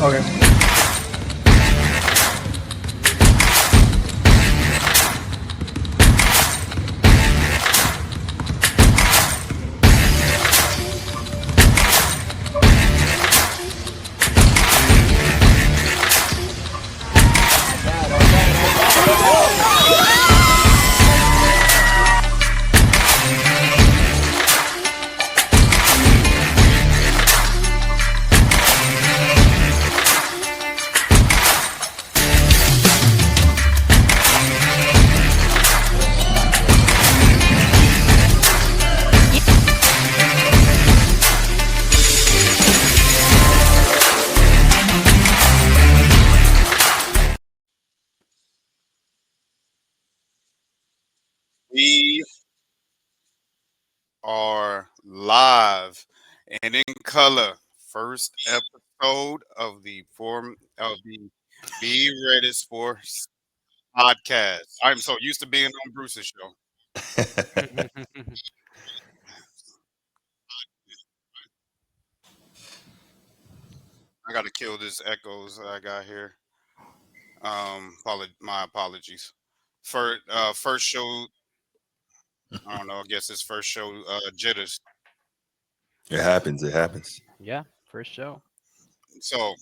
Okay. Let's go. We are live and in color. First episode of the Be Ready Sports podcast. I'm so used to being on Bruce's show. I got to kill this echoes I got here. My apologies. First show. I don't know. I guess it's first show jitters. It happens. It happens. Yeah, first show. So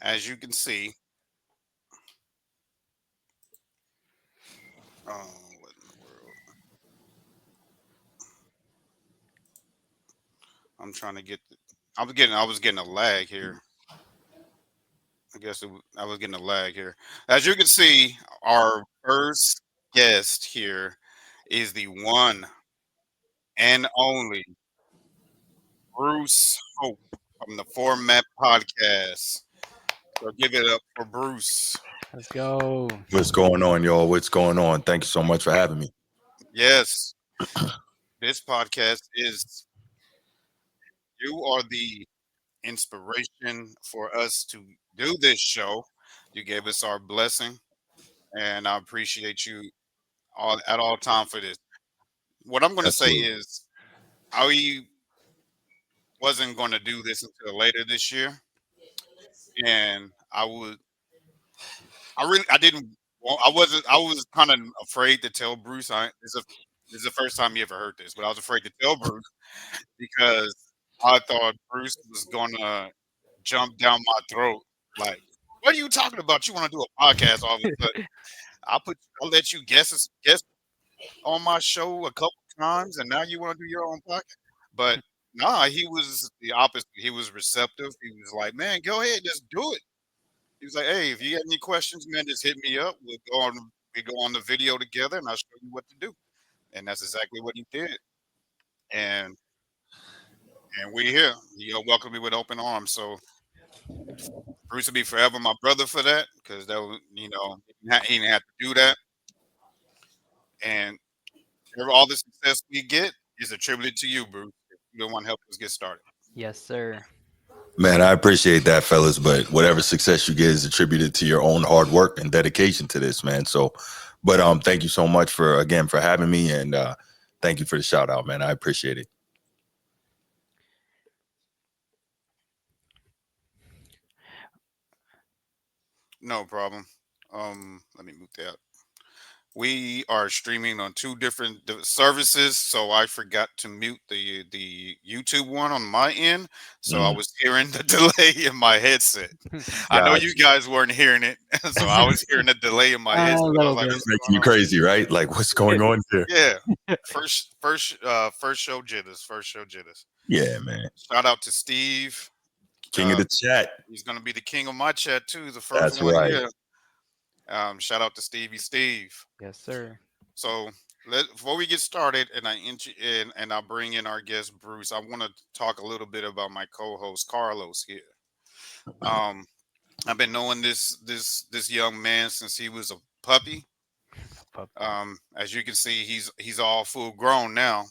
as you can see, what in the world? I'm trying to get. I was getting a lag here. I was getting a lag here. As you can see, our first guest here is the one and only Bruce Hope from the Format Podcast. So give it up for Bruce. Let's go. What's going on, y'all? What's going on? Thank you so much for having me. Yes, this podcast is you are the inspiration for us to do this show. You gave us our blessing, and I appreciate you all at all time for this. What I'm going to say Absolutely. is I wasn't going to do this until later this year, and I didn't, I wasn't, I was kind of afraid to tell Bruce. This is the first time you ever heard this, but I was afraid to tell Bruce because I thought Bruce was gonna jump down my throat. Like, what are you talking about? You want to do a podcast all of a sudden? I'll let you guess on my show a couple times, and now you want to do your own podcast. But nah, he was the opposite. He was receptive. He was like, "Man, go ahead, just do it." He was like, "Hey, if you got any questions, man, just hit me up. We go on the video together, and I'll show you what to do." And that's exactly what he did. And we're here. He welcomed me with open arms. So Bruce will be forever my brother for that, because that was, he didn't have to do that. And all the success we get is attributed to you, Bruce. You don't want to help us get started. Yes, sir. Man, I appreciate that, fellas. But whatever success you get is attributed to your own hard work and dedication to this, man. So, but thank you so much for having me, and thank you for the shout out, man. I appreciate it. No problem. Let me move that. We are streaming on two different services, so I forgot to mute the YouTube one on my end. So I Mm, was hearing the delay in my headset. I know you gotcha. guys weren't hearing it, so I was hearing the delay in my A headset. I was little like, bit. "What's Making going you on?" crazy, right? Like, what's going on here? Yeah, first show jitters. First show jitters. Yeah, man. Shout out to Steve. King of Uh, the chat. he's gonna be the king of my chat too. The first That's one right. here. Shout out to Stevie Steve. Yes, sir. So before we get started, and I bring in our guest Bruce, I want to talk a little bit about my co-host Carlos here. Um, I've been knowing this young man since he was a puppy. Pup. As you can see, he's all full grown now,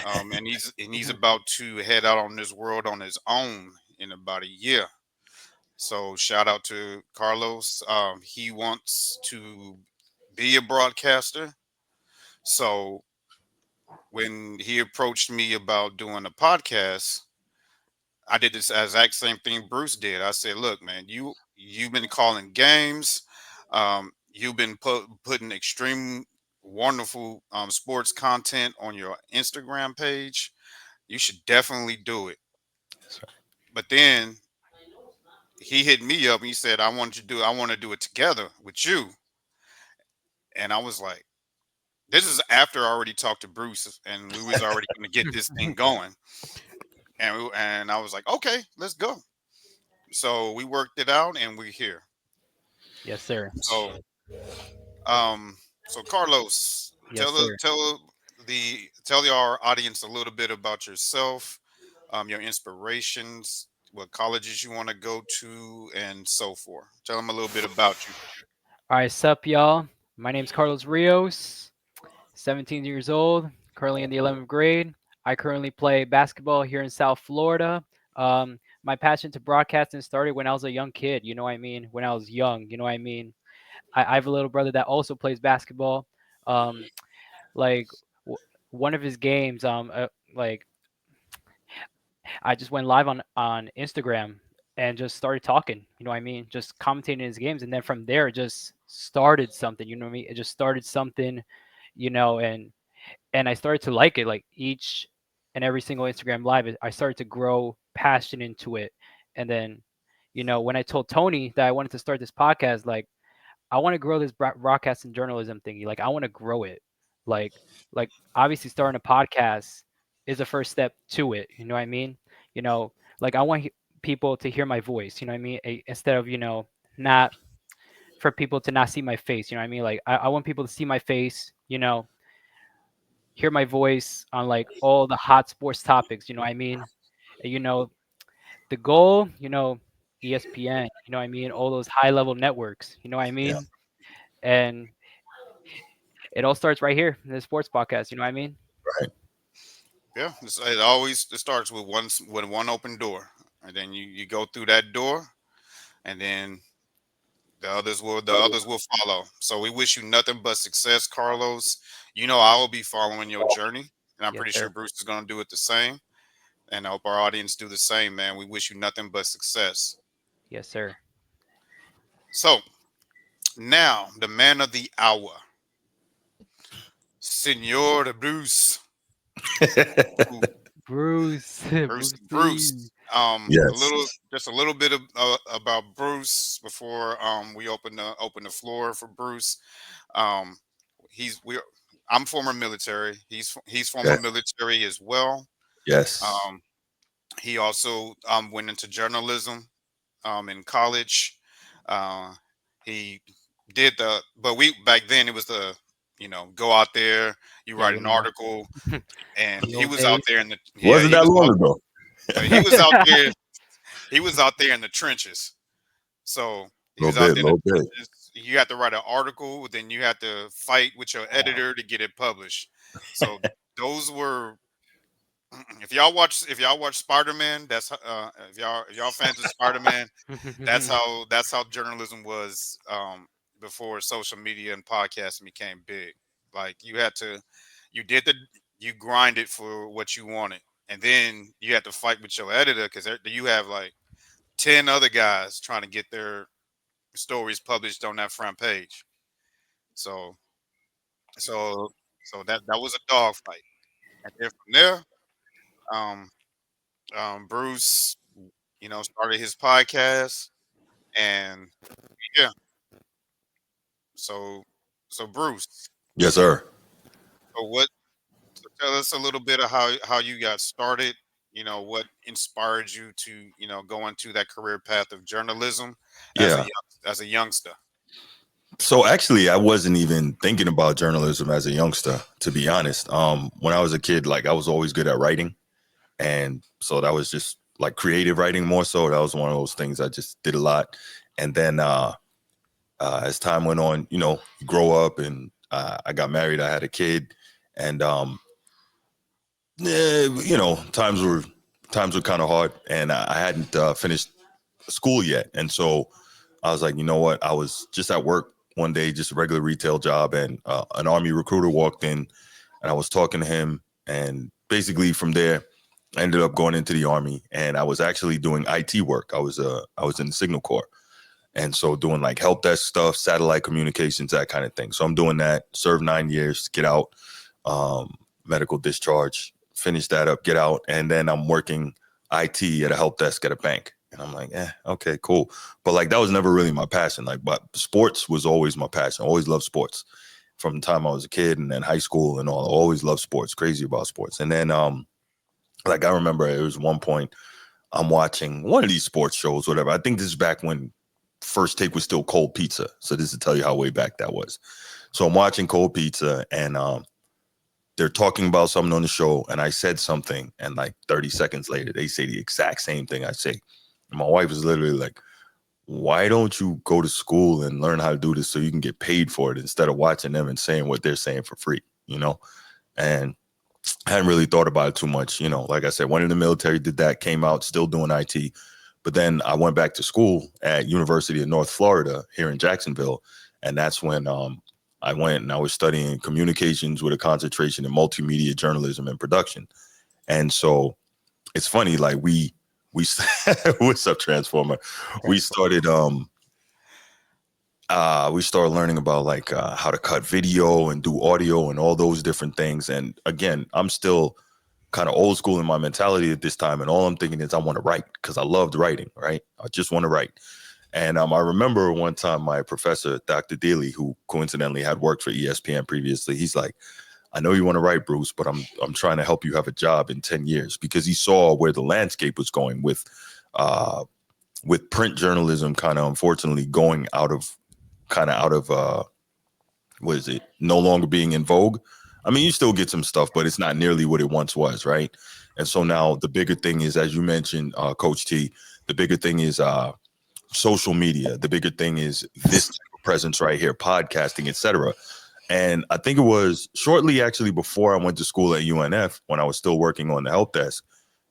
and he's about to head out on this world on his own in about a year. So shout out to Carlos. He wants to be a broadcaster. So when he approached me about doing a podcast, I did this exact same thing Bruce did. I said, "Look, man, you've been calling games. You've been putting extreme, wonderful sports content on your Instagram page. You should definitely do it." But then he hit me up and he said, I want to do it together with you." And I was like, this is after I already talked to Bruce and we was already going to get this thing going. And I was like, okay, let's go. So we worked it out and we're here. Yes, sir. So um so Carlos, Yes, sir. tell our audience a little bit about yourself, your inspirations, what colleges you want to go to, and so forth. Tell them a little bit about you. All right, sup, y'all. My name's Carlos Rios, 17 years old, currently in the 11th grade. I currently play basketball here in South Florida. My passion to broadcasting started when I was a young kid. You know what I mean? When I was young, you know what I mean? I have a little brother that also plays basketball. Um, like one of his games, like I just went live on Instagram and just started talking. You know what I mean? Just commentating his games, and then from there, it just started something. You know what I mean? It just started something, and I started to like it. Like each and every single Instagram live, I started to grow passion into it. And then, when I told Tony that I wanted to start this podcast, like I want to grow this broadcasting journalism thingy. Like I want to grow it. Like obviously starting a podcast is the first step to it. You know what I mean? You know, like I want people to hear my voice. You know what I mean? Instead of not for people to not see my face. You know what I mean? Like I want people to see my face. Hear my voice on like all the hot sports topics. You know what I mean? And, the goal. ESPN. You know what I mean? All those high level networks. You know what I Yeah. mean? And it all starts right here in the sports podcast. You know what I mean? Right. Yeah, it starts with one open door, and then you go through that door, and then the others will follow. So we wish you nothing but success, Carlos. I will be following your journey, and I'm Yes, pretty sure sir. Bruce is going to do it the same. And I hope our audience do the same, man. We wish you nothing but success. Yes, sir. So now the man of the hour, Senor Bruce. Ooh, Bruce, Bruce, Bruce Bruce. Lee. Yes. Just a little bit about Bruce before we open the floor for Bruce. Um, he's we. I'm former military. He's former Yeah. military as well. Yes. Um, he also went into journalism in college. Uh, he did but we back then it was go out there, you Yeah, write an article, and the he old was out days. there in the yeah Wasn't he that was long out ago. he was out there he was out there in the trenches. So A he little was out bit, a there in the little bit. trenches. You had to write an article, then you had to fight with your editor to get it published. So those were if y'all watch Spider-Man, that's if y'all fans of Spider-Man, that's how journalism was before social media and podcasting became big. Like you grinded for what you wanted, and then you had to fight with your editor because you have like 10 other guys trying to get their stories published on that front page. So so that was a dog fight. And then from there, um, Bruce, started his podcast, and yeah, so Bruce, Yes, sir. so what? So tell us a little bit of how you got started. What inspired you to go into that career path of journalism as a Yeah. youngster. So actually, I wasn't even thinking about journalism as a youngster, to be honest. When I was a kid, like I was always good at writing, and so that was just like creative writing more so. That was one of those things I just did a lot. And then as time went on, you grow up, and I got married. I had a kid, and times were kind of hard, and I hadn't finished school yet, and so I was like, you know what? I was just at work one day, just a regular retail job, and an Army recruiter walked in, and I was talking to him, and basically from there, I ended up going into the Army, and I was actually doing IT work. I was in the Signal Corps, and so doing like help desk stuff, satellite communications, that kind of thing. So I'm doing that. Serve 9 years, get out, medical discharge, finish that up, get out, and then I'm working IT at a help desk at a bank. And I'm like, okay, cool. But like that was never really my passion. Like, but sports was always my passion. I always loved sports from the time I was a kid, and then high school and all. I always loved sports, crazy about sports. And then like I remember it was one point I'm watching one of these sports shows, whatever. I think this is back when First Take was still Cold Pizza. So this is to tell you how way back that was. So I'm watching Cold Pizza, and they're talking about something on the show, and I said something, and like 30 seconds later, they say the exact same thing I say. And my wife is literally like, why don't you go to school and learn how to do this so you can get paid for it instead of watching them and saying what they're saying for free, you know? And I hadn't really thought about it too much. You know, like I said, went in the military, did that, came out, still doing IT. But then I went back to school at University of North Florida here in Jacksonville. And that's when I went and I was studying communications with a concentration in multimedia journalism and production. And so it's funny, like we what's up, Transformer? We started learning about like how to cut video and do audio and all those different things. And again, I'm still kind of old school in my mentality at this time, and all I'm thinking is I want to write because I loved writing, right? I just want to write. And I remember one time my professor, Dr. Daly, who coincidentally had worked for ESPN previously, he's like, I know you want to write, Bruce, but I'm trying to help you have a job in 10 years, because he saw where the landscape was going with print journalism kind of unfortunately going out of what is it, no longer being in vogue. I mean, you still get some stuff, but it's not nearly what it once was, right? And so now the bigger thing is, as you mentioned, Coach T, the bigger thing is social media. The bigger thing is this type of presence right here, podcasting, etc. And I think it was shortly actually before I went to school at UNF, when I was still working on the help desk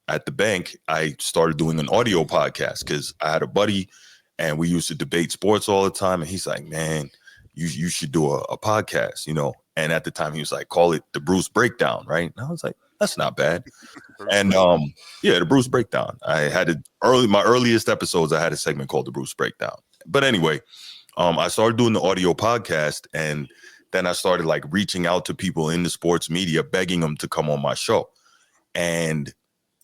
at the bank, I started doing an audio podcast because I had a buddy and we used to debate sports all the time. And he's like, man, you should do a podcast, you know? And at the time he was like, call it the Bruce Breakdown, right? And I was like, that's not bad. And yeah, the Bruce Breakdown. I had my earliest episodes, I had a segment called the Bruce Breakdown. But anyway, I started doing the audio podcast, and then I started like reaching out to people in the sports media, begging them to come on my show. And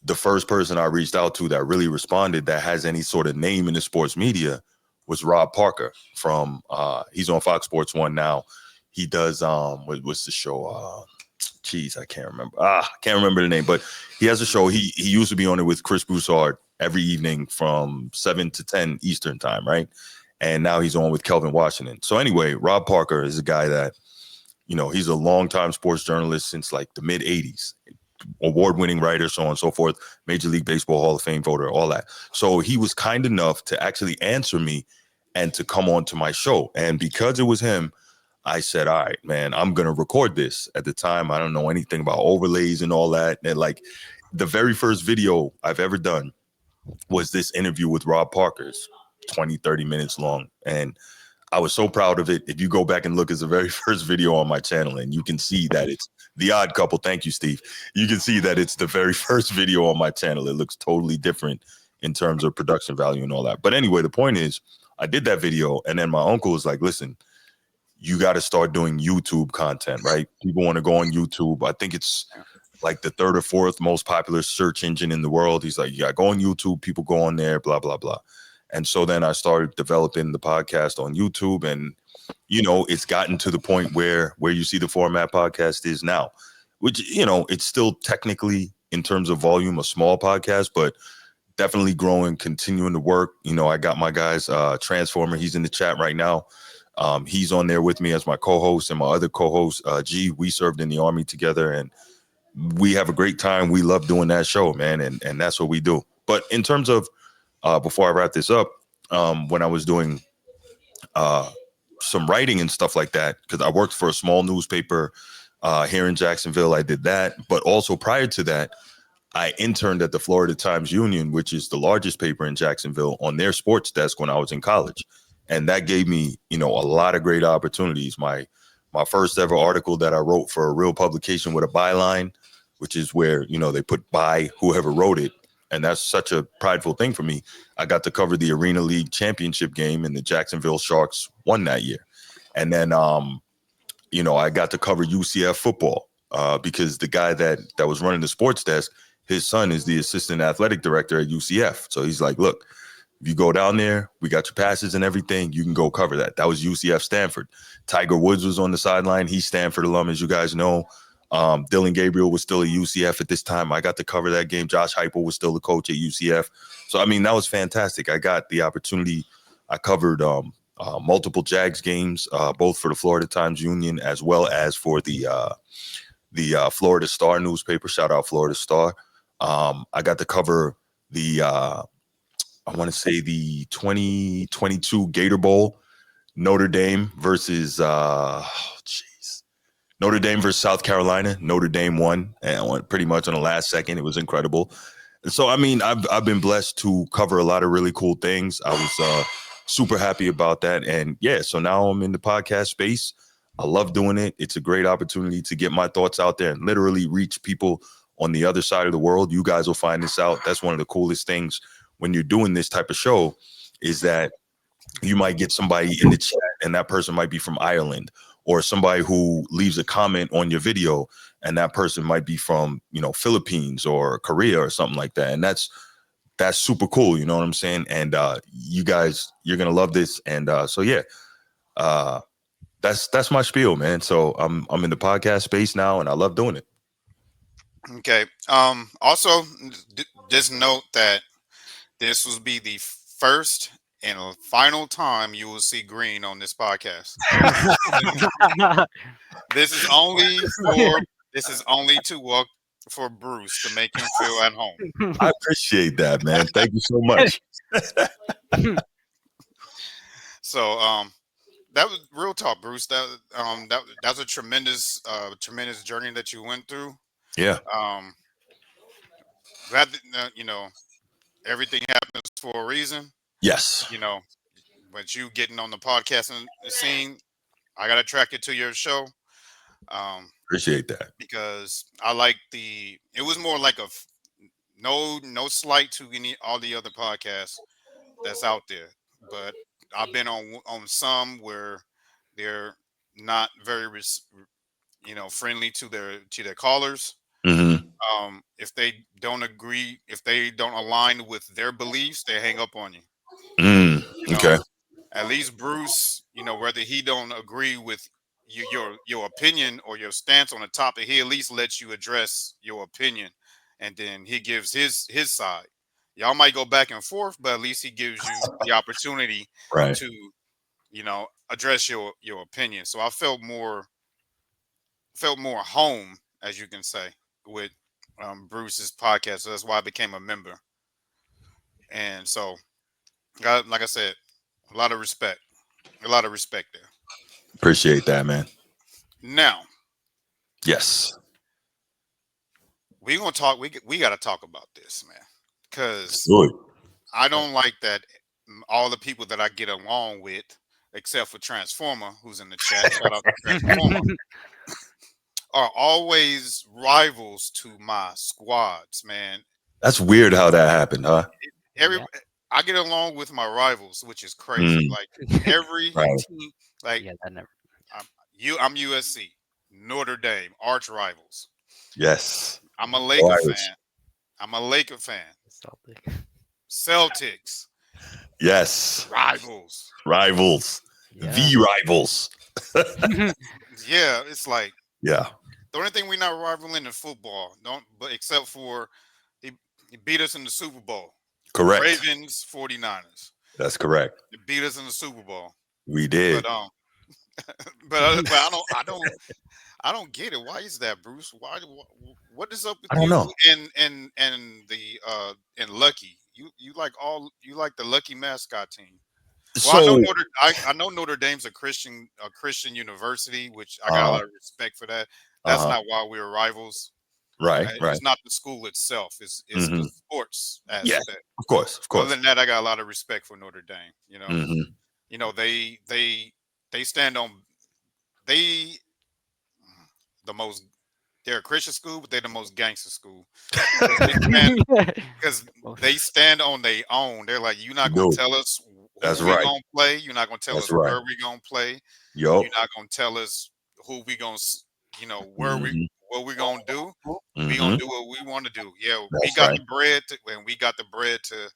the first person I reached out to that really responded, that has any sort of name in the sports media, was Rob Parker from he's on Fox Sports 1 now. He does what's the show? I can't remember. I can't remember the name, but he has a show. He used to be on it with Chris Broussard every evening from 7 to 10 Eastern time, right? And now he's on with Kelvin Washington. So anyway, Rob Parker is a guy that, you know, he's a longtime sports journalist since like the mid 80s, award-winning writer, so on and so forth, Major League Baseball Hall of Fame voter, all that. So he was kind enough to actually answer me and to come on to my show. And because it was him, I said, all right, man, I'm going to record this. At the time, I don't know anything about overlays and all that. And like the very first video I've ever done was this interview with Rob Parker's 20, 30 minutes long. And I was so proud of it. If you go back and look, it's the very first video on my channel, and you can see that it's The Odd Couple. Thank you, Steve. You can see that it's the very first video on my channel. It looks totally different in terms of production value and all that. But anyway, the point is, I did that video, and then my uncle was like, listen, you got to start doing YouTube content, right? People want to go on YouTube. I think it's like the third or fourth most popular search engine in the world. He's like, you got to go on YouTube. People go on there, blah, blah, blah. And so then I started developing the podcast on YouTube, and, you know, it's gotten to the point where you see the Format Podcast is now, which, you know, it's still technically in terms of volume, a small podcast, but definitely growing, continuing to work. You know, I got my guys, Transformer. He's in the chat right now. He's on there with me as my co-host, and my other co-host, G. We served in the Army together, and we have a great time. We love doing that show, man, and that's what we do. But in terms of, before I wrap this up, when I was doing some writing and stuff like that, because I worked for a small newspaper here in Jacksonville, I did that. But also prior to that, I interned at the Florida Times-Union, which is the largest paper in Jacksonville, on their sports desk when I was in college. And that gave me, you know, a lot of great opportunities. My first ever article that I wrote for a real publication with a byline which is where, they put by whoever wrote it. And that's such a prideful thing for me. I got to cover the Arena League championship game, and the Jacksonville Sharks won that year. And then, I got to cover UCF football because the guy that was running the sports desk, his son is the assistant athletic director at UCF. So he's like, look, if you go down there, we got your passes and everything. You can go cover that. That was UCF Stanford. Tiger Woods was on the sideline. He's Stanford alum, as you guys know. Dylan Gabriel was still at UCF at this time. I got to cover that game. Josh Heupel was still the coach at UCF. So, I mean, that was fantastic. I got the opportunity. I covered multiple Jags games, both for the Florida Times Union as well as for the Florida Star newspaper. Shout out Florida Star. I got to cover the I want to say the 2022 Gator Bowl, Notre Dame versus Notre Dame versus South Carolina. Notre Dame won, and pretty much on the last second. It was incredible. And so, I mean, I've been blessed to cover a lot of really cool things. I was super happy about that. And yeah, so now I'm in the podcast space. I love doing it. It's a great opportunity to get my thoughts out there and literally reach people on the other side of the world. You guys will find this out. That's one of the coolest things when you're doing this type of show, is that you might get somebody in the chat and that person might be from Ireland, or somebody who leaves a comment on your video and that person might be from, Philippines or Korea or something like that. And that's super cool. You know what I'm saying? And you guys, you're going to love this. And so, yeah, that's my spiel, man. So I'm in the podcast space now and I love doing it. Okay. Also, just note that this will be the first and final time you will see green on this podcast. This is only to work for Bruce to make him feel at home. I appreciate that, man. Thank you so much. So, that was real talk, Bruce. That's a tremendous journey that you went through. Yeah. Glad that, everything happens for a reason. Yes. But you getting on the podcasting scene, I got attracted to your show. Appreciate that. Because I like it was more like no slight to all the other podcasts that's out there, but I've been on some where they're not very friendly to their callers. Mm-hmm. If they don't agree, if they don't align with their beliefs, they hang up on you. Okay. At least Bruce, whether he don't agree with your opinion or your stance on the topic, he at least lets you address your opinion, and then he gives his side. Y'all might go back and forth, but at least he gives you the opportunity Right. to address your opinion. So I felt more home, as you can say, with Bruce's podcast. So that's why I became a member. And so, like I said, a lot of respect there. Appreciate that, man. Now, yes, we gonna talk. We got to talk about this, man, because I don't like that all the people that I get along with, except for Transformer, who's in the chat. Shout out to Transformer. Are always rivals to my squads, man. That's weird how that happened, huh? I get along with my rivals, which is crazy. Like every team, like that never. I'm USC, Notre Dame, arch rivals. Yes. I'm a Laker fan. I'm a Laker fan. Celtics. Yes. Rivals. Yeah. The rivals. Yeah, it's like the only thing we're not rivaling in football, but except for he beat us in the Super Bowl. Correct. Ravens, 49ers. That's correct. They beat us in the Super Bowl. We did. But I don't get it. Why is that, Bruce? What is up with I don't know. and and Lucky? You like the Lucky mascot team. Well, So I know Notre Dame's a Christian university, which I got a lot of respect for that. That's not why we're rivals. Right. It's not the school itself. It's the sports aspect. Yeah, of course. Other than that, I got a lot of respect for Notre Dame. They stand on the they're a Christian school, but they're the most gangster school because they stand because Well, they stand on their own. They're like, you're not gonna No, tell us who that's we right. gonna play. You're not gonna tell That's us right. where we gonna play. You're Yup. not gonna tell us who we gonna, where we Hmm. what we gonna do. We gonna Hmm. do what we want to do. Yeah, we That's got right. the bread, and we got the bread to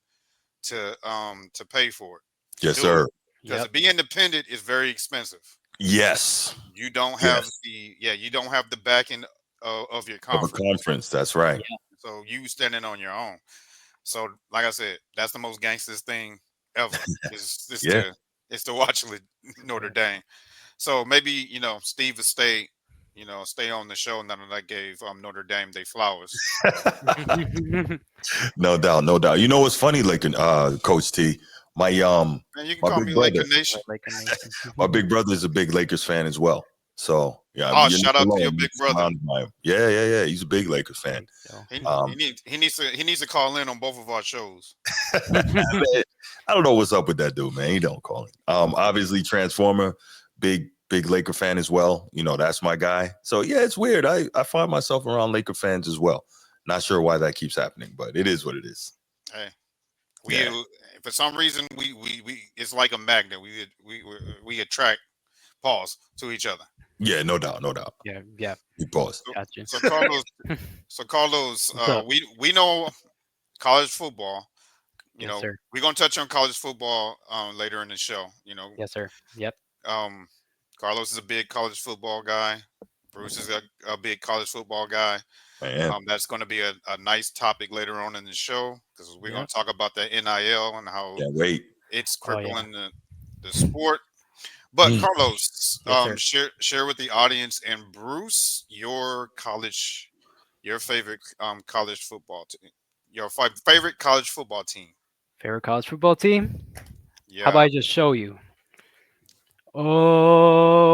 pay for it to Yes, do it. sir. Because yep. to be independent is very expensive. Yes. You don't have Yes. you don't have the backing of your Of a conference. conference. That's right. Yeah. So you standing on your own. So like I said, that's the most gangsters thing ever. Is Yeah. to watch Notre Yeah. Dame. So maybe Steve will stay on the show now that I gave Notre Dame they flowers. No doubt. No doubt. You know what's funny, like Coach T, my Man, you can my call big me brother, Laker Nation. Like a nation. my big brother is a big Lakers fan as well. So yeah, Oh, you're not shout out to your alone. You're big brother. surrounded by him. Yeah, yeah, yeah. He's a big Lakers fan. So. Um, He needs to call in on both of our shows. man, I don't know what's up with that dude, man. He don't call it. Obviously Transformer, big Laker fan as well. You know, that's my guy. So yeah, it's weird. I find myself around Laker fans as well. Not sure why that keeps happening, but it is what it is. Hey, we Yeah. for some reason we it's like a magnet. We attract pause to each other. Yeah, no doubt, no doubt. Yeah. Yeah. We pause. So, Gotcha. so Carlos, What's up? we know college football. Yes, sir. We're gonna touch on college football later in the show. Yes, sir. Yep. Um, Carlos is a big college football guy. Bruce is a big college football guy. Man, That's going to be a nice topic later on in the show because we're going Yep. to talk about the NIL and how can't wait. it's Oh yeah. crippling the sport. But Mm. Carlos, Yes, sir. share with the audience and Bruce your favorite college football team, your favorite college football team. Favorite college football team? How about Yeah, I just show you?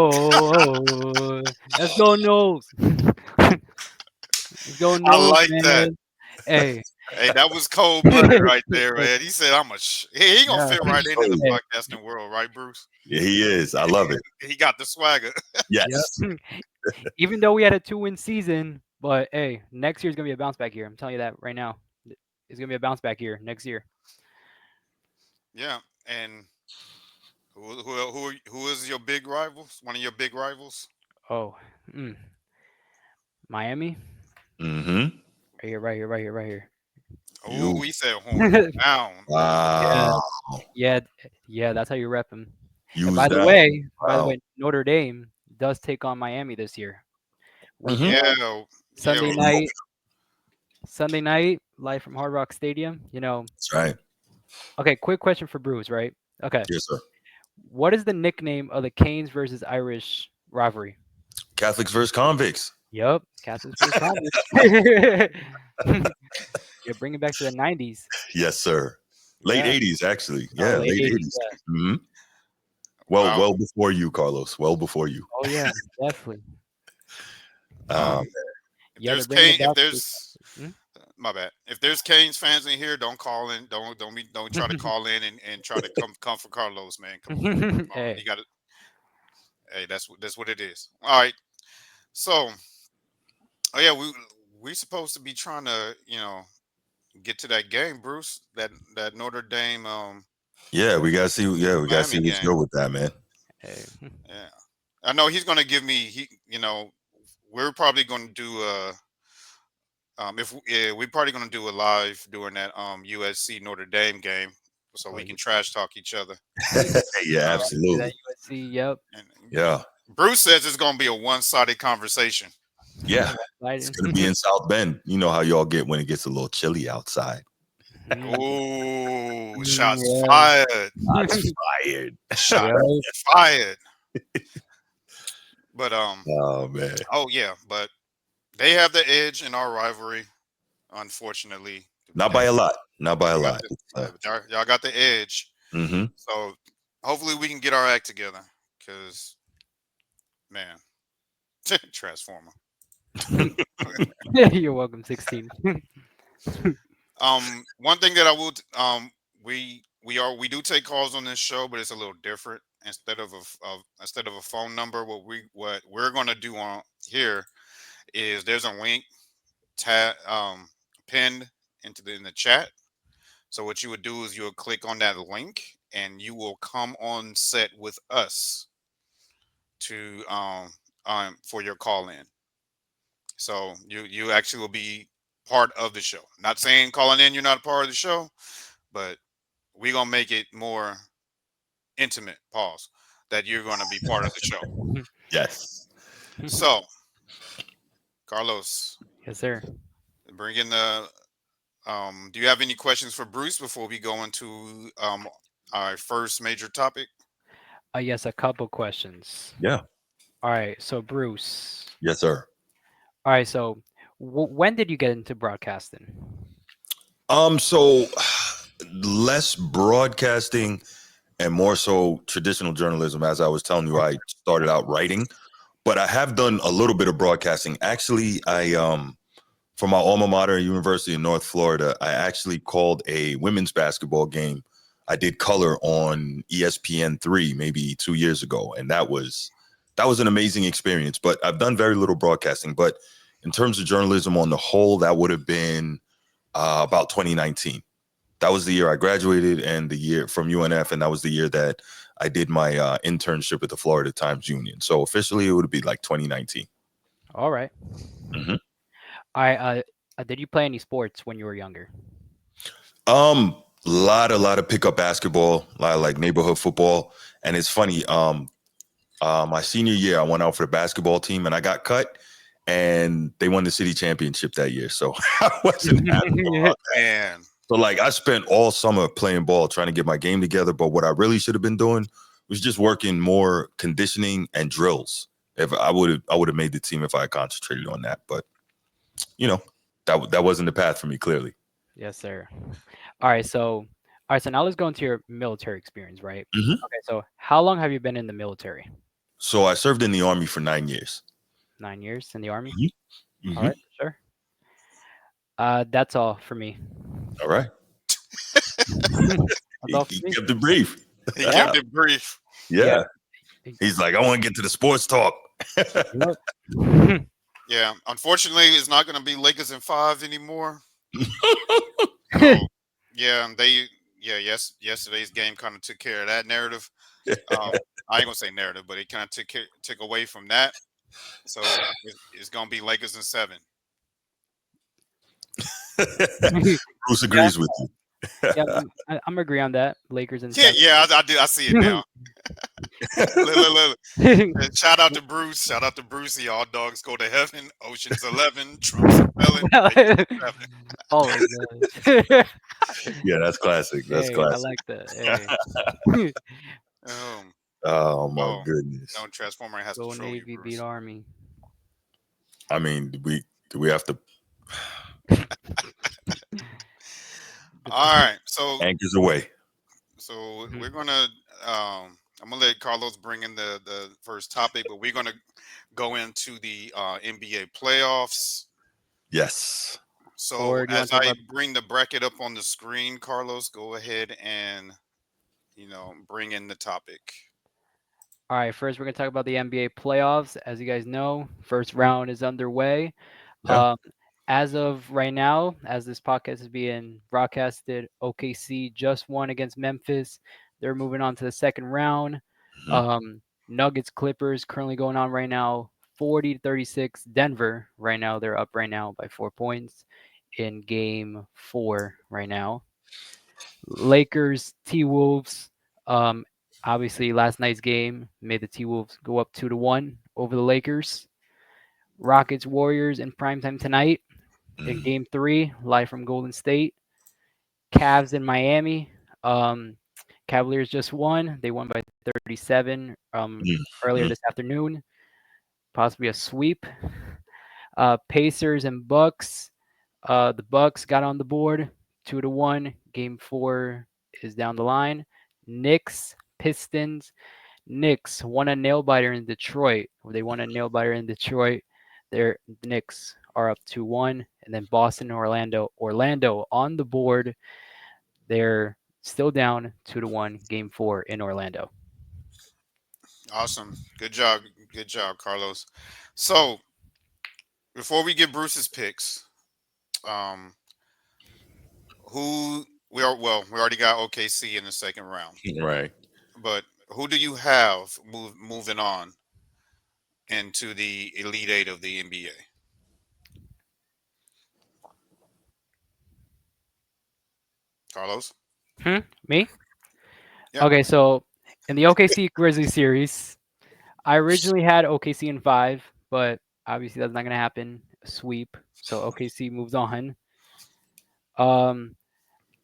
Oh, let's go Knowles. Let's go I Knowles, like that. man. Hey, Hey, that was cold blooded right there, man. He said, he gonna yeah. fit right in the Oh, Hey, podcasting world, right, Bruce? yeah, he is. I love it. He got the swagger. Yes. yep. Even though we had a 2-win season, but hey, next year's gonna be a bounce back year. I'm telling you that right now. It's gonna be a bounce back year next year. Yeah, and who is your big rivals? One of your big rivals? Oh, Miami. Mm-hmm. Right here, right here, right here, right here. Oh, You. he said horns down. Yeah, Wow. yeah, yeah. That's how you rep them. And Use that. by the Wow. way, Notre Dame does take on Miami this year. Week Mm-hmm. one, Yeah, Sunday yeah. night. Sunday night, live from Hard Rock Stadium. That's right. Okay. Quick question for Bruce, right? Okay. Yes, sir. What is the nickname of the Canes versus Irish rivalry? Catholics versus convicts. Yup, Catholics versus Convicts. You're bringing back to the '90s. Yes, sir. Late Yeah. 80s, actually. Oh, Yeah, late late '80s. 80s. Yeah. Hmm. Well, Wow. well before you, Carlos. Well before you. Oh yeah, definitely. Um, Um, if Yeah, they're there's bringing it Kane, if back. there's Hmm? my bad. If there's Canes fans in here, don't call in. Don't try to call in and try to come for Carlos, man. Come on, Hey. you got to. Hey, that's what it is. All right. So, oh yeah, we supposed to be trying to get to that game, Bruce. That Notre Dame yeah, we gotta see. Yeah, we gotta see Miami what's game. good with that, man. Hey. Yeah, I know he's gonna give me. We're probably gonna do if we're probably gonna do a live during that USC Notre Dame game, so Oh, we can trash talk each other. Yeah, Um, that absolutely. USC. Yep. and Yeah, Bruce says it's gonna be a one-sided conversation. yeah. It's gonna be in South Bend. You know how y'all get when it gets a little chilly outside. Oh, shots Yeah. fired! Shots fired. Shots Yeah. fired! But Oh man, oh yeah, but they have the edge in our rivalry. Unfortunately, not by They- a lot. Not by a y'all got lot. y'all got the edge. Mm-hmm. So hopefully we can get our act together. Cause man, Transformer. You're welcome, 16. One thing that I will we do take calls on this show, but it's a little different. Instead of a phone number, what we're gonna do on here is there's a link pinned in the chat. So what you would do is you would click on that link and you will come on set with us to for your call in. So you actually will be part of the show. Not saying calling in you're not a part of the show, but we're gonna make it more intimate. Pause. That you're gonna be part of the show. Yes. So Carlos, Yes, sir. bring in the. Do you have any questions for Bruce before we go into our first major topic? Yes, a couple questions. Yeah. All right, so Bruce. Yes, sir. All right, so when did you get into broadcasting? So less broadcasting and more so traditional journalism. As I was telling you, I started out writing, but I have done a little bit of broadcasting. Actually, I for my alma mater, University of North Florida, I actually called a women's basketball game. I did color on ESPN 3 maybe 2 years ago, and that was an amazing experience. But I've done very little broadcasting. But in terms of journalism on the whole, that would have been about 2019. That was the year I graduated and the year from UNF, and that was the year that I did my internship at the Florida Times Union. So officially, it would be like 2019. All right. Mhm. All right. Did you play any sports when you were younger? A lot of pickup basketball, a lot of like neighborhood football, and it's funny. My senior year, I went out for the basketball team, and I got cut, and they won the city championship that year. So I wasn't happy about that. And So like I spent all summer playing ball, trying to get my game together. But what I really should have been doing was just working more conditioning and drills. If I would have made the team if I had concentrated on that. But you know, that wasn't the path for me. Clearly. Yes, sir. All right, so now let's go into your military experience, right? Mhm. Okay, so how long have you been in the military? So I served in the Army for 9 years. 9 years in the army. Mhm. All Mhm. right, sure. That's all for me. All right. That's all for He me. kept it brief. he Yeah, kept it brief. yeah. Yeah. He's like, I want to get to the sports talk. Yep. Yeah, unfortunately, it's not going to be Lakers in 5 anymore. So yeah, yesterday's game kind of took care of that narrative. I ain't gonna say narrative, but it kind of took away from that. So it's gonna be Lakers in 7. Bruce Yeah, agrees with you. yeah. I'm agree on that. Lakers in Yeah, 7. yeah, I do. I see it now. Look, look, look. And shout out to Bruce. Shout out to Brucey. All dogs go to heaven. Ocean's 11. Trump's a felon. Lakers in 7. Oh my gosh. Yeah, that's classic. That's Hey, I classic. like that. Hey. Um, Oh my oh, goodness. no, Transformer has to Go troll you, Navy, beat Bruce. Army. I mean, do we have to All right, so anchors away? we're gonna. I'm gonna let Carlos bring in the first topic, but we're gonna go into the NBA playoffs. Yes. So Or do you want as to talk I about? bring the bracket up on the screen, Carlos, go ahead and bring in the topic. All right, first we're gonna talk about the NBA playoffs. As you guys know, first round is underway. Yeah. Um, as of right now, as this podcast is being broadcasted, OKC just won against Memphis. They're moving on to the second round. Mhm. Nuggets Clippers currently going on right now, 40-36. Denver right now, they're up right now by 4 points in game 4 right now. Lakers T Wolves. Um, Obviously, last night's game made the T Wolves go up 2-1 over the Lakers. Rockets Warriors in primetime tonight in Mm, game 3, live from Golden State. Cavs in Miami. Um, Cavaliers just won. They won by 37 mm, earlier mm. this afternoon. Possibly a sweep. Pacers and Bucks. The Bucks got on the board 2-1. Game 4 is down the line. Knicks, Pistons. Knicks won a nail biter in Detroit. They won a nail biter in Detroit. The Knicks are up 2-1, and then Boston and Orlando. Orlando on the board. They're still down 2-1. Game 4 in Orlando. Awesome, good job, Carlos. So before we get Bruce's picks, um, who we are? Well, we already got OKC in the second round, Right. but who do you have moving on into the Elite Eight of the NBA? Carlos. Me? Yep. Okay, so in the OKC Grizzlies series, I originally had OKC in 5, but obviously that's not gonna happen. Sweep, so OKC moves on. Um,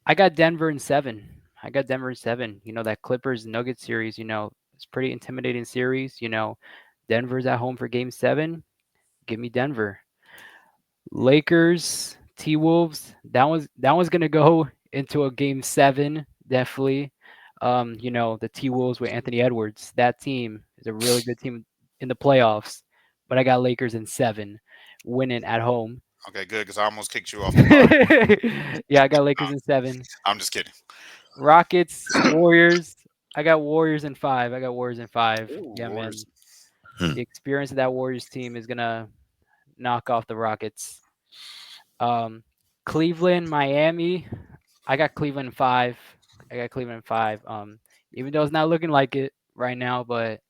I got Denver in 7. I got Denver in 7. That Clippers Nuggets series. It's pretty intimidating series. Denver's at home for Game 7. Give me Denver. Lakers, T Wolves. That one's gonna go into a Game 7 definitely. The T Wolves with Anthony Edwards. That team is a really good team in the playoffs. But I got Lakers in 7, winning at home. Okay, good because I almost kicked you off the pod. Yeah, I got Lakers in 7. I'm just kidding. Rockets, Warriors. I got Warriors in 5. I got Warriors in 5. Ooh, Yeah, man. Warriors. Hmm. The experience of that Warriors team is gonna knock off the Rockets. Um, Cleveland, Miami. I got Cleveland in 5. I got Cleveland in 5. Even though it's not looking like it right now, but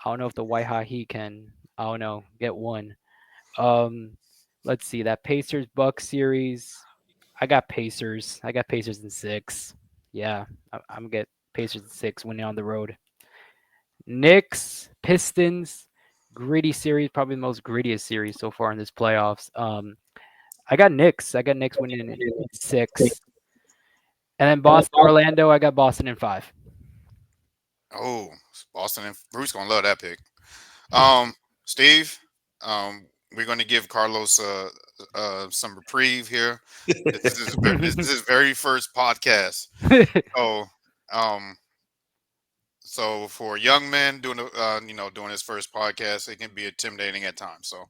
I don't know if the White Hot Heat can. I don't know, get one. Um, let's see that Pacers Bucks series. I got Pacers. I got Pacers in 6. Yeah, I'm gonna get Pacers in 6, winning on the road. Knicks, Pistons, gritty series, probably the most grittiest series so far in this playoffs. I got Knicks. I got Knicks winning in 6. And then Boston, Orlando. I got Boston in 5. Oh, Boston and Bruce gonna love that pick. Steve, we're gonna give Carlos some reprieve here. This is his very first podcast. So, um, so for a young man doing doing his first podcast, it can be intimidating at times. So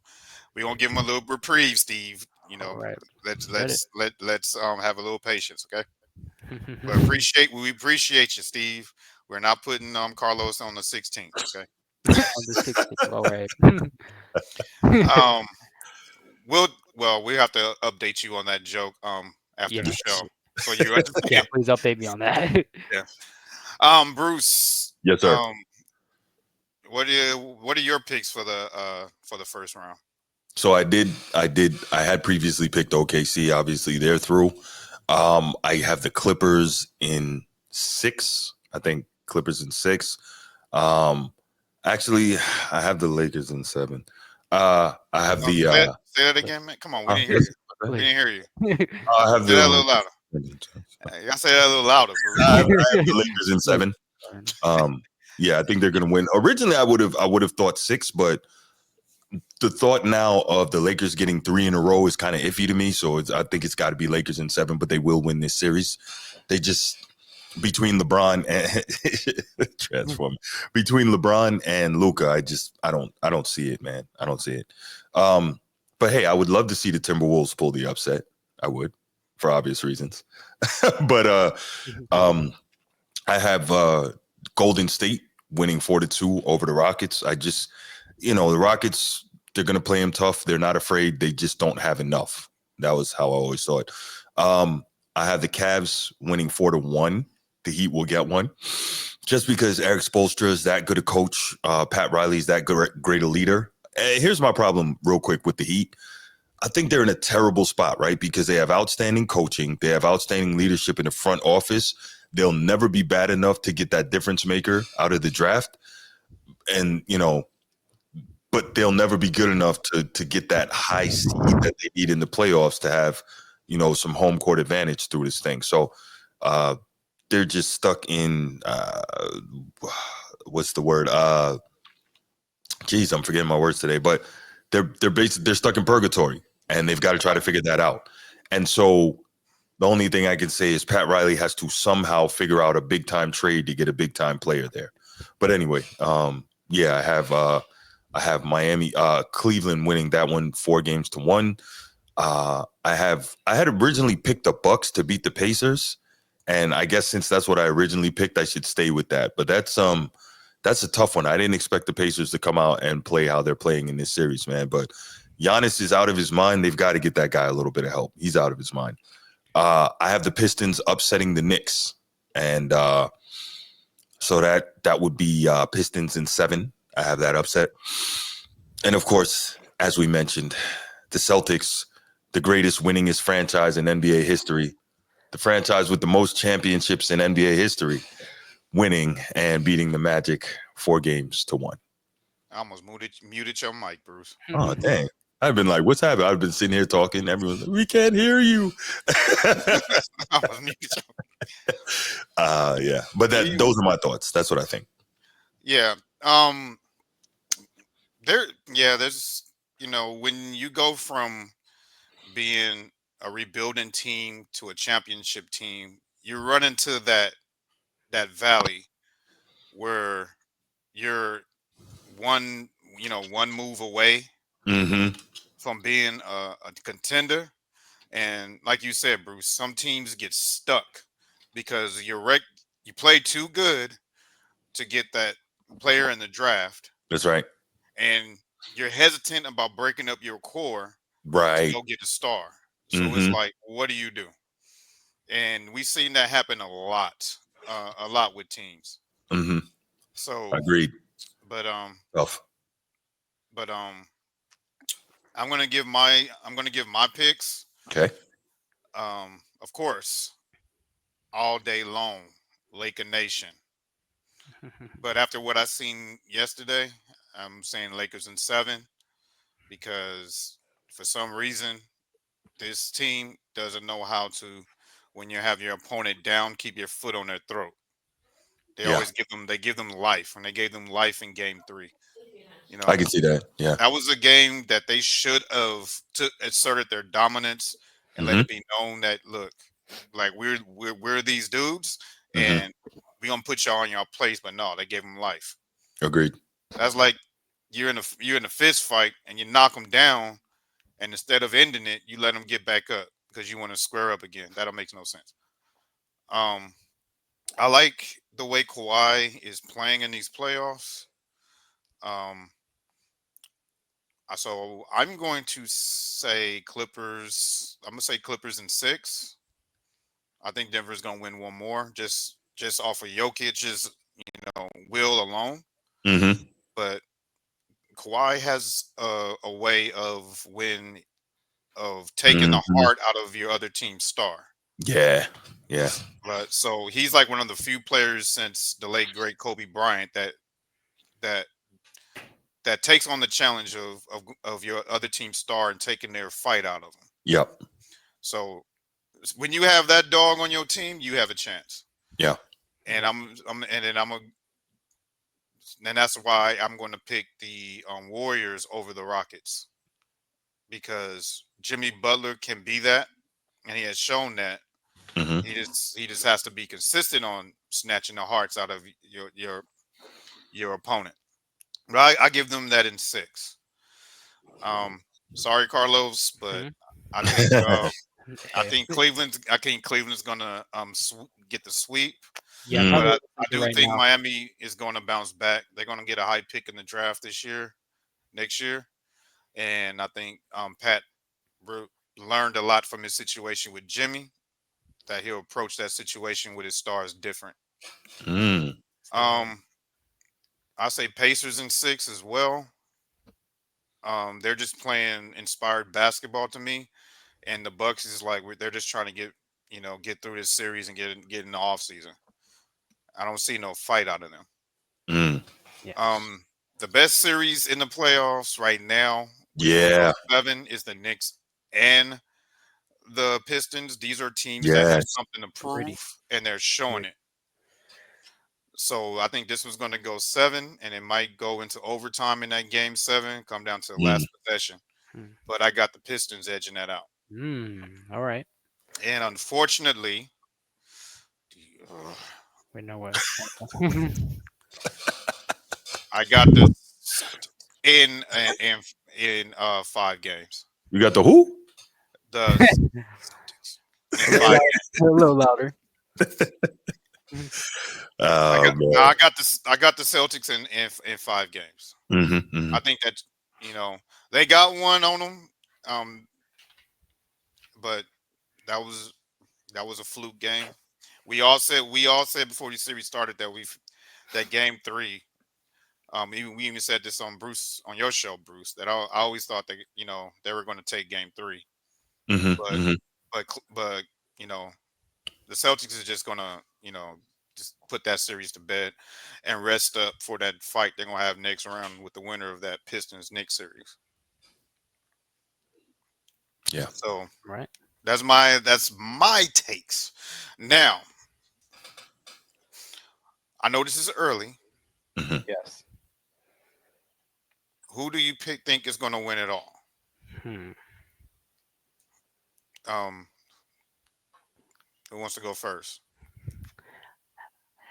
we gonna give him a little reprieve, Steve. All right, Let's ready. have a little patience, okay? But we appreciate you, Steve. We're not putting Carlos on the 16th, okay? On the 16th. All right. Um, we have to update you on that joke after the Yeah. show, so you Yeah. understand. Please update me on that. Yeah. Bruce. Yes, sir. What are your picks for the first round? So I had previously picked OKC. Obviously, they're through. I have the Clippers in 6. I think Clippers in 6. Actually, I have the Lakers in 7. I have the Say that again, man. Come on, we didn't hear yes, you. We didn't hear you. I have Say that a little the louder. You gotta say that a little louder, Bruce. I have the Lakers in 7. Yeah, I think they're going to win. Originally, I would have thought 6, but the thought now of the Lakers getting 3 in a row is kind of iffy to me. So I think it's got to be Lakers in 7, but they will win this series. They just between LeBron and transform between LeBron and Luka, I don't see it, man. I don't see it. But hey, I would love to see the Timberwolves pull the upset. I would, for obvious reasons. But I have Golden State winning 4-2 over the Rockets. The Rockets, they're going to play them tough. They're not afraid. They just don't have enough. That was how I always saw it. I have the Cavs winning 4-1. The Heat will get one. Just because Eric Spoelstra is that good a coach. Pat Riley's that great a leader. Here's my problem real quick with the Heat. I think they're in a terrible spot, right? Because they have outstanding coaching. They have outstanding leadership in the front office. They'll never be bad enough to get that difference maker out of the draft. And, but they'll never be good enough to get that high seed that they need in the playoffs to have, some home court advantage through this thing. So they're just stuck in what's the word? I'm forgetting my words today, but they're stuck in purgatory and they've got to try to figure that out. And so the only thing I can say is Pat Riley has to somehow figure out a big time trade to get a big time player there. But anyway, I have Miami, Cleveland winning that one 4-1. I had originally picked the Bucks to beat the Pacers, and I guess since that's what I originally picked, I should stay with that. But that's a tough one. I didn't expect the Pacers to come out and play how they're playing in this series, man. But Giannis is out of his mind. They've got to get that guy a little bit of help. He's out of his mind. I have the Pistons upsetting the Knicks, and so that would be Pistons in 7. I have that upset, and of course, as we mentioned, the Celtics, the greatest winningest franchise in NBA history, the franchise with the most championships in NBA history, winning and beating the Magic 4-1. I almost muted your mic, Bruce. Oh, dang. I've been like, what's happening? I've been sitting here talking. Everyone's like, we can't hear you. I almost muted your. Yeah. But You, those are my thoughts. That's what I think. yeah. There. Yeah. There's. When you go from being a rebuilding team to a championship team, you run into that valley where you're one one move away Mm-hmm. from being a contender. And like you said, Bruce, some teams get stuck because you play too good to get that player in the draft, That's right. and you're hesitant about breaking up your core to Right. go get a star. So it's Mm-hmm. like, what do you do? And we've seen that happen a lot with teams. Mm-hmm. So, Agreed. but Tough. but I'm gonna give my picks. Okay. Of course, all day long, Laker Nation. But after what I seen yesterday, I'm saying Lakers in 7 because for some reason this team doesn't know how to, when you have your opponent down, keep your foot on their throat. Yeah. They give them life, and they gave them life in Game 3. You I know, can see that. Yeah. that was a game that they should have asserted their dominance and let Mm-hmm. it be known that, look, like we're these dudes, Mm-hmm. and we gonna put y'all in your place. But no, they gave them life. Agreed. That's like you're in a fist fight and you knock them down, and instead of ending it, you let them get back up because you want to square up again. That don't makes no sense. Um, I like the way Kawhi is playing in these playoffs. Um, so I'm going to say Clippers. I'm gonna say Clippers in 6. I think Denver's gonna win one more, just off of Jokic's will alone. Mm-hmm. But Kawhi has a way of taking the Mm-hmm. heart out of your other team's star. Yeah. Yeah. But so he's like one of the few players since the late great Kobe Bryant that that takes on the challenge of your other team's star and taking their fight out of them. Yep. So when you have that dog on your team, you have a chance. Yeah. And and that's why I'm going to pick the Warriors over the Rockets because Jimmy Butler can be that, and he has shown that. Mm-hmm. He just has to be consistent on snatching the hearts out of your opponent. But I give them that in 6. Um, sorry, Carlos, but Mhm. I think Hey, I think Cleveland's gonna get the sweep. yeah, But probably Mm. what I I'm thinking do right think now. Miami is going to bounce back. They're going to get a high pick in the draft next year, and I think Pat learned a lot from his situation with Jimmy. That he'll approach that situation with his stars different. Mm. Um, I say Pacers in 6 as well. They're just playing inspired basketball to me, and the Bucks is like they're just trying to get through this series and get in the off season. I don't see no fight out of them. Mm. Yes. Um, the best series in the playoffs right now, which will go Yeah. 7, is the Knicks and the Pistons. These are teams that have Yes. something to Agreed. prove, and they're showing Agreed. it. So I think this was going to go 7, and it might go into overtime in that game 7, come down to the Mm. last possession. Hmm. But I got the Pistons edging that out. All right. And unfortunately, We know what. I got the in in in 5 games. You got the who? The in A little 5 louder. games. A little louder. Mhm. Oh I man. got this. I got the Celtics in 5 games. Mm-hmm. Mm-hmm. I think that You know, they got one on them, um, but that was that was a fluke game. We all said before the series started that that game three. Even we even said this on Bruce on your show, Bruce. That I always thought that they were going to take game three, but Hmm. but you know the Celtics is just going to just put that series to bed and rest up for that fight they're going to have next round with the winner of that Pistons Knicks series. Yeah. So Right. that's my takes. Now I know this is early. Hmm. Yes. Who do you think is going to win it all? Hmm. Um, who wants to go first?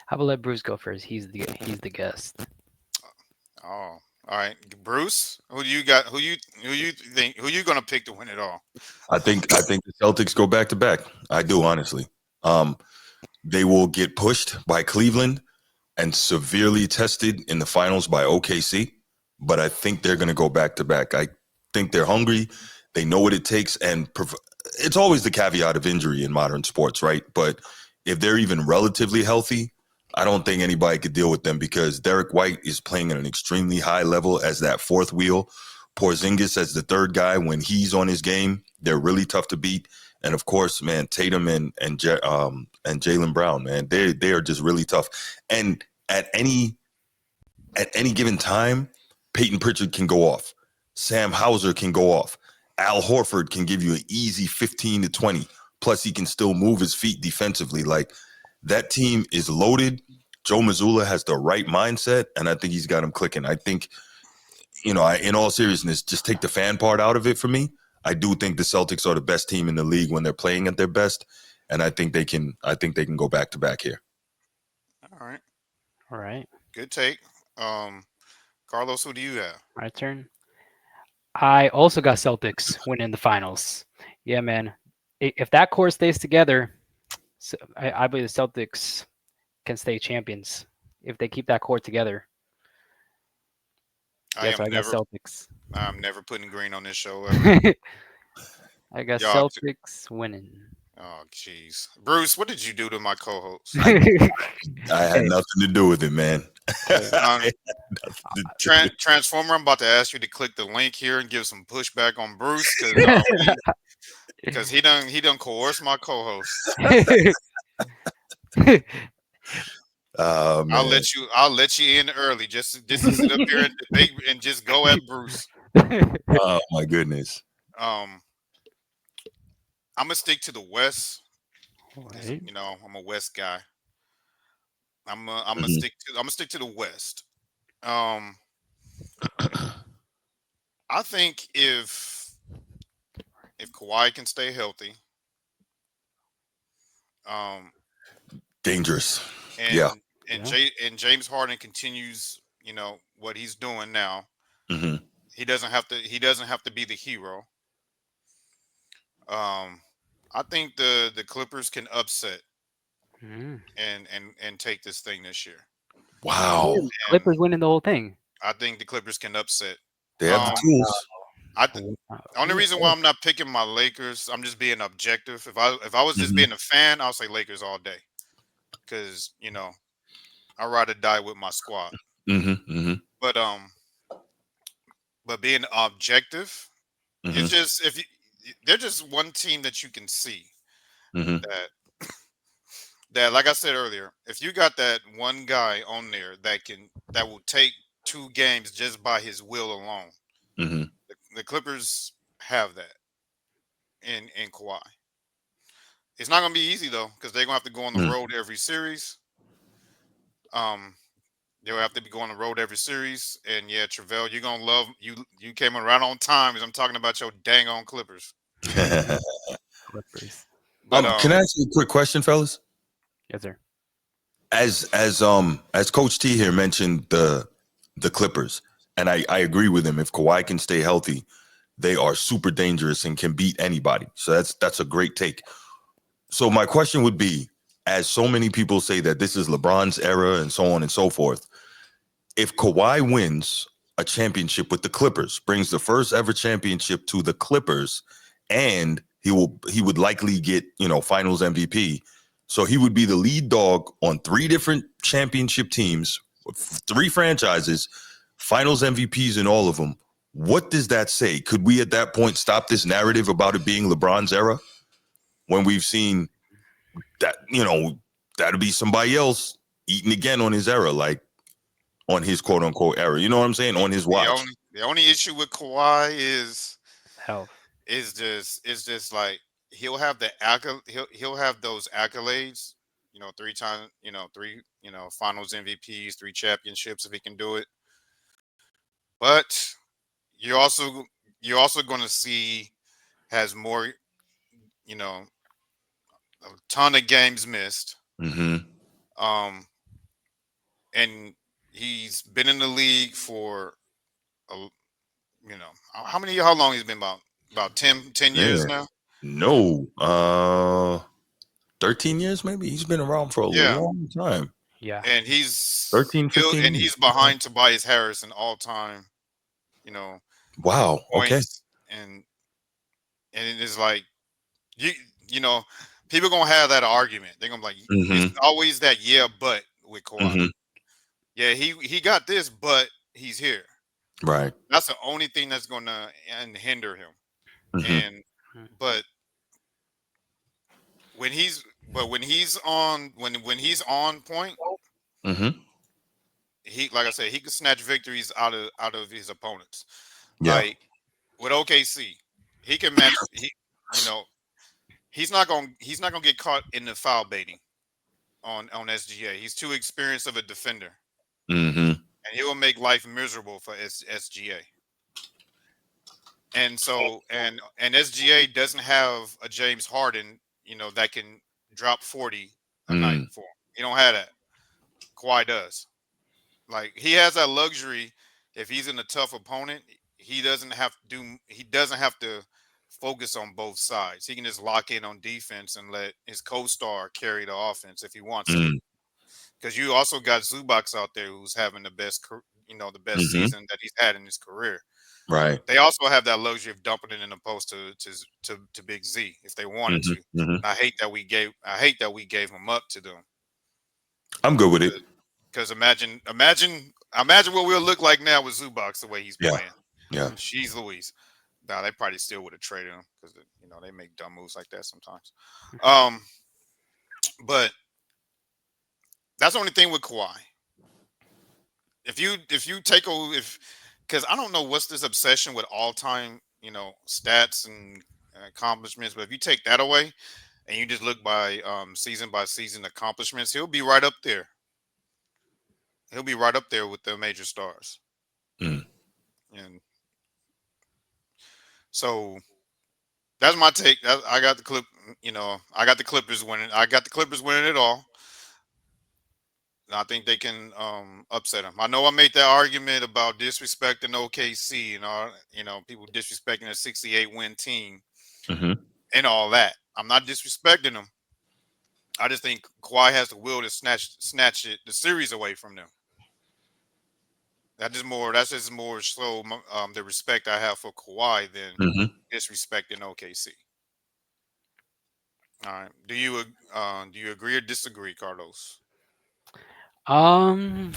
How about let Bruce go first? He's the guest. Oh, all right, Bruce. Who do you got? Who you going to pick to win it all? I think the Celtics go back to back. I do, honestly. Um, they will get pushed by Cleveland and severely tested in the finals by OKC, but I think they're going to go back to back. I think they're hungry. They know what it takes, and it's always the caveat of injury in modern sports, right? But if they're even relatively healthy, I don't think anybody could deal with them because Derek White is playing at an extremely high level as that fourth wheel. Porzingis as the third guy. When he's on his game, they're really tough to beat. And of course, man, Tatum and Jalen Brown, man, they are just really tough. And at any given time, Peyton Pritchard can go off. Sam Hauser can go off. Al Horford can give you an easy 15 to 20. Plus, he can still move his feet defensively. Like, that team is loaded. Joe Mazzulla has the right mindset, and I think he's got him clicking. I think, in all seriousness, just take the fan part out of it for me. I do think the Celtics are the best team in the league when they're playing at their best, and I think they can. I think they can go back to back here. All right, All right. good take. Um, Carlos, who do you have? My turn. I also got Celtics winning the finals. Yeah, man. If that core stays together, I believe the Celtics can stay champions if they keep that core together. I Yeah, am so I got never, Celtics. I'm never putting green on this show ever. I got Y'all, Celtics winning. oh jeez, Bruce, what did you do to my co-host? I had Hey, nothing to do with it, man. hey, I Um, had nothing to do with it. Transformer, I'm about to ask you to click the link here and give some pushback on Bruce because he done coerced my co-host. Oh man. I'll let you in early just to sit up here and debate and just go at Bruce. Oh my goodness. Um, I'm gonna stick to the West because Right. I'm a West guy. I'm gonna Mhm. stick to the West. Um, I think if Kawhi can stay healthy, um, Dangerous. Yeah. and Yeah. James Harden continues, what he's doing now. Hmm. He doesn't have to be the hero. Um, I think the Clippers can upset Mm. and take this thing this year. Wow. And Clippers winning the whole thing. I think the Clippers can upset. They have the Um, tools. I th- Wow. only reason why I'm not picking my Lakers, I'm just being objective. If I was just Hmm. being a fan, I'll say Lakers all day because I ride or die with my squad. Hmm. Hmm. But being objective, it's Hmm. just if you, they're just one team that you can see Hmm. that like I said earlier, if you got that one guy on there that will take two games just by his will alone, Hmm. the Clippers have that in Kawhi. It's not gonna be easy though, because they're gonna have to go on the road every series. Um, they'll have to be going on the road every series, and yeah, Travell, you're gonna love you. You came in right on time as I'm talking about your dang on Clippers. Clippers. But Can I ask you a quick question, fellas? Yes, sir. As Coach T here mentioned the Clippers, and I agree with him. If Kawhi can stay healthy, they are super dangerous and can beat anybody. So that's a great take. So my question would be, as so many people say that this is LeBron's era and so on and so forth, if Kawhi wins, a championship with the Clippers, brings the first ever championship to the Clippers, and he would likely get, finals MVP. So he would be the lead dog on three different championship teams, three franchises, finals MVPs in all of them. What does that say? Could we at that point stop this narrative about it being LeBron's era when we've seen that, that'll be somebody else eating again on his era, like on his quote unquote era. You know what I'm saying? On his The watch. only issue with Kawhi Health. is just like he'll have he'll have those accolades, 3 times, three, finals MVPs, 3 championships if he can do it. But you're also you're also going to see has more, you know, a ton of games missed. Mm-hmm. Um, and he's been in the league for a, how long he's been, about 10 years Man, now. no. 13 years maybe. He's been around for a Yeah, long time. Yeah. and 15 years. he's behind Tobias Harris in all time, you know, Wow. Okay. points, and it is like you you know people gonna have that argument. They're gonna be like, it's Mm-hmm. always that yeah but with Kawhi. Mm-hmm. Yeah, he got this, but he's here. Right. That's the only thing that's gonna hinder him. Mm-hmm. And but when he's on point, Mm-hmm. he, like I said, he can snatch victories out of his opponents. Yeah. Like with OKC, he can match. You know, he's not gonna get caught in the foul baiting on SGA. He's too experienced of a defender, Mm-hmm. and he will make life miserable for SGA. And so and SGA doesn't have a James Harden, that can drop 40 a night Mm. for him. He don't have that. Kawhi does. Like he has that luxury. If he's in a tough opponent, he doesn't have to focus on both sides. He can just lock in on defense and let his co-star carry the offense if he wants to. Mm. Because you also got Zubac out there who's having the best Mm-hmm. season that he's had in his career. Right. They also have that luxury of dumping it in the post to Big Z if they wanted to. Mm-hmm. Mm-hmm. And I hate that we gave him up to them. I'm good with it. Because imagine what we'll look like now with Zubac the way he's Yeah. playing. Yeah. Jeez Louise. Now they probably still would have traded him because they make dumb moves like that sometimes. Um, but that's the only thing with Kawhi. If you take a if because I don't know what's this obsession with all time stats and accomplishments, but if you take that away and you just look by season accomplishments, he'll be right up there. He'll be right up there with the major stars. Mm. And so that's my take. I got the clip. I got the Clippers winning. I got the Clippers winning it all. And I think they can upset them. I know I made that argument about disrespecting OKC and all. People disrespecting a 68 win team Mm-hmm. and all that. I'm not disrespecting them. I just think Kawhi has the will to snatch the series away from them. That's just more so the respect I have for Kawhi than Mm-hmm. disrespecting OKC. All right. Do you agree or disagree, Carlos? Um,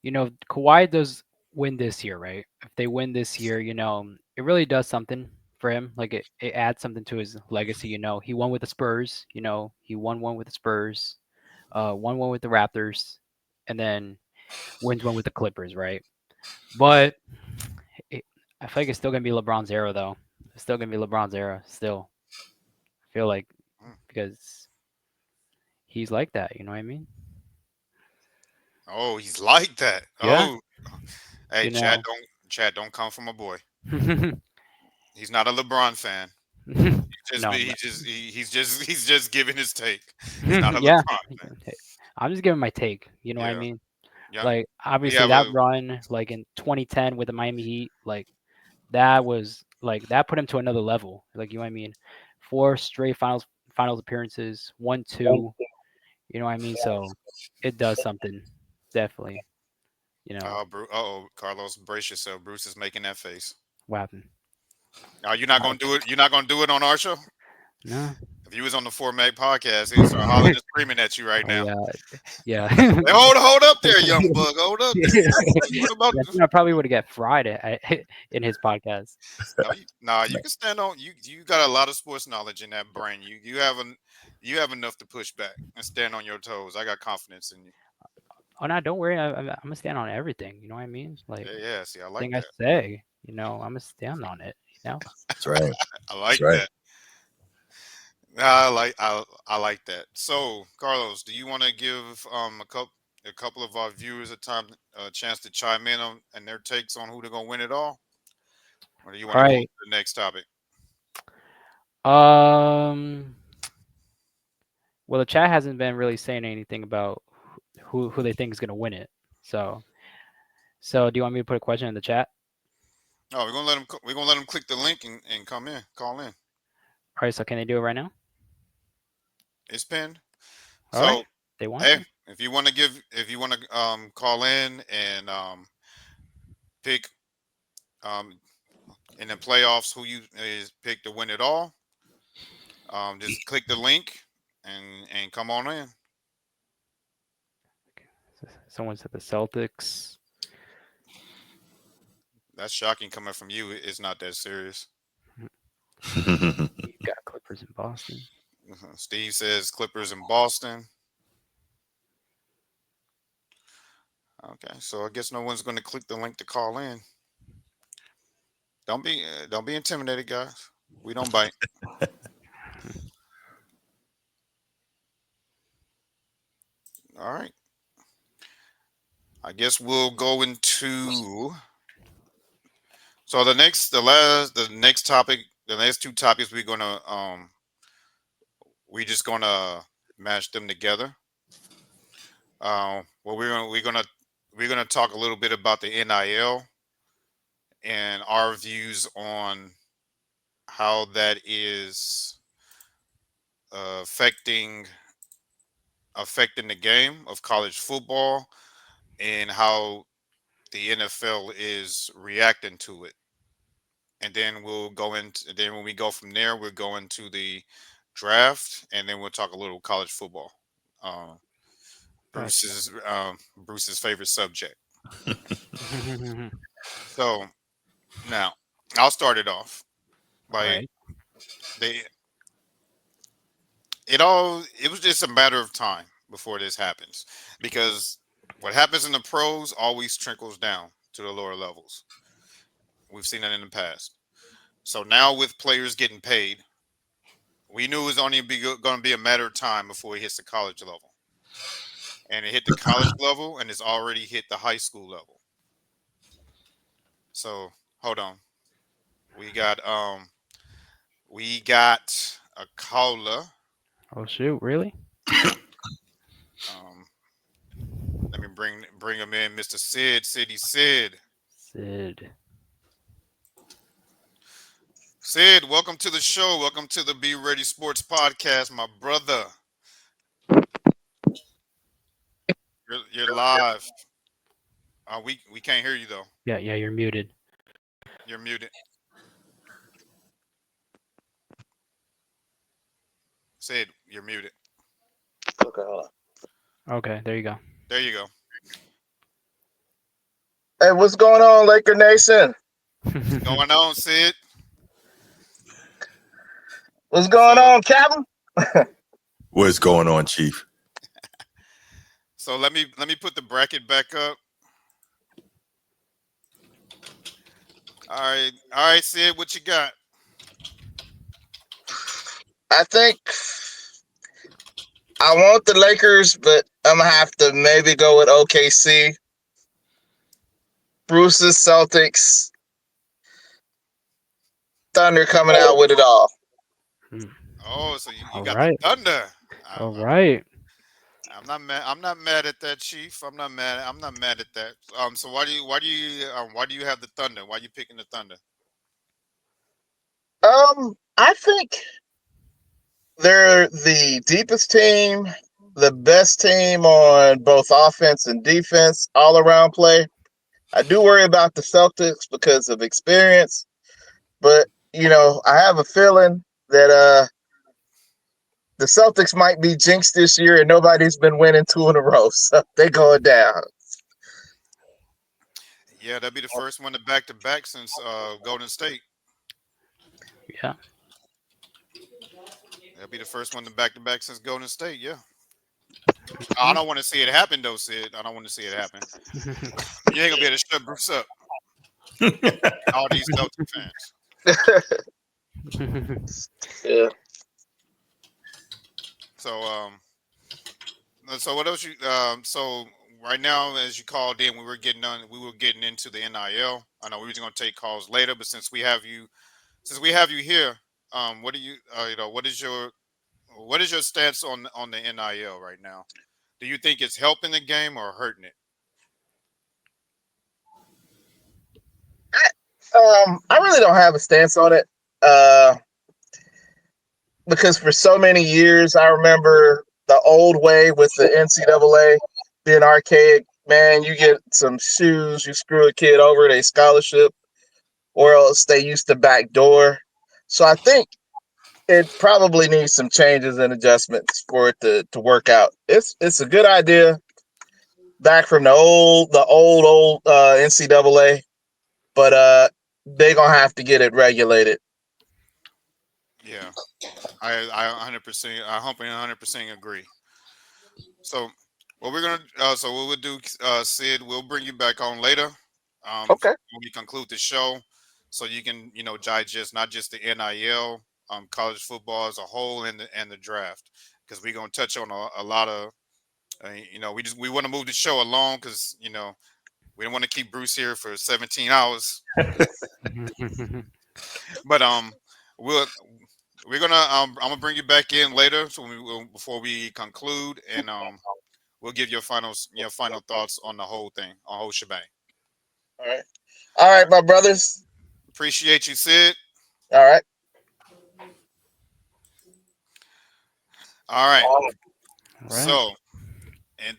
Kawhi does win this year, right? If they win this year, it really does something for him. Like it adds something to his legacy. He won with the Spurs. He won one with the Spurs, won one with the Raptors, and then wins one with the Clippers, right? But it, I feel like it's still gonna be LeBron's era, though. It's still gonna be LeBron's era. Still, I feel like Mm. because he's like that. You know what I mean? Oh, he's like that. Yeah. Oh, hey, You know. Chad, don't come from a boy. He's not a LeBron fan. No, I'm not. He's just giving his take. He's not a Yeah. LeBron fan. Hey, I'm just giving my take. You know what I Yeah, mean? yeah. Like We obviously have that a run, like in 2010 with the Miami Heat, like that was like that put him to another level. Like you know what I mean? Four straight finals appearances, 1-2. You know what I mean? So it does something, definitely. You know Oh, Carlos, brace yourself. Bruce is making that face. what happened? Now you're not gonna do it. You're not gonna do it on our show. No. If you was on the Format Podcast, he'd start hollering and screaming at you right Oh now. yeah, yeah. Hey, hold up there, young bug. Hold up there. What about? Yeah, I think I probably would get fried in his podcast. No, nah, you But can stand on. You got a lot of sports knowledge in that brain. You have enough to push back and stand on your toes. I got confidence in you. oh no, don't worry. I'm gonna stand on everything. You know what I mean? Like Yeah, yeah. See, I like thing I that. say, I'm gonna stand on it. That's right. I That's like right. that. I like that. So, Carlos, do you want to give a couple of our viewers a chance to chime in on and their takes on who they're gonna win it all, or do you want All to go on right. to the next topic? Um. Well, the chat hasn't been really saying anything about who they think is gonna win it. So do you want me to put a question in the chat? No, we're gonna let them click the link and come in, call in. All right. So can they do it right now? It's pinned. All right. So, They want hey, to. if you want to call in and pick um in the playoffs who you is pick to win it all, just click the link and come on in. Someone said the Celtics. That's shocking coming from you. It's not that serious. You got Clippers in Boston. Steve says Clippers in Boston. Okay, so I guess no one's going to click the link to call in. Don't be intimidated, guys. We don't bite. All right. I guess we'll go into so the next topic, the next two topics we're just gonna mash them together. Well, we're gonna talk a little bit about the NIL and our views on how that is affecting the game of college football and how the NFL is reacting to it. And then when we go from there, we'll go into the draft, and then we'll talk a little college football. Uh, Gotcha. Bruce's favorite subject. So now I'll start it off All by right. they. It was just a matter of time before this happens because what happens in the pros always trickles down to the lower levels. We've seen that in the past. So now with players getting paid, we knew it was only going to be a matter of time before it hits the college level. And it hit the college level and it's already hit the high school level. So hold on. We got a caller. Oh shoot! Really? Um let me bring him in, Mr. Sid, City Sid. Sid. Sid, welcome to the show. Welcome to the Be Ready Sports Podcast, my brother. You're live. We can't hear you though. Yeah, yeah. You're muted. You're muted. Sid, you're muted. Okay, hold Okay, there you go. There you go. on. Hey, what's going on, Laker Nation? Going on, Sid. What's going So on, Captain? What's going on, Chief? so let me put the bracket back up. All right, Sid, what you got? I think I want the Lakers, but I'm gonna have to maybe go with OKC. Bruce's Celtics. Thunder coming out with it all. Oh, so you All got the right. Thunder. All right. I'm not mad. I'm not mad at that, Chief. I'm not mad at that. So why do you have the Thunder? Why are you picking the Thunder? I think they're the deepest team, the best team on both offense and defense, all around play. I do worry about the Celtics because of experience, but I have a feeling that the Celtics might be jinxed this year, and nobody's been winning two in a row, so they going down. Yeah, that'd be the first one to back since Golden State. Yeah. That'd be the first one to back since Golden State. Yeah. I don't want to see it happen though, Sid. I don't want to see it happen. You ain't gonna be able to shut Bruce up. All these Celtic fans. Yeah. So so what else you so right now as you called in, we were getting into the NIL. I know we were gonna take calls later, but since we have you here, what do you what is your stance on the NIL right now? Do you think it's helping the game or hurting it? I really don't have a stance on it. Because for so many years, I remember the old way with the NCAA being archaic. Man, you get some shoes, you screw a kid over, they scholarship, or else they used to backdoor. So I think it probably needs some changes and adjustments for it to work out. It's a good idea back from the old NCAA, but they're gonna have to get it regulated. Yeah, I 100% I 100% agree. So so what we'll do, Sid, we'll bring you back on later. Okay. When we conclude the show, so you can digest not just the NIL, college football as a whole, and the draft, because we're gonna touch on a lot of we want to move the show along because we don't want to keep Bruce here for 17 hours. But we'll we're gonna I'm gonna bring you back in later, so before we conclude, and we'll give your final thoughts on the whole thing, on whole shebang. All right. All right, my brothers. Appreciate you, Sid. All right. All right. All right. So and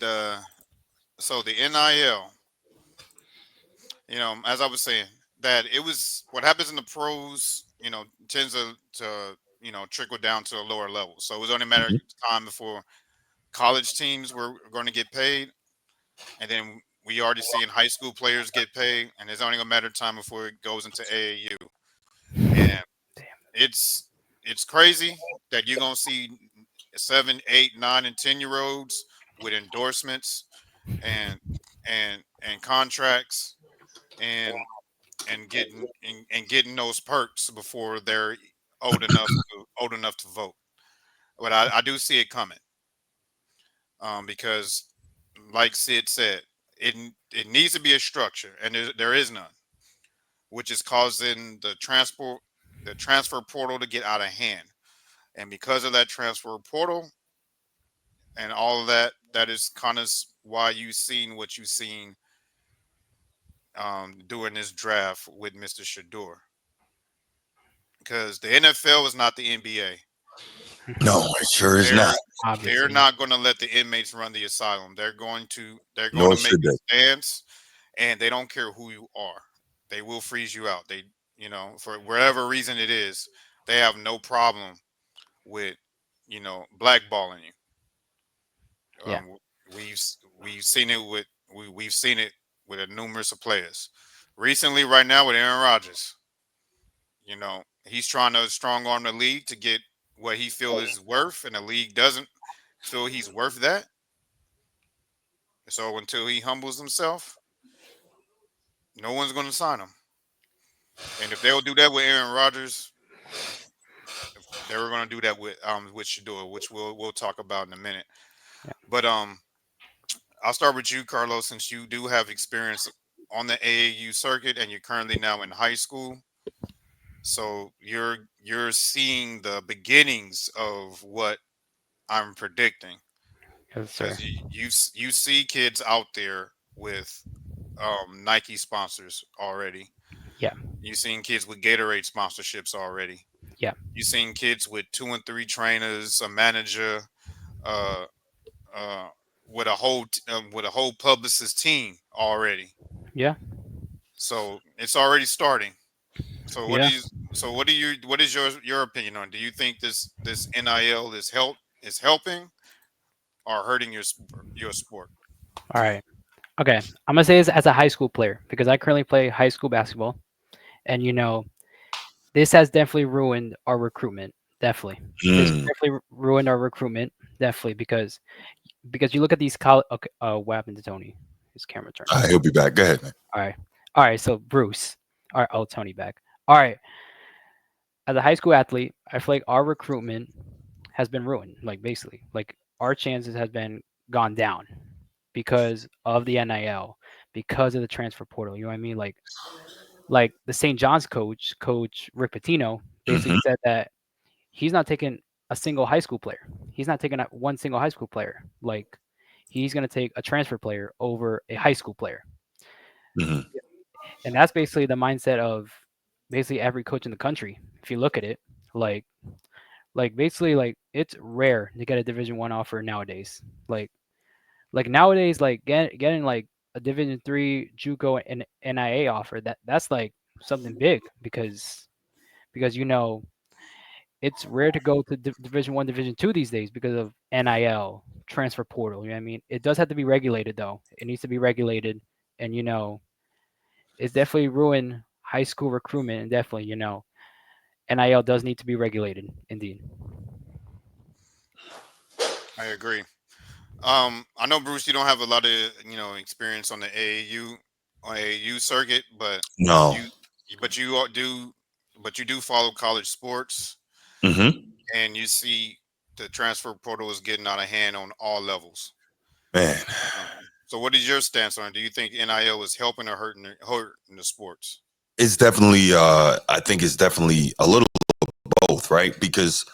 so the NIL, as I was saying, that it was what happens in the pros, tends to trickle down to a lower level. So it was only a matter of time before college teams were going to get paid, and then we already seeing high school players get paid, and it's only a matter of time before it goes into AAU. And it's it's crazy that you're gonna see 7, 8, 9, and 10 year olds with endorsements and and contracts and and getting those perks before they're old enough to vote. But I do see it coming, because, like Sid said, it needs to be a structure, and there is none, which is causing the transfer portal to get out of hand. And because of that transfer portal and all of that, that is kind of why you've seen what you've seen, during this draft with Mr. Shador. Because the NFL is not the NBA. No, it sure is They're not. they're Obviously. not going to let the inmates run the asylum. They're going to Nor make should a they. stance, and they don't care who you are. They will freeze you out. They, for whatever reason it is, they have no problem with, blackballing you. Yeah. We've we've seen it with we've seen it with a numerous of players. Recently, right now with Aaron Rodgers, he's trying to strong arm the league to get what he feel is worth, and the league doesn't feel he's worth that. So until he humbles himself, no one's going to sign him. And if they'll do that with Aaron Rodgers, they were going to do that with Shador, which we'll talk about in a minute. Yeah. But I'll start with you, Carlos, since you do have experience on the AAU circuit and you're currently now in high school. So you're seeing the beginnings of what I'm predicting, Yes, sir. because you see kids out there with Nike sponsors already. Yeah. You've seen kids with Gatorade sponsorships already. Yeah. You've seen kids with 2 and 3 trainers, a manager, uh, uh, with a whole publicist team already. Yeah. So it's already starting. So what do Yeah. you? So what is your opinion on? Do you think this NIL is helping or hurting your sport? All right. Okay. I'm gonna say this as a high school player because I currently play high school basketball, and this has definitely ruined our recruitment. Definitely, this has Mm, definitely ruined our recruitment. Definitely because you look at these college. Okay. What happened to Tony? His camera turned all off. right, he'll be back. Go ahead, man. All right. All right. So Bruce. All right. Oh, Tony back. All right. As a high school athlete, I feel like our recruitment has been ruined. Like basically, like our chances has been gone down because of the NIL, because of the transfer portal. You know what I mean? Like the St. John's Coach Rick Pitino, basically Hmm. said that he's not taking a single high school player. He's not taking one single high school player. Like he's going to take a transfer player over a high school player. Hmm. And that's basically the mindset of basically every coach in the country. If you look at it, like basically like it's rare to get a Division 1 offer nowadays. Like nowadays, like getting like a Division 3 JUCO and NIA offer, that's like something big because it's rare to go to Division 1, Division 2 these days because of NIL transfer portal. You know what I mean? It does have to be regulated though. It needs to be regulated, and it's definitely ruined high school recruitment, and definitely NIL does need to be regulated indeed. I agree. I know Bruce, you don't have a lot of experience on the AAU circuit, but No. you but you do follow college sports, Hmm. and you see the transfer portal is getting out of hand on all levels. Man, Um, so what is your stance on it? Do you think NIL is helping or hurting the sports? it's definitely. I think it's definitely a little both, right? Because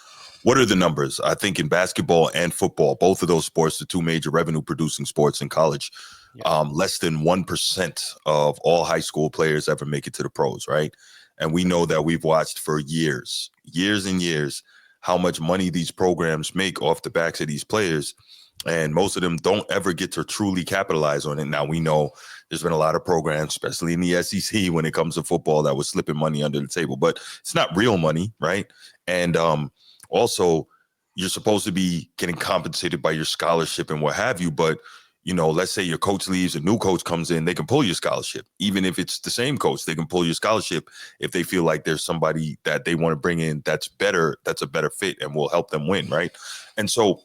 what are the numbers? I think in basketball and football, both of those sports, the two major revenue producing sports in college, Yeah. less than 1% of all high school players ever make it to the pros, right? And we know that we've watched for years and years, how much money these programs make off the backs of these players. And most of them don't ever get to truly capitalize on it. Now, we know there's been a lot of programs, especially in the SEC, when it comes to football, that was slipping money under the table, but it's not real money, right? And also, you're supposed to be getting compensated by your scholarship and what have you. But, let's say your coach leaves, a new coach comes in, they can pull your scholarship. Even if it's the same coach, they can pull your scholarship if they feel like there's somebody that they want to bring in that's better, that's a better fit and will help them win, right? And so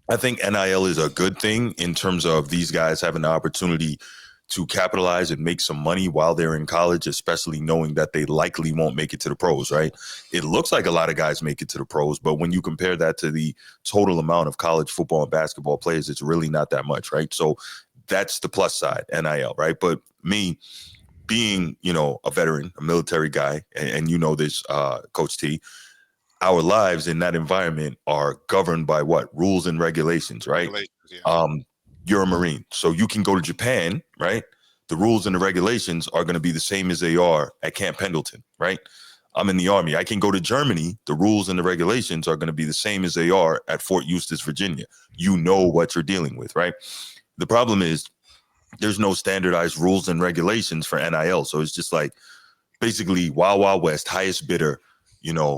I think NIL is a good thing in terms of these guys having the opportunity to capitalize and make some money while they're in college, especially knowing that they likely won't make it to the pros, right? It looks like a lot of guys make it to the pros, but when you compare that to the total amount of college football and basketball players, it's really not that much, right? So that's the plus side, NIL, right? But me being, a veteran, a military guy, and this, Coach T, our lives in that environment are governed by what rules and regulations, right? Regulations, yeah. Um, you're a Marine, so you can go to Japan, right? The rules and the regulations are going to be the same as they are at Camp Pendleton, right? I'm in the Army. I can go to Germany. The rules and the regulations are going to be the same as they are at Fort Eustis, Virginia. You know what you're dealing with, right? The problem is there's no standardized rules and regulations for NIL. So it's just like basically Wild Wild West, highest bidder,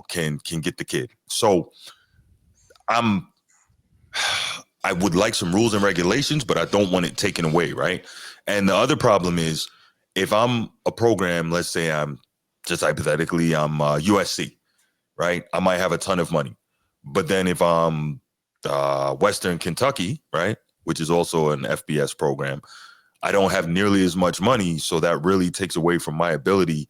can get the kid. So I'm I would like some rules and regulations, but I don't want it taken away, right? And the other problem is if I'm a program, let's say I'm just hypothetically, I'm USC, right? I might have a ton of money. But then if I'm Western Kentucky, right, which is also an FBS program, I don't have nearly as much money. So that really takes away from my ability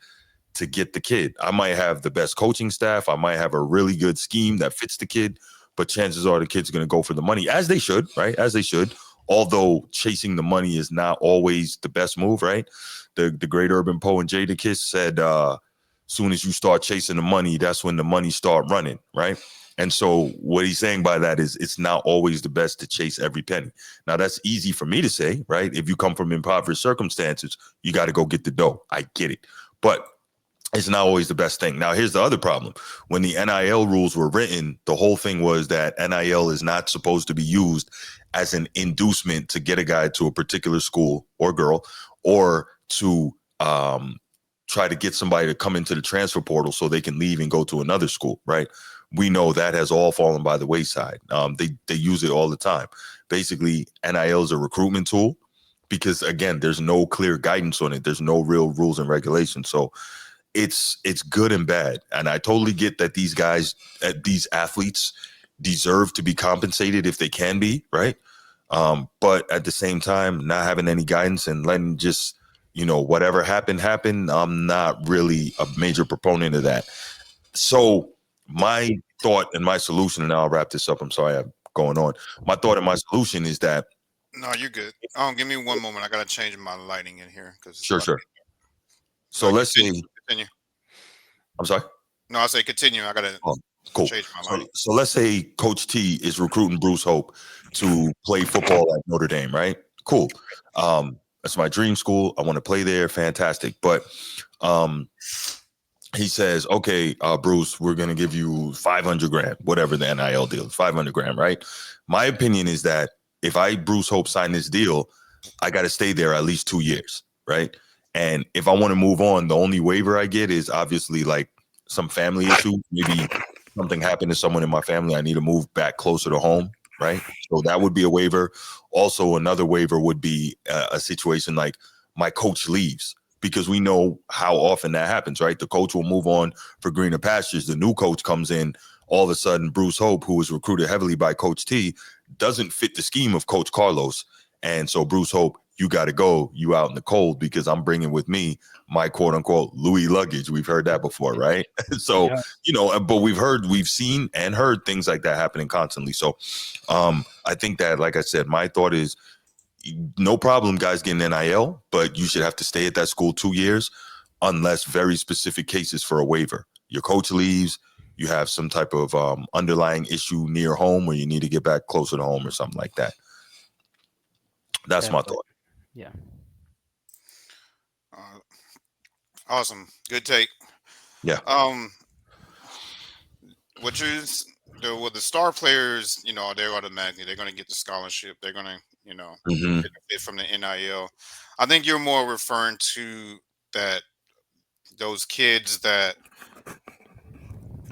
to get the kid. I might have the best coaching staff. I might have a really good scheme that fits the kid, but chances are the kid's going to go for the money, as they should, right? As they should. Although chasing the money is not always the best move, right? The great urban poet Jadakiss said, soon as you start chasing the money, that's when the money start running, right? And so what he's saying by that is it's not always the best to chase every penny. Now, that's easy for me to say, right? If you come from impoverished circumstances, you got to go get the dough. I get it. But it's not always the best thing. Now, here's the other problem. When the NIL rules were written, the whole thing was that NIL is not supposed to be used as an inducement to get a guy to a particular school or girl or to um, try to get somebody to come into the transfer portal so they can leave and go to another school, right? We know that has all fallen by the wayside. They use it all the time. Basically, NIL is a recruitment tool because again, there's no clear guidance on it. There's no real rules and regulations. So it's good and bad. And I totally get that these guys, these athletes, deserve to be compensated if they can be, right? But at the same time, not having any guidance and letting just whatever happen. I'm not really a major proponent of that. So my thought and my solution, and I'll wrap this up. I'm sorry I'm going on. My thought and my solution is that No, you're good. Give me one moment. I gotta change my lighting in here because it's sure, about. sure. Go So ahead, let's continue. say Continue. I'm sorry. No, I say continue. I gotta Oh, cool. change my So, lighting. so let's say Coach T is recruiting Bruce Hope to play football at Notre Dame, right? Cool. That's my dream school. I want to play there. Fantastic. But um, he says, okay, Bruce, we're going to give you 500 grand, whatever the NIL deal is, 500 grand, right? My opinion is that if I, Bruce Hope, sign this deal, I got to stay there at least 2 years, right? And if I want to move on, the only waiver I get is obviously like some family issue. Maybe something happened to someone in my family. I need to move back closer to home, right? So that would be a waiver. Also, another waiver would be a situation like my coach leaves, because we know how often that happens, right? The coach will move on for greener pastures. The new coach comes in. All of a sudden, Bruce Hope, who was recruited heavily by Coach T, doesn't fit the scheme of Coach Carlos. And so, Bruce Hope, you got to go. You out in the cold because I'm bringing with me my quote unquote Louis luggage. We've heard that before, right? So, Yeah. but we've seen and heard things like that happening constantly. So, I think that, like I said, my thought is no problem, guys, getting NIL, but you should have to stay at that school 2 years unless very specific cases for a waiver. Your coach leaves, you have some type of underlying issue near home where you need to get back closer to home or something like that. That's my Definitely. thought. Yeah. Uh, awesome. Good take. Yeah. Um, what you the star players, they're automatically they're gonna get the scholarship. They're gonna, Mm-hmm. benefit from the NIL. I think you're more referring to that those kids that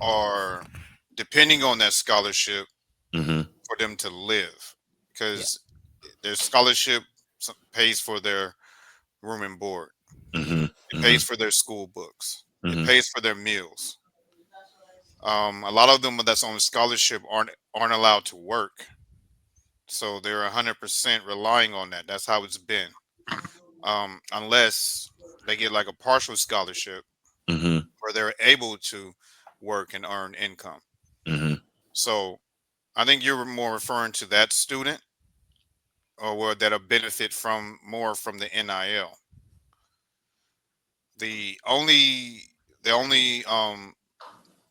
are depending on that scholarship Mm-hmm. for them to live Yeah. because their scholarship pays for their room and board. Mm-hmm. It Mm-hmm. pays for their school books. It Mm-hmm. pays for their meals. A lot of them that's on scholarship aren't allowed to work, so they're 100% relying on that. That's how it's been. Unless they get like a partial scholarship Mm-hmm. where they're able to work and earn income. Mm-hmm. So I think you're more referring to that student or where that'll benefit from more from the NIL. The only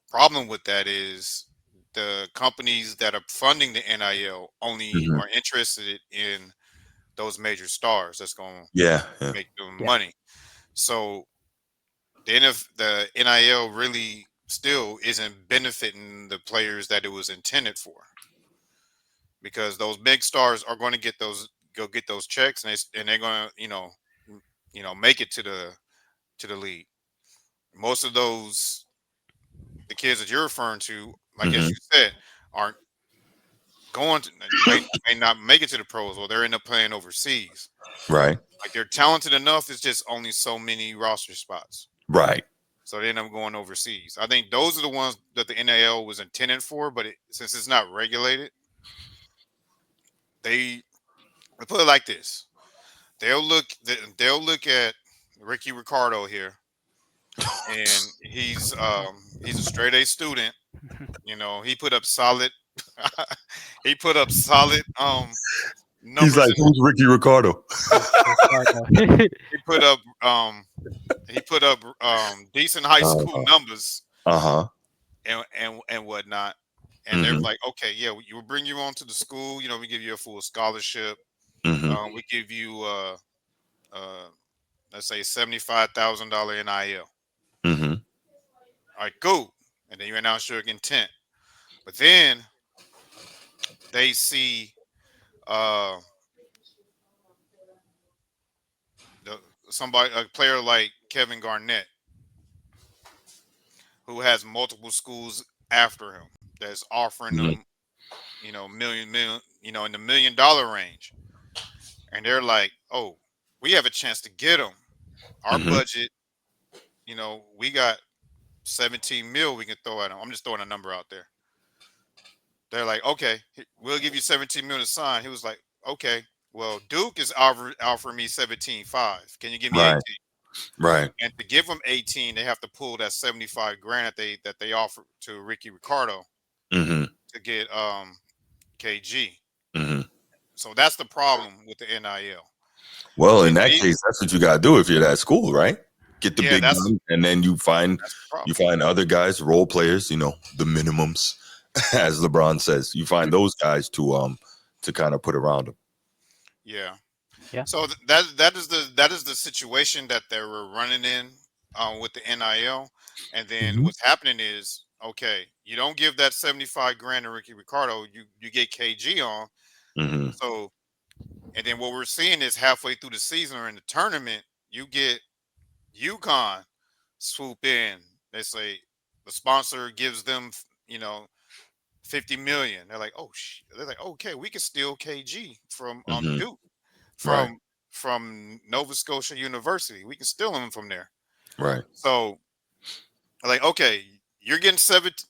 problem with that is the companies that are funding the NIL only Mm-hmm. are interested in those major stars that's going to Yeah. Yeah. make them Yeah. money. So then if the NIL really still isn't benefiting the players that it was intended for, because those big stars are going to get those checks and they're going to make it to the league. Most of those the kids that you're referring to, like as Mm-hmm. you said, aren't going to may not make it to the pros, or they're end up playing overseas. Right. Like they're talented enough, it's just only so many roster spots, Right. so they end up going overseas. I think those are the ones that the NAL was intended for, but since it's not regulated, they put it like this: they'll look at Ricky Ricardo here, and he's a straight A student. He put up solid. He put up solid He's numbers like, in. who's Ricky Ricardo? Ricardo. He put up decent high Uh school numbers huh. and whatnot. And they're Mm-hmm. like, okay, yeah, we will bring you on to the school. We give you a full scholarship. Mm-hmm. We give you uh, let's say $75,000 NIL. Mm-hmm. All right, cool. And then you announce your intent. But then they see uh, the a player like Kevin Garnett, who has multiple schools after him that's offering Mm-hmm. them, million, in the $1 million range, and they're like, oh, we have a chance to get him. Our Mm-hmm. budget, we got 17 mil we can throw at him. I'm just throwing a number out there. They're like, okay, we'll give you 17 mil to sign. He was like, okay, well, Duke is offering me 17.5. Can you give me 18? Right. Right. And to give them 18, they have to pull that 75 grand that they offer to Ricky Ricardo Mm-hmm. to get KG. Mm-hmm. So that's the problem with the NIL. Well, in It that needs- case, that's what you got to do if you're that school, right? Get the Yeah, big that's- gun, and then you find That's the problem. other guys, role players, the minimums, as LeBron says. You find those guys to kind of put around them. Yeah. Yeah. So that is the situation that they were running in with the NIL, and then Mhm. what's happening is, okay, you don't give that 75 grand to Ricky Ricardo, you get KG on. Mm-hmm. So, and then what we're seeing is halfway through the season or in the tournament, you get UConn swoop in. They say the sponsor gives them, 50 million. They're like, oh, they're like, okay, we can steal KG from Mhm. Duke, Right. from Nova Scotia University. We can steal him from there. Right. So, like, okay, you're getting 17.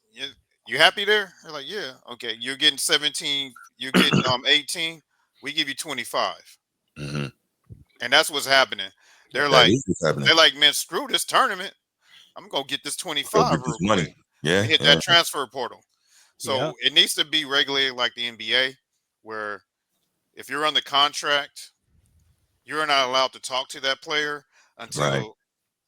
You happy there? They're like, yeah, okay. You're getting 17. You're getting 18. We give you 25, Mm-hmm. and that's what's happening. They're That like, is what's happening. man, screw this tournament. I'm gonna get this Go 25 get real this quick. money. Yeah. Hit Yeah. that transfer portal. So Yeah. it needs to be regulated like the NBA, where if you're on the contract, you're not allowed to talk to that player until Right.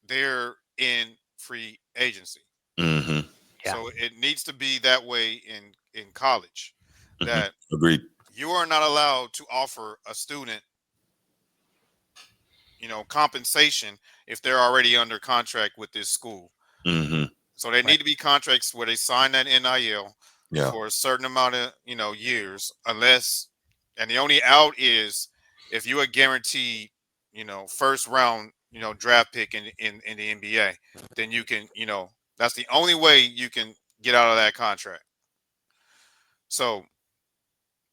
they're in free agency. Mm-hmm. Yeah. So it needs to be that way in college, that Agreed. you are not allowed to offer a student, compensation if they're already under contract with this school. Mm-hmm. So they need to be contracts where they sign that NIL Yeah. for a certain amount of years, and the only out is if you are guaranteed first round draft pick in the NBA, then you can that's the only way you can get out of that contract. So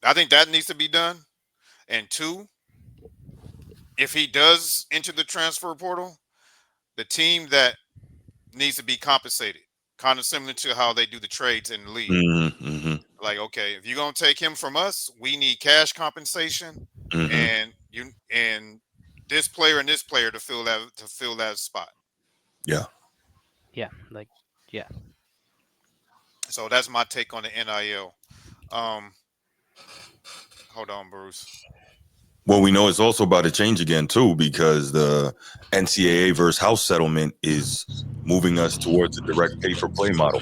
I think that needs to be done. And two, if he does enter the transfer portal, the team that needs to be compensated, kind of similar to how they do the trades in the league. Mm-hmm. Mm-hmm. Like, okay, if you're gonna take him from us, we need cash compensation, Mm-hmm. and this player and this player to fill that spot. Yeah. Yeah. Like, yeah. So that's my take on the NIL. Hold on, Bruce. Well, we know it's also about to change again too, because the NCAA versus House settlement is moving us towards a direct pay for play model.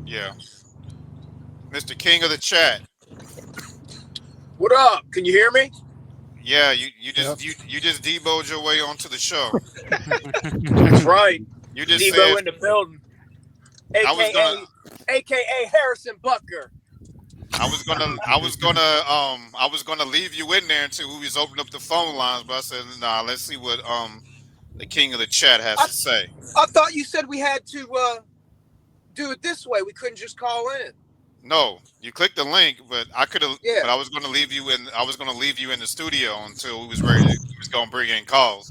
Yeah, Mr. King of the chat. What up? Can you hear me? Yeah, you just deboed your way onto the show. That's right. You just Debo said in the building. AKA Harrison Butker. I was gonna leave you in there until we was opening up the phone lines, but I said, nah, let's see what the king of the chat has to say. I thought you said we had to do it this way. We couldn't just call in. No, you clicked the link, but I could have. Yeah. But I was gonna leave you in. I was gonna leave you in the studio until we was ready. We was gonna bring in calls,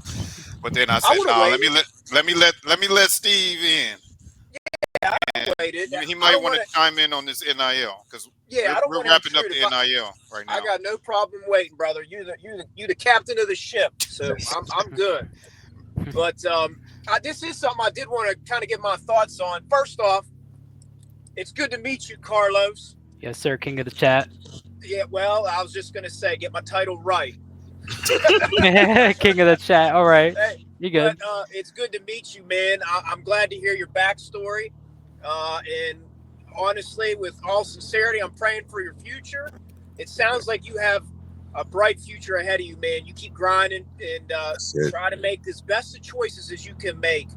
but then I said, would've nah, waited. let me let Steve in. Yeah, And waited. he I might don't want to wanna- chime in on this NIL because Yeah, I don't we're want to wrapping up intrude. the NIL right now. I got no problem waiting, brother. You the captain of the ship, so I'm good. But this is something I did want to kind of get my thoughts on. First off, it's good to meet you, Carlos. Yes, sir. King of the chat. Yeah, well, I was just gonna say, get my title right. King of the chat. All right. Hey, You good? But it's good to meet you, man. I'm glad to hear your backstory. And honestly, with all sincerity, I'm praying for your future. It sounds like you have a bright future ahead of you, man. You keep grinding and try to make as best of choices as you can make,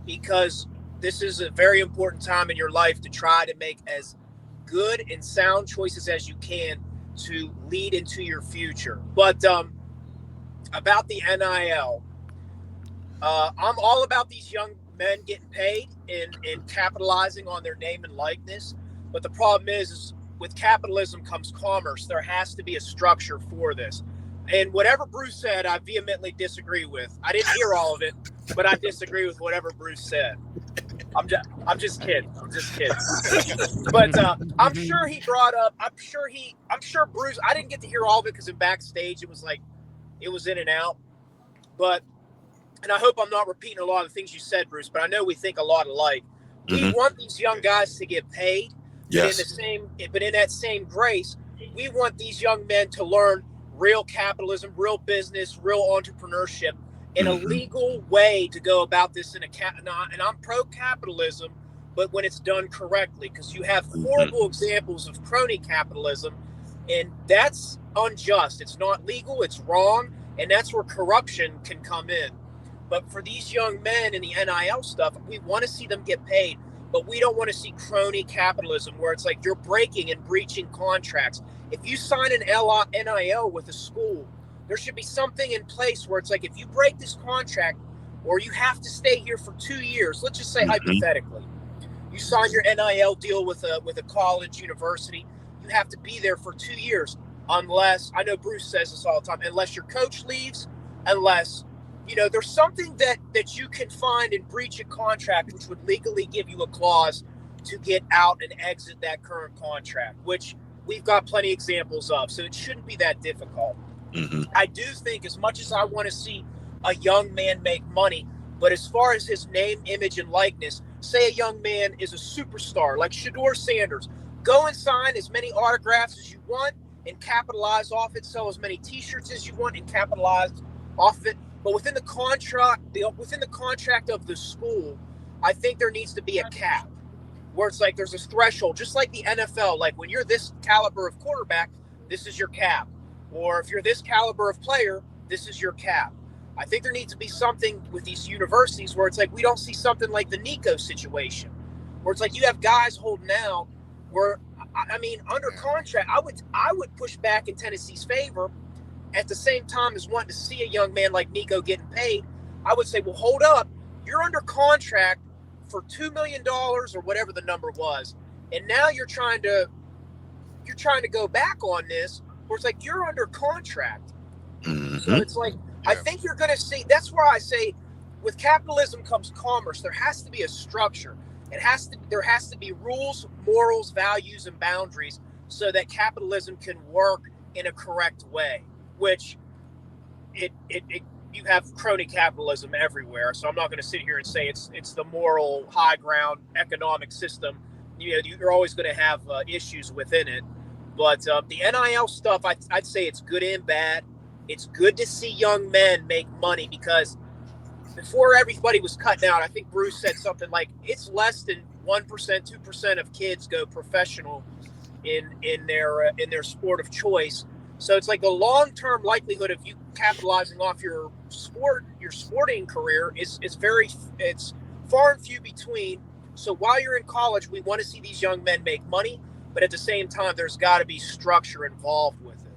because this is a very important time in your life to try to make as good and sound choices as you can, to lead into your future. But about the NIL, I'm all about these young men getting paid and capitalizing on their name and likeness. But the problem is with capitalism comes commerce. There has to be a structure for this. And whatever Bruce said, I vehemently disagree with. I didn't hear all of it, but I disagree with whatever Bruce said. I'm just kidding. But I'm sure he brought up. I'm sure Bruce. I didn't get to hear all of it because in backstage it was in and out. But and I hope I'm not repeating a lot of the things you said, Bruce. But I know we think a lot alike. We want these young guys to get paid. Yes. But in that same grace, we want these young men to learn real capitalism, real business, real entrepreneurship, in a legal way to go about this and I'm pro-capitalism, but when it's done correctly, because you have horrible examples of crony capitalism, and that's unjust. It's not legal, it's wrong, and that's where corruption can come in. But for these young men in the NIL stuff, we want to see them get paid, but we don't want to see crony capitalism where it's like you're breaking and breaching contracts. If you sign an NIL with a school, there should be something in place where it's like if you break this contract or you have to stay here for 2 years, let's just say hypothetically, you sign your NIL deal with a college, university, you have to be there for 2 years unless, I know Bruce says this all the time, unless your coach leaves, unless, there's something that you can find and breach a contract which would legally give you a clause to get out and exit that current contract, which we've got plenty of examples of, so it shouldn't be that difficult. I do think as much as I want to see a young man make money, but as far as his name, image, and likeness, say a young man is a superstar like Shedeur Sanders, go and sign as many autographs as you want and capitalize off it, sell as many t-shirts as you want and capitalize off of it. But within the contract of the school, I think there needs to be a cap where it's like there's a threshold, just like the NFL, like when you're this caliber of quarterback, this is your cap. Or if you're this caliber of player, this is your cap. I think there needs to be something with these universities where it's like we don't see something like the Nico situation, where it's like you have guys holding out. Where I mean, under contract, I would push back in Tennessee's favor. At the same time as wanting to see a young man like Nico getting paid, I would say, well, hold up, you're under contract for $2 million or whatever the number was, and now you're trying to go back on this. Where it's like you're under contract. So it's like, I think you're going to see, that's where I say with capitalism comes commerce. There has to be a structure. There has to be rules, morals, values, and boundaries so that capitalism can work in a correct way, which you have crony capitalism everywhere. So I'm not going to sit here and say it's the moral high ground economic system. You're always going to have issues within it. But the NIL stuff, I'd say it's good and bad. It's good to see young men make money because before everybody was cutting out, I think Bruce said something like it's less than 1%, 2% of kids go professional in their sport of choice. So it's like the long-term likelihood of you capitalizing off your sporting career is it's far and few between. So while you're in college, we want to see these young men make money. But at the same time, there's got to be structure involved with it.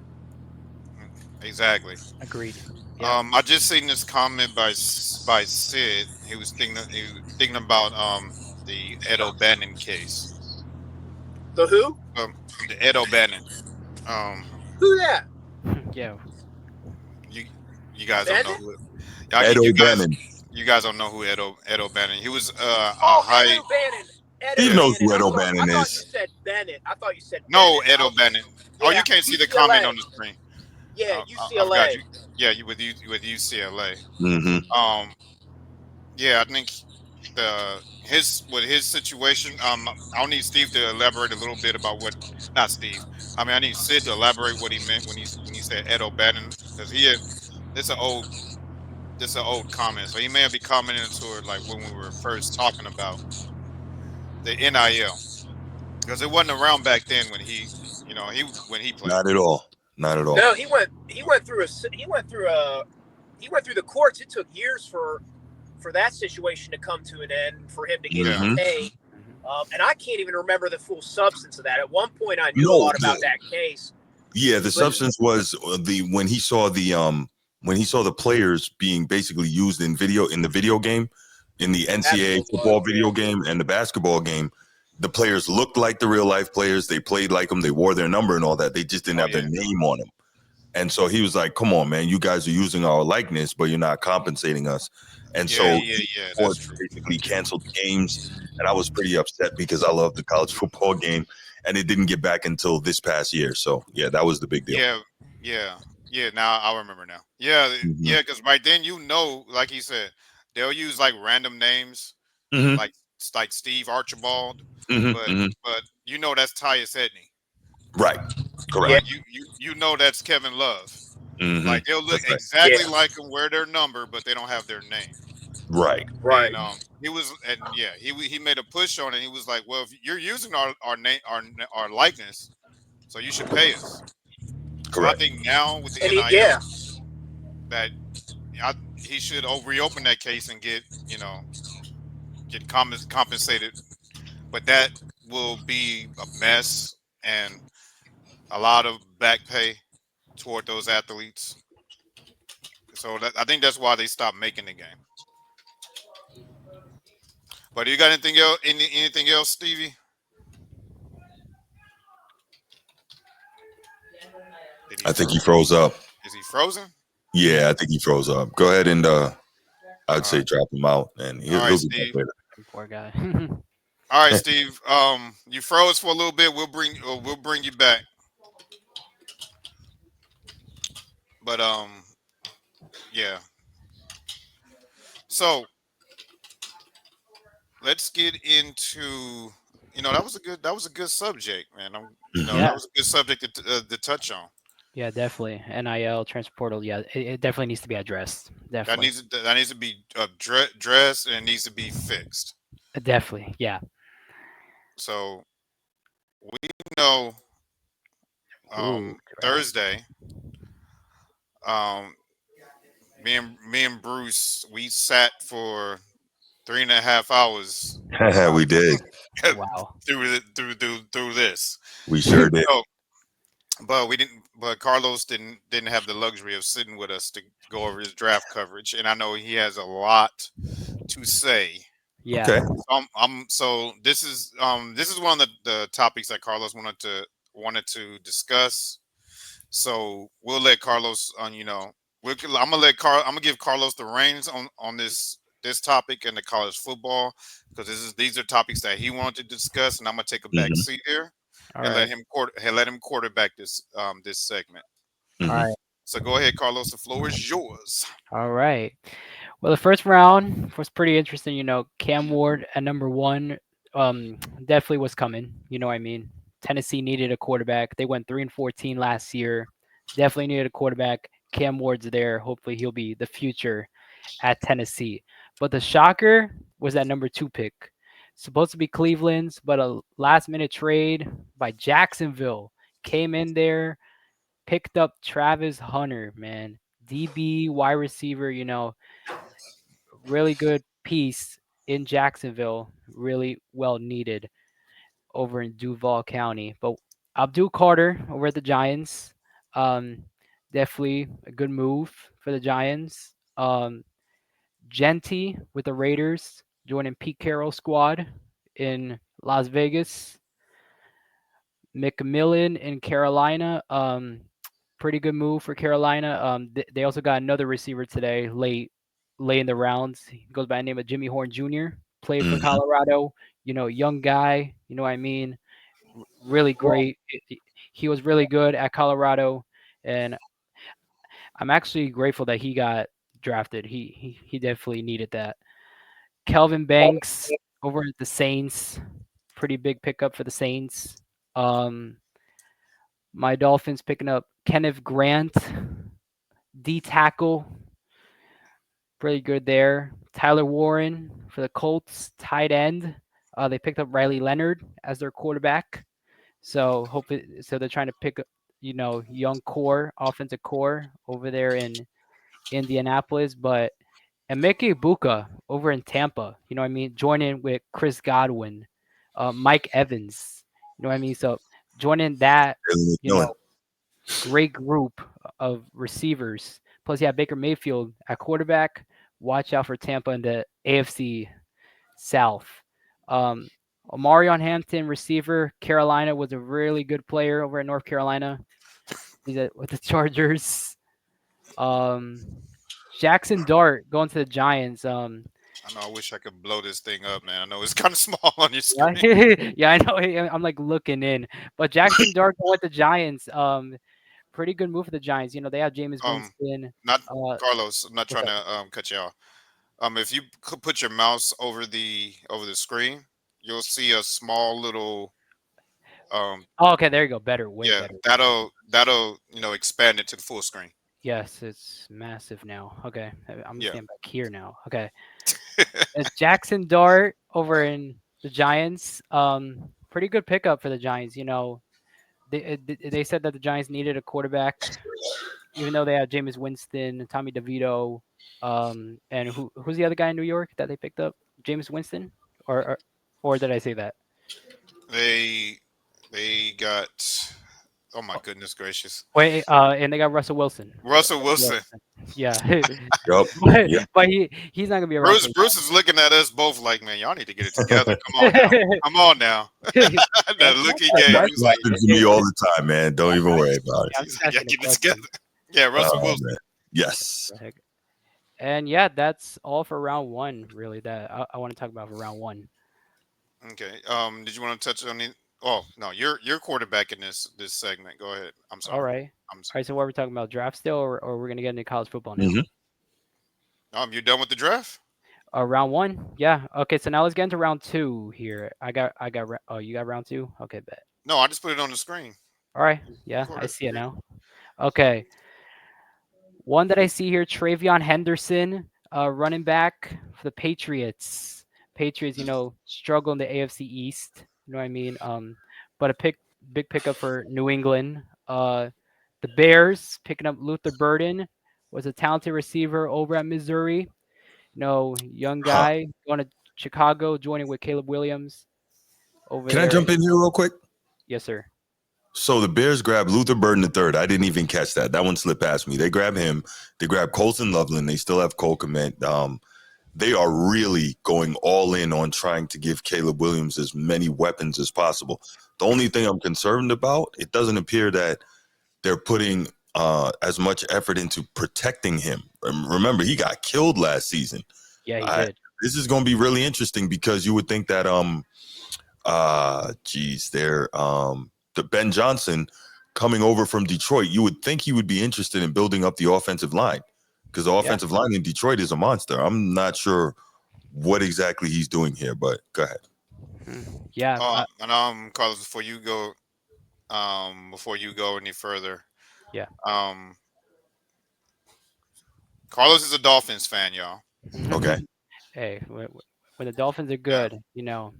Exactly. Agreed. Yeah. I just seen this comment by Sid. He was thinking about the Ed O'Bannon case. The who? The Ed O'Bannon. Who that? Yeah. You guys don't know who Ed O'Bannon. You guys don't know who Ed O'Bannon. He was Ed O'Bannon. He knows who Ed O'Bannon is. I thought you said Bennett. No, Ed O'Bannon. Yeah, you can't see the UCLA. comment on the screen. Yeah, I've UCLA. got you. Yeah, with UCLA. Yeah, I think his situation. I'll need Steve to elaborate a little bit about what. Not Steve. I need Sid to elaborate what he meant when he said Ed O'Bannon, because this an old comment, so he may have been commenting to it like when we were first talking about the NIL, because it wasn't around back then when he played. Not at all. No, he went through the courts. It took years for that situation to come to an end, for him to get paid. And I can't even remember the full substance of that. At one point, I knew a lot about that case. Yeah, the But substance was the when he saw the players being basically used in the video game, in the that's NCAA what it football was. video game and the basketball game. The players looked like the real life players. They played like them. They wore their number and all that. They just didn't Oh have their yeah, name on them. And so he was like, "Come on, man, you guys are using our likeness, but you're not compensating us." And so yeah. court That's true. basically canceled the games, and I was pretty upset because I love the college football game, and it didn't get back until this past year. So yeah, that was the big deal. Yeah, yeah. Now I remember now. Yeah, Hmm. yeah. Because right then, like he said, they'll use like random names, Hmm. like Steve Archibald, Hmm. but Hmm. that's Tyus Edney. Right. Yeah, Correct. That's Kevin Love. Hmm. Like they'll look That's right. exactly yeah, like them, wear their number, but they don't have their name. Right. And right. he made a push on it. He was like, well, if you're using our name, our likeness, so you should pay us. So I Correct. think now with the And NIL yeah, that he should reopen that case and get compensated, but that will be a mess and a lot of back pay toward those athletes. So I think that's why they stopped making the game. But you got anything else? Anything else, Stevie? Did he I think he froze? froze up. Is he frozen? Yeah, I think he froze up. Go ahead and I'd All say right, drop him out, and all right, he'll be back Steve. later. Poor guy. All right, Steve. You froze for a little bit. We'll bring you back. But yeah. So let's get into. That was a good subject, man. Hmm. Yeah, That was a good subject to touch on. yeah, definitely. NIL transportal. Yeah, it definitely needs to be addressed. Definitely, That needs to be dressed and it needs to be fixed. definitely. Yeah. So we know Ooh, draft. Thursday, um, me and Bruce, we sat for 3.5 hours We did. Wow. through this. We sure did. So, but we didn't. But Carlos didn't have the luxury of sitting with us to go over his draft coverage, and I know he has a lot to say. Yeah. Okay. So this is one of the topics that Carlos wanted to discuss. So we'll let Carlos on. I'm gonna give Carlos the reins on this topic and the college football because these are topics that he wanted to discuss, and I'm gonna take a back Hmm. seat here All and right. let him quarterback this segment. All Hmm. right. So go ahead, Carlos. The floor is yours. All right. Well, the first round was pretty interesting. Cam Ward at number one, um, definitely was coming. You know what I mean? Tennessee needed a quarterback. They went 3-14 last year. Definitely needed a quarterback. Cam Ward's there. Hopefully, he'll be the future at Tennessee. But the shocker was that number two pick. Supposed to be Cleveland's, but a last minute trade by Jacksonville came in there, picked up Travis Hunter, man. DB wide receiver, really good piece in Jacksonville, really well needed over in Duval County. But Abdul Carter over at the Giants, um, definitely a good move for the Giants. Genty with the Raiders joining Pete Carroll's squad in Las Vegas. McMillan in Carolina. Pretty good move for Carolina. They also got another receiver today, late in the rounds. He goes by the name of Jimmy Horn Jr. Played for Hmm. Colorado. Young guy. You know what I mean? Really great. He was really good at Colorado, and I'm actually grateful that he got drafted. He definitely needed that. Kelvin Banks over at the Saints. Pretty big pickup for the Saints. Um, my Dolphins picking up Kenneth Grant, D tackle, pretty good there. Tyler Warren for the Colts, tight end. They picked up Riley Leonard as their quarterback. So they're trying to pick up, young core, offensive core over there in Indianapolis. But Emeka Ibuka over in Tampa, you know what I mean? Joining with Chris Godwin, Mike Evans, you know what I mean? So joining that, Really you doing. know, great group of receivers. Plus, you have Baker Mayfield at quarterback. Watch out for Tampa in the AFC South. Um, Omarion Hampton, receiver. Carolina was a really good player over at North Carolina. He's with the Chargers. Um, Jackson Dart going to the Giants. I know. I wish I could blow this thing up, man. I know it's kind of small on your screen. Yeah, yeah, I know. I'm like looking in, but Jackson Dart going with the Giants. Pretty good move for the Giants. You know, they have Jameis Winston. Not Uh, Carlos. I'm not what's trying up? to cut you off. If you could put your mouse over the screen, you'll see a small little um Oh, okay, there you go. Better, way yeah, better. that'll expand it to the full screen. Yes, it's massive now. Okay, I'm gonna Yeah. stand back here now. Okay, it's Jackson Dart over in the Giants. Pretty good pickup for the Giants. You know, they said that the Giants needed a quarterback, even though they had Jameis Winston, Tommy DeVito, and who's the other guy in New York that they picked up? Jameis Winston, or did I say that? they they got, oh my goodness gracious, Wait, and they got Russell Wilson. Russell Yeah, Wilson. yeah, Yup. but, Yeah. but he's not gonna be around Bruce for Bruce is looking at us both like, man, y'all need to get it together. Come on now. Come on now. That look he That's gave, a he was like, Happens to me all the time, man. Don't even worry about it. I'm he's just like, yeah, asking a get it together. question. Yeah, Russell Oh Wilson. man. Yes. What the heck? And yeah, that's all for round one. Really, that I want to talk about for round one. Okay. Did you want to touch on it? Oh no, you're quarterback in this segment. Go ahead. I'm All sorry. right, I'm all right. So what we're talking about, draft still, or we're gonna get into college football now? Hmm. you done with the draft? Round one, yeah. Okay, so now let's get into round two here. Oh, you got round two. Okay, bet. No, I just put it on the screen. All right, yeah, Go I ahead. see it now. Okay, one that I see here, Travion Henderson, running back for the Patriots. Patriots, you know, struggle in the AFC East. You know what I mean? But a big pickup for New England. The Bears picking up Luther Burden, was a talented receiver over at Missouri. You know, young Huh. guy going to Chicago, joining with Caleb Williams over Can I there. jump in here real quick? Yes, sir. So the Bears grabbed Luther Burden the third. I didn't even catch that. That one slipped past me. They grab him. They grab Colson Loveland. They still have Cole Kmet. They are really going all in on trying to give Caleb Williams as many weapons as possible. The only thing I'm concerned about, it doesn't appear that they're putting as much effort into protecting him. Remember, he got killed last season. Yeah, he did. This is going to be really interesting because you would think that they're the Ben Johnson coming over from Detroit, you would think he would be interested in building up the offensive line because the offensive line in Detroit is a monster. I'm not sure what exactly he's doing here, but go ahead. Yeah. And Carlos, before you go any further, Yeah. um, Carlos is a Dolphins fan, y'all. Okay. Hey, when the Dolphins are Yeah. good, you know,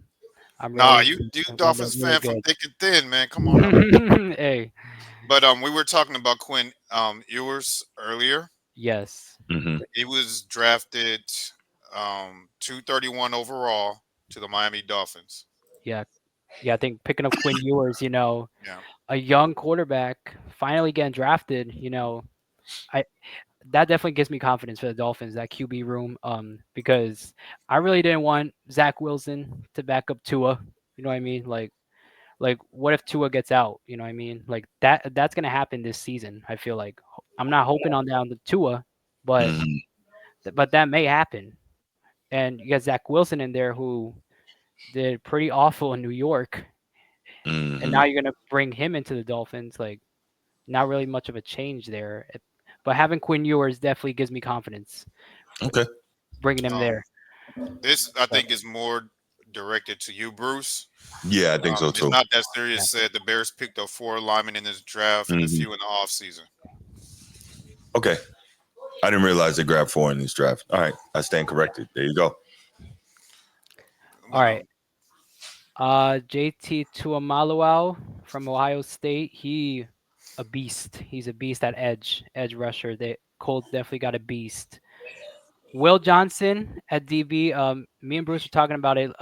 I'm Nah, really you when they're Dolphins really fan from good. thick and thin, man. Come on now. Hey, But we were talking about Quinn Ewers earlier. yes. Mm-hmm. He was drafted 231 overall to the Miami Dolphins. Yeah. Yeah, I think picking up Quinn Ewers, you know, Yeah. a young quarterback finally getting drafted, you know, I that definitely gives me confidence for the Dolphins, that QB room. Because I really didn't want Zach Wilson to back up Tua. You know what I mean? Like what if Tua gets out? You know what I mean? Like that's gonna happen this season. I feel like I'm not hoping on down the Tua, but Mm-hmm. but that may happen. And you got Zach Wilson in there who did pretty awful in New York, and Mm-hmm. now you're gonna bring him into the Dolphins. Like not really much of a change there. But having Quinn Ewers definitely gives me confidence Okay. bringing him Um, there. this I think is more directed to you, Bruce. Yeah, I think so It's too. not that Yeah. serious. Said the Bears picked up 4 linemen in this draft and a Mm-hmm. few in the offseason. Okay. I didn't realize they grabbed 4 in this draft. All right. I stand corrected. There you go. All right. JT Tuamaluau from Ohio State. He a beast. He's a beast at edge rusher. They Colts definitely got a beast. Will Johnson at DB. Me and Bruce were talking about it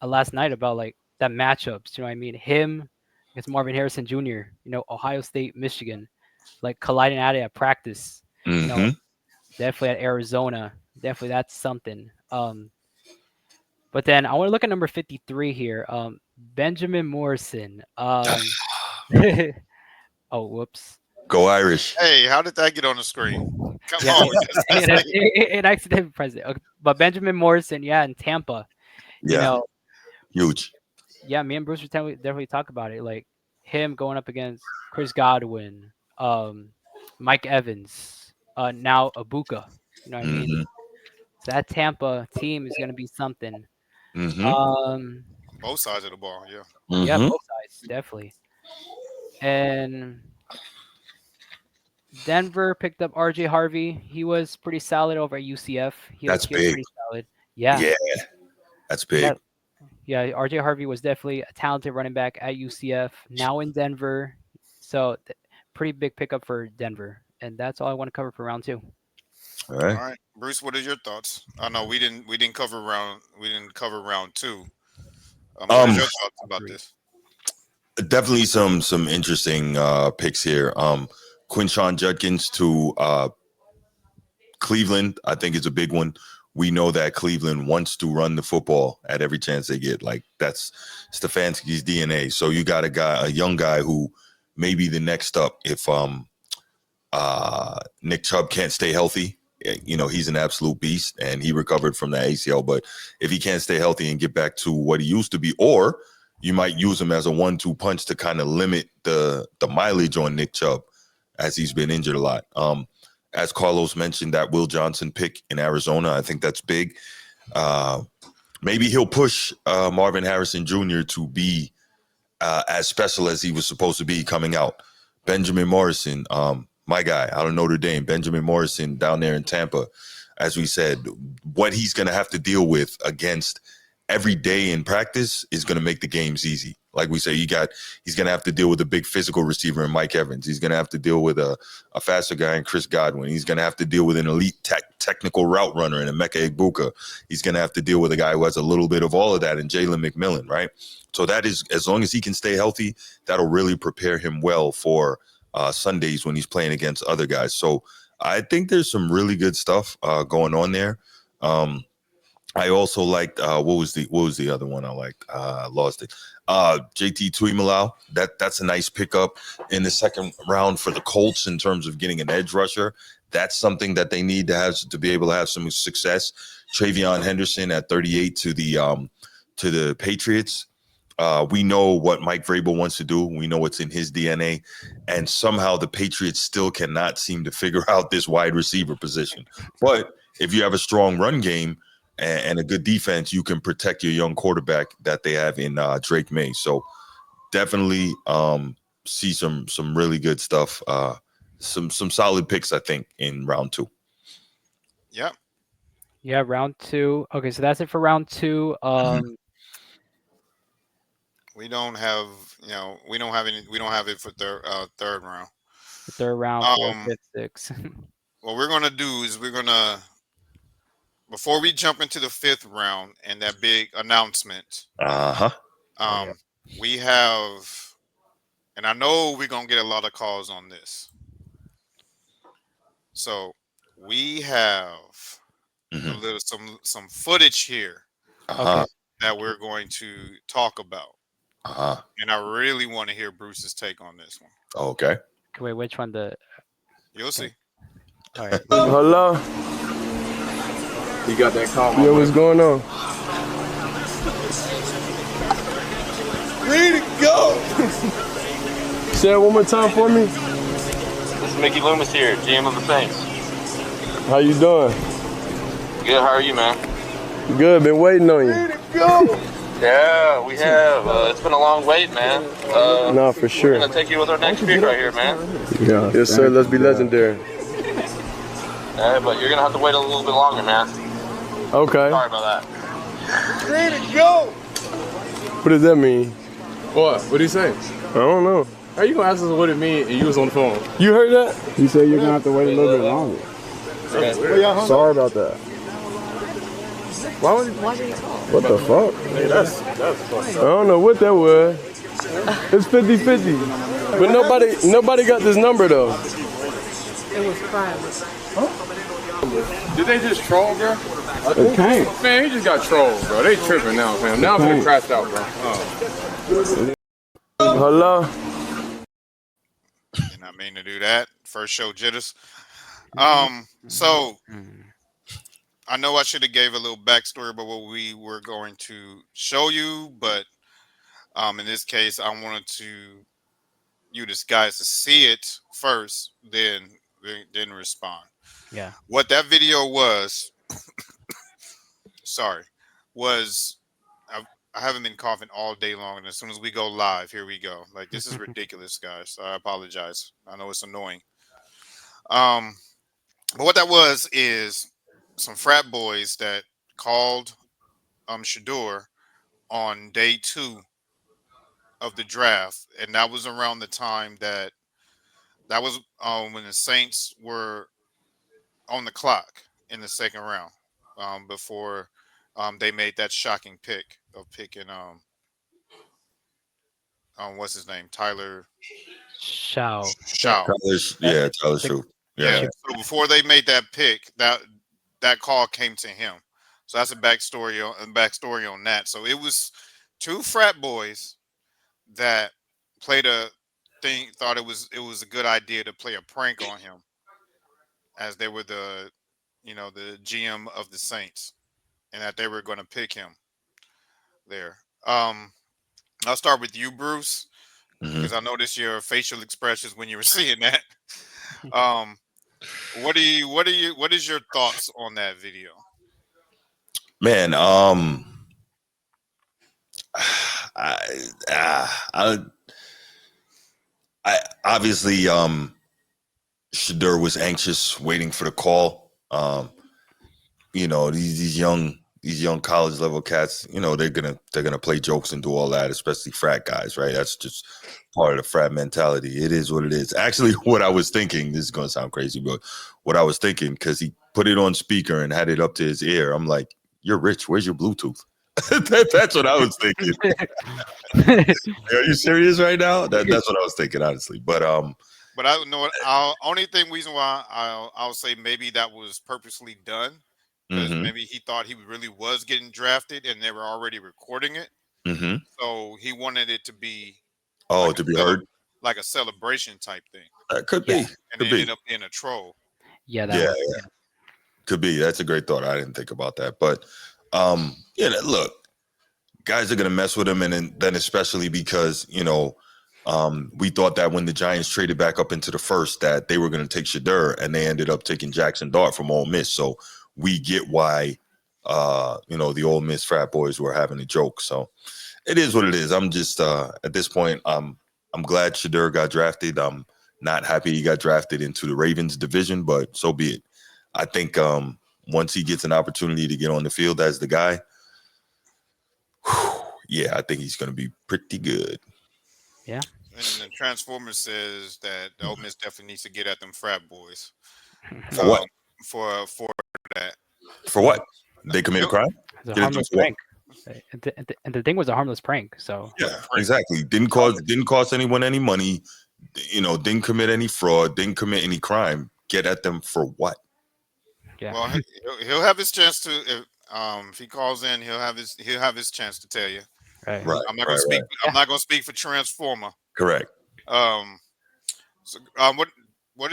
last night about like that matchups. You know what I mean? Him against Marvin Harrison Jr. Ohio State, Michigan, like colliding at it at practice. Mm-hmm. Definitely at Arizona. Definitely that's something. But then I want to look at number 53 here. Benjamin Morrison. Oh, whoops. Go Irish. Hey, how did that get on the screen? Come Yeah, on. it accidentally pressed it. Okay, but Benjamin Morrison, in Tampa. Yeah. Huge. Yeah, me and Bruce were definitely talk about it. Like him going up against Chris Godwin, Mike Evans, now Abuka. You know what I mean? Mm-hmm. So that Tampa team is going to be something. Mm-hmm. Both sides of the ball, yeah. Yeah, Mm-hmm. both sides, definitely. And Denver picked up RJ Harvey. He was pretty solid over at UCF. He That's was big. pretty solid. Yeah. Yeah. That's big. Yeah, RJ Harvey was definitely a talented running back at UCF, now in Denver. So pretty big pickup for Denver. And that's all I want to cover for round 2. All All right. right, Bruce, what are your thoughts? I know we didn't cover round 2. What are your thoughts about this? Definitely some interesting picks here. Quinshon Judkins to Cleveland, I think is a big one. We know that Cleveland wants to run the football at every chance they get. Like that's Stefanski's DNA. So you got a young guy who may be the next up if Nick Chubb can't stay healthy. He's an absolute beast and he recovered from the ACL. But if he can't stay healthy and get back to what he used to be, or you might use him as a 1-2 punch to kind of limit the mileage on Nick Chubb as he's been injured a lot. As Carlos mentioned, that Will Johnson pick in Arizona, I think that's big. Maybe he'll push Marvin Harrison Jr. to be as special as he was supposed to be coming out. Benjamin Morrison, my guy out of Notre Dame, Benjamin Morrison down there in Tampa, as we said, what he's going to have to deal with against every day in practice is going to make the games easy. Like we say, he's going to have to deal with a big physical receiver in Mike Evans. He's going to have to deal with a faster guy in Chris Godwin. He's going to have to deal with an elite technical route runner in Emeka Egbuka. He's going to have to deal with a guy who has a little bit of all of that in Jalen McMillan, right? So that is, as long as he can stay healthy, that'll really prepare him well for Sundays when he's playing against other guys. So I think there's some really good stuff going on there. I also liked what was the other one I liked? Lost it. JT Tuimoloau. That's a nice pickup in the second round for the Colts in terms of getting an edge rusher. That's something that they need to be able to have some success. Travion Henderson at 38 to the Patriots. We know what Mike Vrabel wants to do. We know what's in his DNA. And somehow the Patriots still cannot seem to figure out this wide receiver position. But if you have a strong run game and a good defense, you can protect your young quarterback that they have in Drake May. So definitely see some really good stuff. Some solid picks, I think, in round 2. Yeah. Yeah, round 2. Okay, so that's it for round 2. We don't have it for third round. The third round, fourth, fifth, sixth. What we're gonna do is before we jump into the 5th round and that big announcement. We have, and I know we're gonna get a lot of calls on this. So we have some footage here that we're going to talk about. And I really want to hear Bruce's take on this one. Okay. Wait, which one? You'll see. All right. Hello. You got that call? Yeah, what's going on? Ready to go. Say it one more time for me. This is Mickey Loomis here, GM of the Saints. How you doing? Good, how are you, man? Good, been waiting on you. Ready to go. Yeah, we have. It's been a long wait, man. No, for sure. We're going to take you with our next pick right here, man. Yeah. Yes, sir. Let's be legendary. But you're going to have to wait a little bit longer, man. Okay. Sorry about that. Ready to go. What does that mean? What? What did he say? I don't know. How you gonna ask us what it means and you was on the phone? You heard that? He said you're gonna have to wait a little bit longer. Sorry about that. Why did you What the fuck? Hey, that's funny. I don't know what that was. It's 50-50. But nobody got this number though. It was private. Did they just troll, bro? It can't. Man, he just got trolled, bro. They tripping now, fam. Now I'm gonna crash out, bro. Hello? Did not mean to do that. First show jitters. So I know I should have gave a little backstory about what we were going to show you, but in this case, I wanted you guys to see it first, then respond. Yeah. What that video was, was I haven't been coughing all day long, and as soon as we go live, here we go. Like, this is ridiculous, guys. So I apologize. I know it's annoying. But what that was is some frat boys that called Shador on day 2 of the draft, and that was around the time that was when the Saints were on the clock in the second round, before they made that shocking pick of picking what's his name, Tyler Shaw. Tyler Shoe. Yeah. So before they made that pick, that call came to him. So that's a backstory on that. So it was 2 frat boys that thought it was a good idea to play a prank on him, as they were the GM of the Saints, and that they were going to pick him there. I'll start with you, Bruce, because I noticed your facial expressions when you were seeing that. What is your thoughts on that video? Man, I obviously Shador was anxious, waiting for the call. These young college level cats, they're gonna play jokes and do all that, especially frat guys, right? That's just part of the frat mentality. It is what it is. Actually, what I was thinking, this is gonna sound crazy, but what I was thinking, because he put it on speaker and had it up to his ear, I'm like, "You're rich. Where's your Bluetooth?" That's what I was thinking. Are you serious right now? That's what I was thinking, honestly. But I don't know. Reason why I'll say maybe that was purposely done, because maybe he thought he really was getting drafted and they were already recording it. So he wanted it to be to be heard, like a celebration type thing. That could be, and it ended up being a troll. Yeah. Could be. That's a great thought. I didn't think about that, but look, guys are gonna mess with him, and then especially because we thought that when the Giants traded back up into the first, that they were gonna take Shador, and they ended up taking Jackson Dart from Ole Miss. So we get why the Ole Miss frat boys were having a joke. So it is what it is. I'm just at this point, I'm glad Shador got drafted. I'm not happy he got drafted into the Ravens division, but so be it. I think once he gets an opportunity to get on the field as the guy, I think he's going to be pretty good. Yeah. And the Transformer says that the Ole Miss definitely needs to get at them frat boys. For what? For that. For what? They commit a crime? It's a harmless prank. And the thing was a harmless prank. So yeah, exactly. Didn't cost anyone any money. Didn't commit any fraud. Didn't commit any crime. Get at them for what? Yeah. Well, he'll have his chance to. If he calls in, he'll have his chance to tell you. Right. I'm not going to speak. I'm not going to speak for Transformer. Correct. What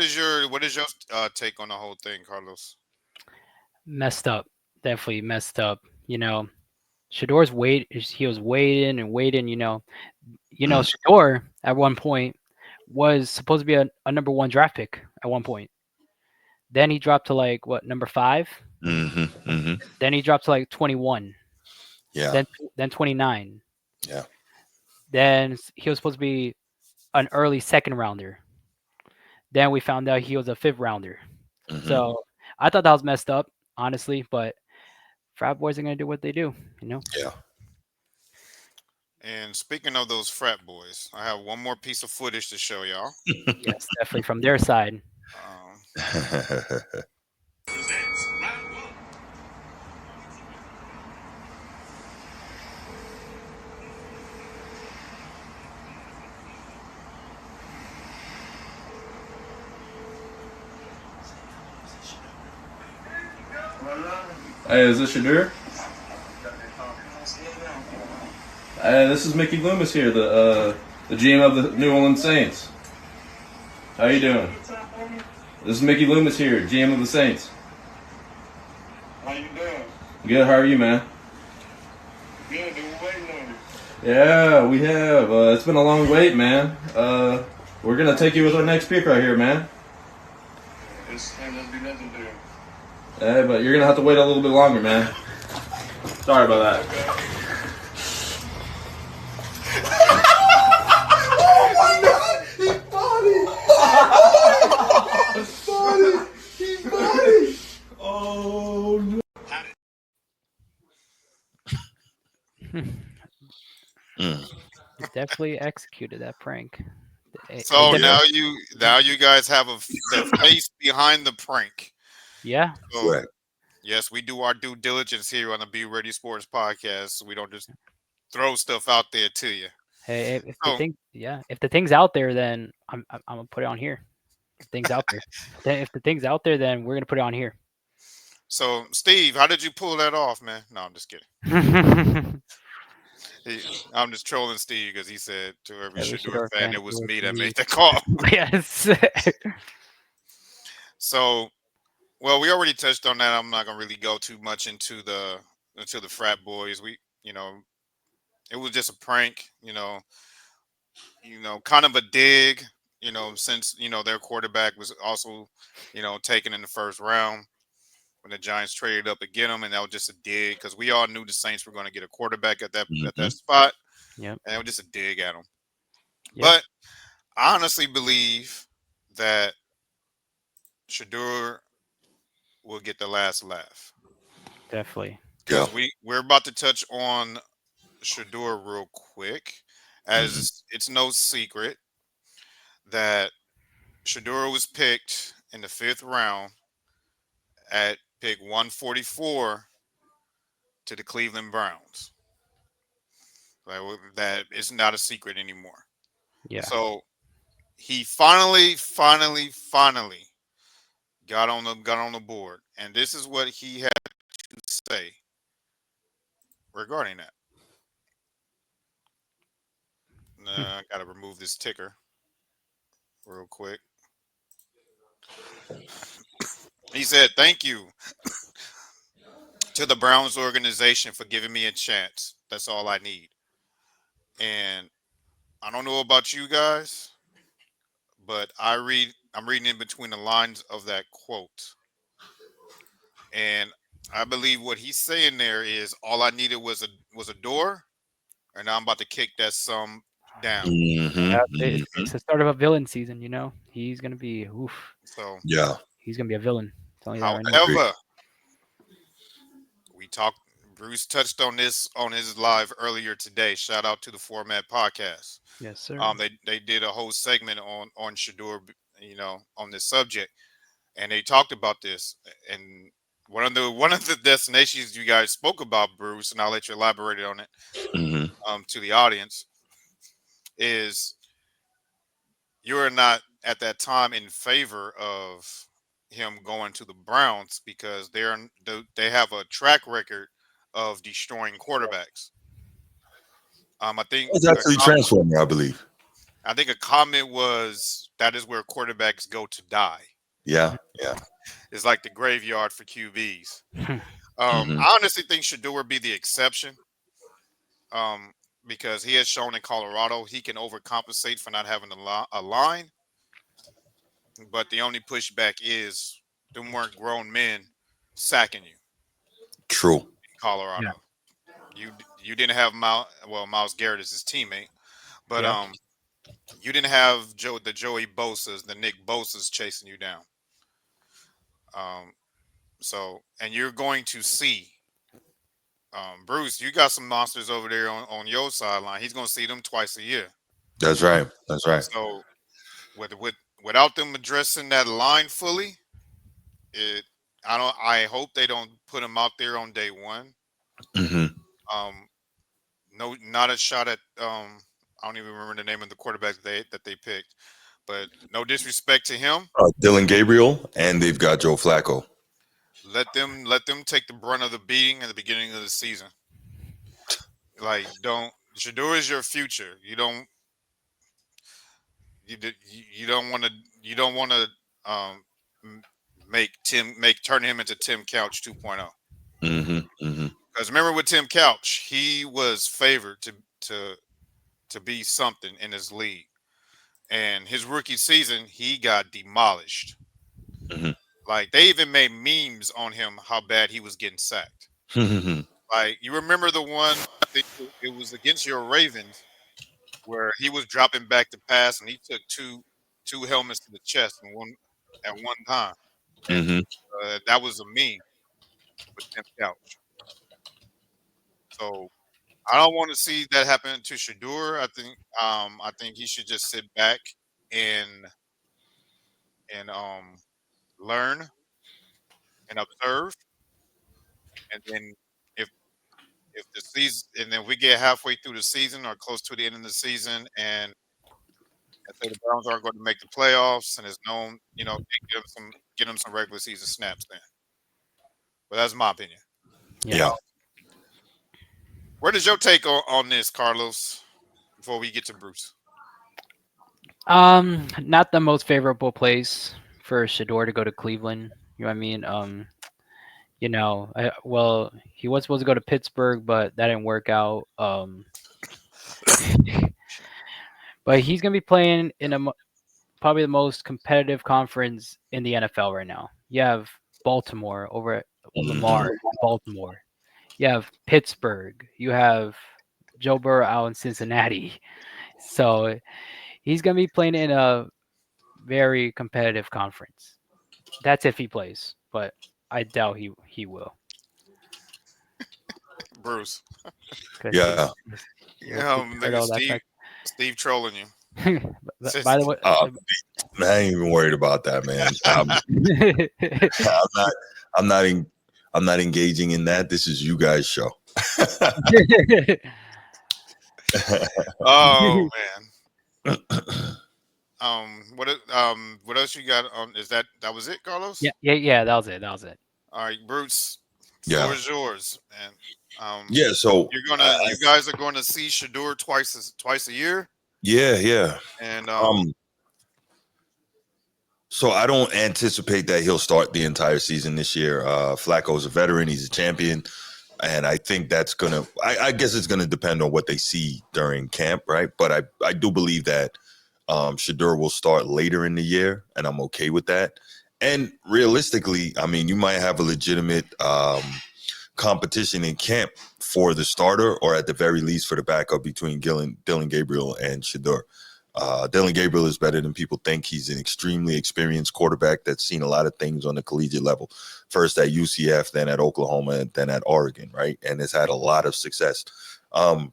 is your take on the whole thing, Carlos? Messed up. Definitely messed up. Shador's he was waiting and waiting. Shador at one point was supposed to be a number 1 draft pick at one point. Then he dropped to number 5. Then he dropped to 21. Yeah. Then 29. Yeah. Then he was supposed to be an early 2nd rounder. Then we found out he was a 5th rounder. So I thought that was messed up, honestly. But frat boys are gonna do what they do, Yeah. And speaking of those frat boys, I have one more piece of footage to show y'all. Yes, definitely from their side. Hey, is this Shadur? Hey, this is Mickey Loomis here, the GM of the New Orleans Saints. How you doing? This is Mickey Loomis here, GM of the Saints. How you doing? Good, how are you, man? Good, been waiting on you. Yeah, we have. It's been a long wait, man. We're going to take you with our next pick right here, man. It's ain't gonna be legendary. Hey, but you're going to have to wait a little bit longer, man. Sorry about that. Oh my God! He bought it! He bought it! Oh no! Definitely executed that prank. So now you guys have the face behind the prank. Yeah. So, yes, we do our due diligence here on the Be Ready Sports podcast. So we don't just throw stuff out there to you. Hey, if the thing's out there, then I'm gonna put it on here. If the thing's out there, if the thing's out there, then we're gonna put it on here. So, Steve, how did you pull that off, man? No, I'm just kidding. I'm just trolling Steve because he said to every Shador fan it was me that made the call. Yes. So, well, we already touched on that. I'm not gonna really go too much into the frat boys. It was just a prank, kind of a dig, since their quarterback was also, taken in the first round when the Giants traded up to get him, and that was just a dig because we all knew the Saints were going to get a quarterback at that spot. Yep. And it was just a dig at him. Yep. But I honestly believe that Shador will get the last laugh. Definitely. Because we're about to touch on Shador real quick, as it's no secret that Shador was picked in the 5th round at pick 144 to the Cleveland Browns. That is not a secret anymore. Yeah. So he finally got on the board, and this is what he had to say regarding that. I gotta remove this ticker real quick. He said, "Thank you to the Browns organization for giving me a chance. That's all I need." And I don't know about you guys, but I'm reading in between the lines of that quote. And I believe what he's saying there is all I needed was a door, and now I'm about to kick that sum down. It's the start of a villain season, He's gonna be So he's gonna be a villain. However, Bruce touched on this on his live earlier today. Shout out to the Format Podcast. Yes, sir. They did a whole segment on Shador, on this subject, and they talked about this. And one of the destinations you guys spoke about, Bruce, and I'll let you elaborate on it to the audience, is you were not at that time in favor of him going to the Browns because they have a track record of destroying quarterbacks. I think it's actually transforming, I believe. I think a comment was that is where quarterbacks go to die. Yeah. It's like the graveyard for QBs. I honestly think Shador would be the exception. Because he has shown in Colorado he can overcompensate for not having a line. But the only pushback is them weren't grown men sacking you. True. In Colorado. Yeah. You didn't have Myles Garrett is his teammate, but you didn't have the Joey Bosa's, the Nick Bosa's chasing you down. And you're going to see Bruce, you got some monsters over there on your sideline. He's going to see them twice a year. That's right. So without them addressing that line fully, I hope they don't put him out there on day one. No, not a shot at I don't even remember the name of the quarterback that they picked, but no disrespect to him. Dylan Gabriel, and they've got Joe Flacco. let them take the brunt of the beating at the beginning of the season. Like, don't Shador is your future. You don't want to um m- turn him into Tim Couch 2.0. Mm-hmm. Mm-hmm. Because remember with Tim Couch, he was favored to be something in his league, and his rookie season he got demolished. Mm-hmm. Like they even made memes on him how bad he was getting sacked. Like you remember the one I think it was against your Ravens where he was dropping back to pass and he took two helmets to the chest and one at one time, and Mm-hmm. that was a meme with Tim Couch. So I don't want to see that happen to Shador. I think he should just sit back and and learn and observe, and then if the season and then we get halfway through the season or close to the end of the season and say the Browns aren't going to make the playoffs and it's known, they get them some regular season snaps then. But that's my opinion. Yeah. What is your take on this, Carlos? Before we get to Bruce. Not the most favorable place for Shador to go to Cleveland. You know what I mean? He was supposed to go to Pittsburgh, but that didn't work out. But he's gonna be playing in probably the most competitive conference in the NFL right now. You have Baltimore over at Lamar in Baltimore. You have Pittsburgh. You have Joe Burrow out in Cincinnati. So he's gonna be playing in a very competitive conference. That's if he plays, but I doubt he will. Bruce. Yeah. Nigga Steve trolling you. By the way, I ain't even worried about that, man. I'm not engaging in that. This is you guys' show. Oh man. What else you got? Is that was it, Carlos? Yeah. That was it. All right, Bruce. Yeah. Floor is yours, man. Yeah. So you guys are going to see Shador twice a year. Yeah. And so I don't anticipate that he'll start the entire season this year. Flacco's a veteran; he's a champion, and I think that's gonna. I guess it's gonna depend on what they see during camp, right? But I do believe that Shador will start later in the year, and I'm okay with that. And realistically, I mean, you might have a legitimate competition in camp for the starter, or at the very least for the backup between Dillon Gabriel and Shador. Dillon Gabriel is better than people think. He's an extremely experienced quarterback that's seen a lot of things on the collegiate level. First at UCF, then at Oklahoma, and then at Oregon, right? And has had a lot of success. I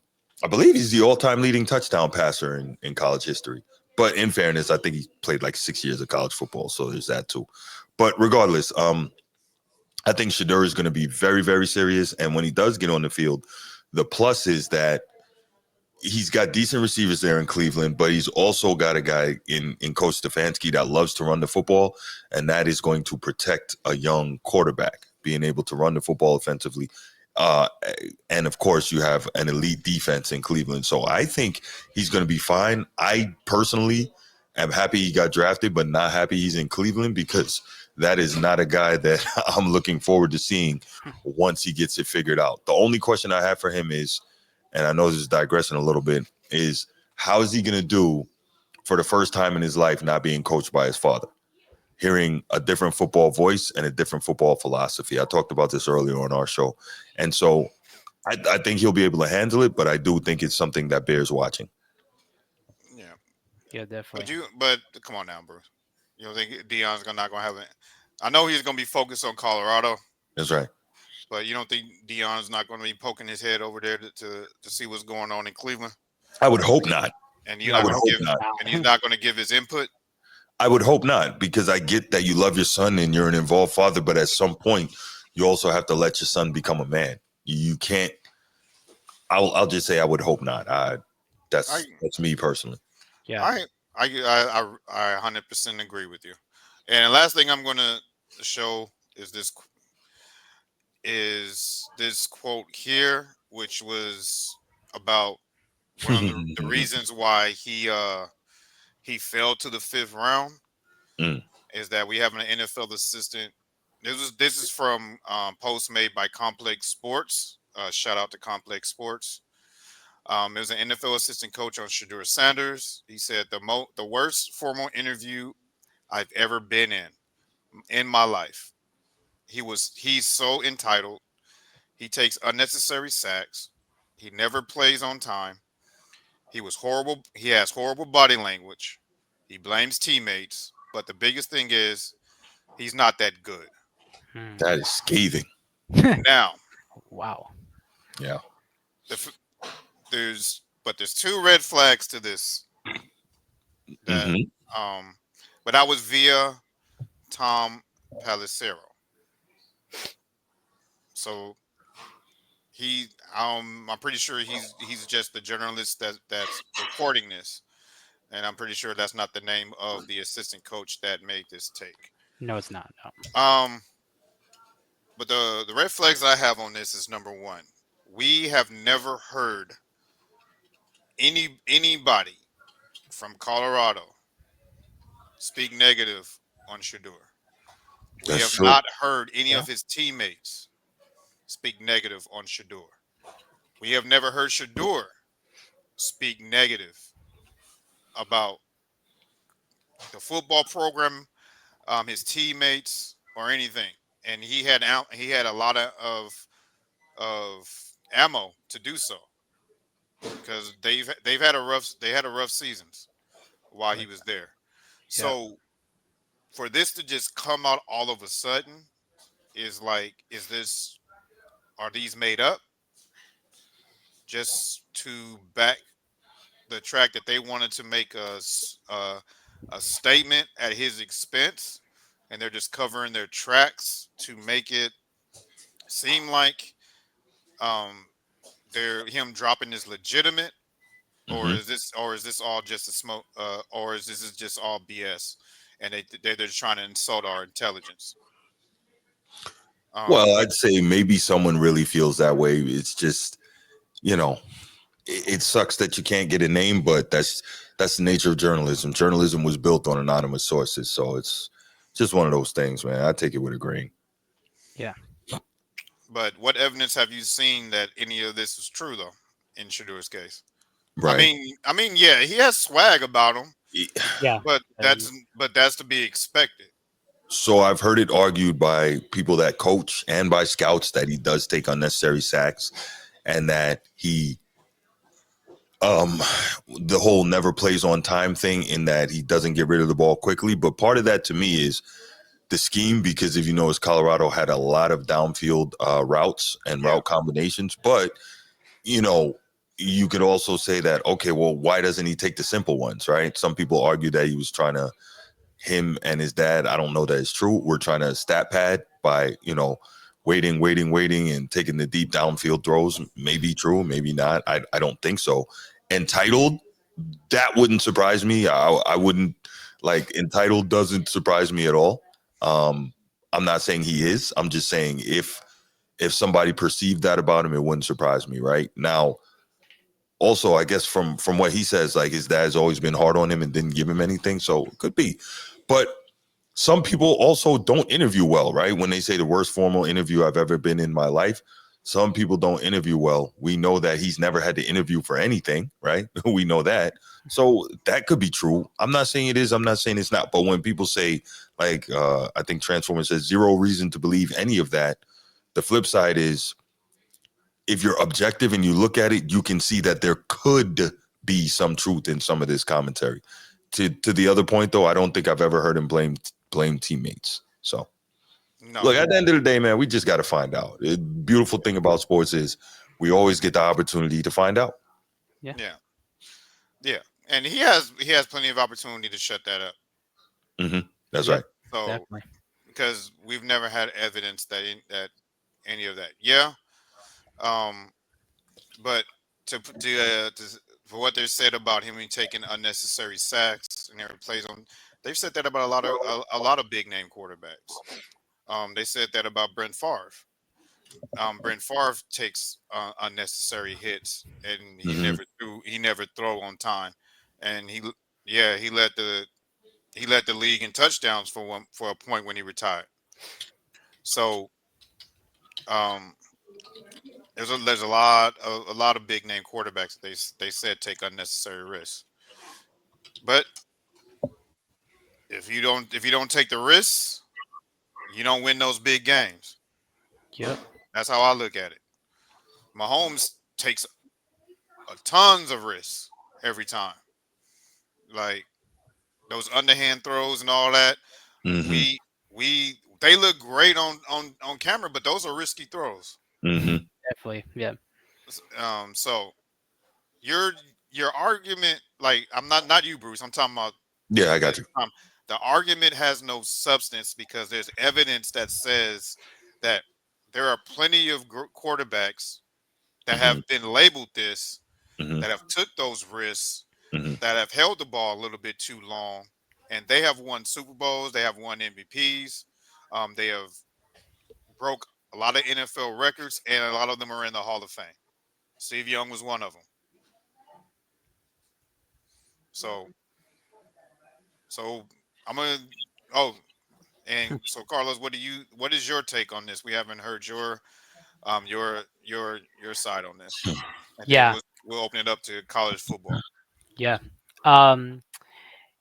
believe he's the all-time leading touchdown passer in college history. But in fairness, I think he played like 6 years of college football, so there's that too. But regardless, I think Shador is going to be very, very serious. And when he does get on the field, the plus is that he's got decent receivers there in Cleveland, but he's also got a guy in Coach Stefanski that loves to run the football, and that is going to protect a young quarterback, being able to run the football offensively. And of course, you have an elite defense in Cleveland. So I think he's going to be fine. I personally am happy he got drafted, but not happy he's in Cleveland, because that is not a guy that I'm looking forward to seeing once he gets it figured out. The only question I have for him is, and I know this is digressing a little bit, is how is he going to do for the first time in his life not being coached by his father, hearing a different football voice and a different football philosophy. I talked about this earlier on our show. And so I think he'll be able to handle it, but I do think it's something that bears watching. Yeah, definitely. But come on now, Bruce. You don't think Deion's not going to have it? I know he's going to be focused on Colorado. That's right. But you don't think Deion's not going to be poking his head over there to see what's going on in Cleveland? I would hope not. And he's not going to give his input? I would hope not, because I get that you love your son and you're an involved father, but at some point you also have to let your son become a man. You can't. I'll just say I would hope not. That's me personally. Yeah, I 100% agree with you. And the last thing I'm going to show is this. is this quote here, which was about one of the reasons why he fell to the fifth round. Mm. Is that we have an NFL assistant. This is from post made by Complex Sports. Shout out to Complex Sports. There was an NFL assistant coach on Shadur Sanders. He said the worst formal interview I've ever been in my life. He's so entitled. He takes unnecessary sacks. He never plays on time. He was horrible. He has horrible body language. He blames teammates. But the biggest thing is he's not that good. That is scathing. Now, wow. Yeah. There's two red flags to this. That but that was via Tom Pelissero. So I'm pretty sure he's just the journalist that's reporting this, and I'm pretty sure that's not the name of the assistant coach that made this take. No, it's not. No. But the red flags I have on this is number one. We have never heard anybody from Colorado speak negative on Shadur. We That's have true. not heard any of his teammates speak negative on Shadur. We have never heard Shadur speak negative about the football program, his teammates, or anything. And he had a lot of ammo to do so because they've had a rough seasons while he was there. So for this to just come out all of a sudden is like, are these made up just to back the track that they wanted to make a statement at his expense, and they're just covering their tracks to make it seem like they're him dropping is legitimate, or is this all just a smoke, or is this just all BS, and they're just trying to insult our intelligence? Well, I'd say maybe someone really feels that way. It's just, it sucks that you can't get a name, but that's the nature of journalism. Journalism was built on anonymous sources, so it's just one of those things, man. I take it with a grain. Yeah. But what evidence have you seen that any of this is true, though, in Shadur's case? Right. I mean, yeah, he has swag about him. Yeah. But that's to be expected. So I've heard it argued by people that coach and by scouts that he does take unnecessary sacks, and that he the whole never plays on time thing, in that he doesn't get rid of the ball quickly. But part of that to me is the scheme, because if you notice, Colorado had a lot of downfield routes and route combinations. But you could also say that, okay, well, why doesn't he take the simple ones, right? Some people argue that he was trying to, him and his dad, I don't know that it's true, we're trying to stat pad by, waiting and taking the deep downfield throws. Maybe true, maybe not. I don't think so. Entitled, that wouldn't surprise me. I wouldn't, like, entitled doesn't surprise me at all. I'm not saying he is. I'm just saying if somebody perceived that about him, it wouldn't surprise me, right? Now, also, I guess from what he says, like, his dad's always been hard on him and didn't give him anything, so it could be. But some people also don't interview well, right? When they say the worst formal interview I've ever been in my life, some people don't interview well. We know that he's never had to interview for anything, right? We know that. So that could be true. I'm not saying it is. I'm not saying it's not. But when people say, like, I think Transformer says, zero reason to believe any of that, the flip side is, if you're objective and you look at it, you can see that there could be some truth in some of this commentary. To the other point, though, I don't think I've ever heard him blame teammates. So, look, at the end of the day, man, we just got to find out. The beautiful thing about sports is we always get the opportunity to find out. Yeah. And he has plenty of opportunity to shut that up. That's right. So, definitely. Because we've never had evidence that any of that. Yeah. But for what they said about him taking unnecessary sacks and never plays on, they've said that about a lot of big name quarterbacks. They said that about Brent Favre. Brent Favre takes unnecessary hits, and Mm-hmm. he never throw on time, and yeah he led the league in touchdowns for a point when he retired. So um, there's a lot of big name quarterbacks that they said take unnecessary risks, but if you don't take the risks, you don't win those big games. Yep. That's how I look at it. Mahomes takes tons of risks every time, like those underhand throws and all that. Mm-hmm. We they look great on camera, but those are risky throws. Mm-hmm. Definitely. Yeah. So your your argument, like I'm not you, Bruce. I'm talking about Yeah, I the got you. the argument has no substance because there's evidence that says that there are plenty of quarterbacks that Mm-hmm. have been labeled this, Mm-hmm. that have took those risks, Mm-hmm. that have held the ball a little bit too long, and they have won Super Bowls, they have won MVPs, they have broke a lot of NFL records, and a lot of them are in the Hall of Fame. Steve Young was one of them. So, so I'm gonna. Oh, and so Carlos, what is your take on this? We haven't heard your side on this, and then Yeah. we'll open it up to college football. Yeah. Um,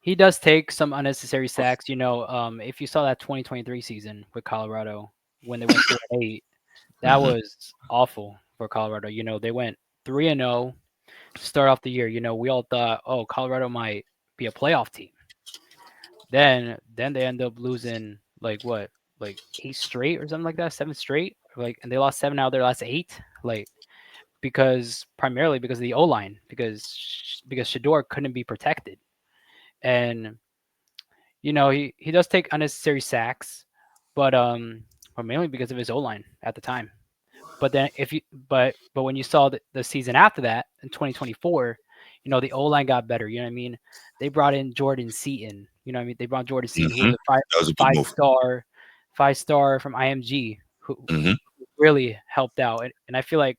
he does take some unnecessary sacks. If you saw that 2023 season with Colorado when they went 4-8, that Mm-hmm. was awful for Colorado. They went 3-0 to start off the year. We all thought, oh, Colorado might be a playoff team. Then they end up losing like what, like 8 straight or something like that, 7 straight. Like, and they lost 7 out of their last 8. Like, because primarily because of the O line, because Shador couldn't be protected, and he does take unnecessary sacks, but mainly because of his O line at the time. But then if you but when you saw the season after that in 2024, the O line got better. You know what I mean? They brought in Jordan Seaton. You know what I mean? They brought Jordan Seaton, who Mm-hmm. was a five That was a good five move. star, 5 star from IMG, who Mm-hmm. really helped out. And I feel like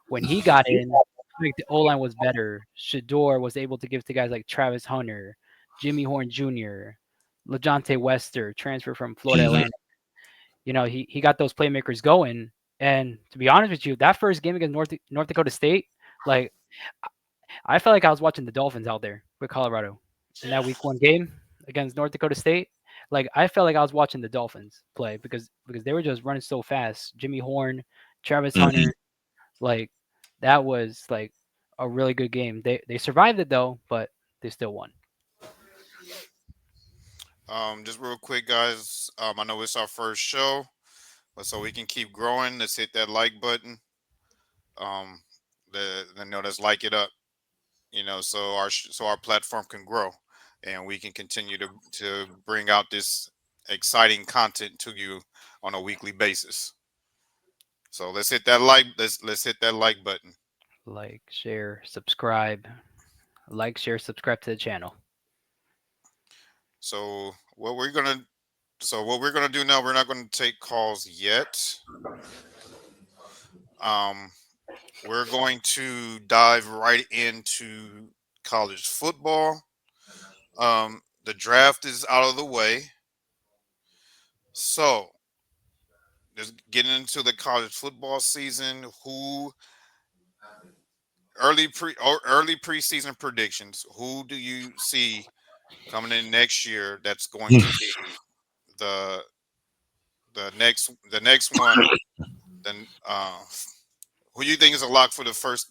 when he got in, like the O line was better. Shador was able to give to guys like Travis Hunter, Jimmy Horn Jr., LeJontay Wester, transfer from Florida Mm-hmm. Atlantic. He got those playmakers going. And to be honest with you, that first game against North Dakota State, like I felt like I was watching the Dolphins out there with Colorado in that week 1 game against North Dakota State. Like I felt like I was watching the Dolphins play because they were just running so fast. Jimmy Horn, Travis Mm-hmm. Hunter, like that was like a really good game. They survived it though, but they still won. Just real quick, guys. I know it's our first show, but so we can keep growing, let's hit that like button. Um, let's like it up. So so our platform can grow, and we can continue to bring out this exciting content to you on a weekly basis. So let's hit that let's hit that like button. Like, share, subscribe. Like, share, subscribe to the channel. So what we're gonna do now, we're not gonna take calls yet. Um, we're going to dive right into college football. The draft is out of the way, so just getting into the college football season. Early preseason predictions? Who do you see coming in next year? That's going to be the the next one. Then who you think is a lock for the first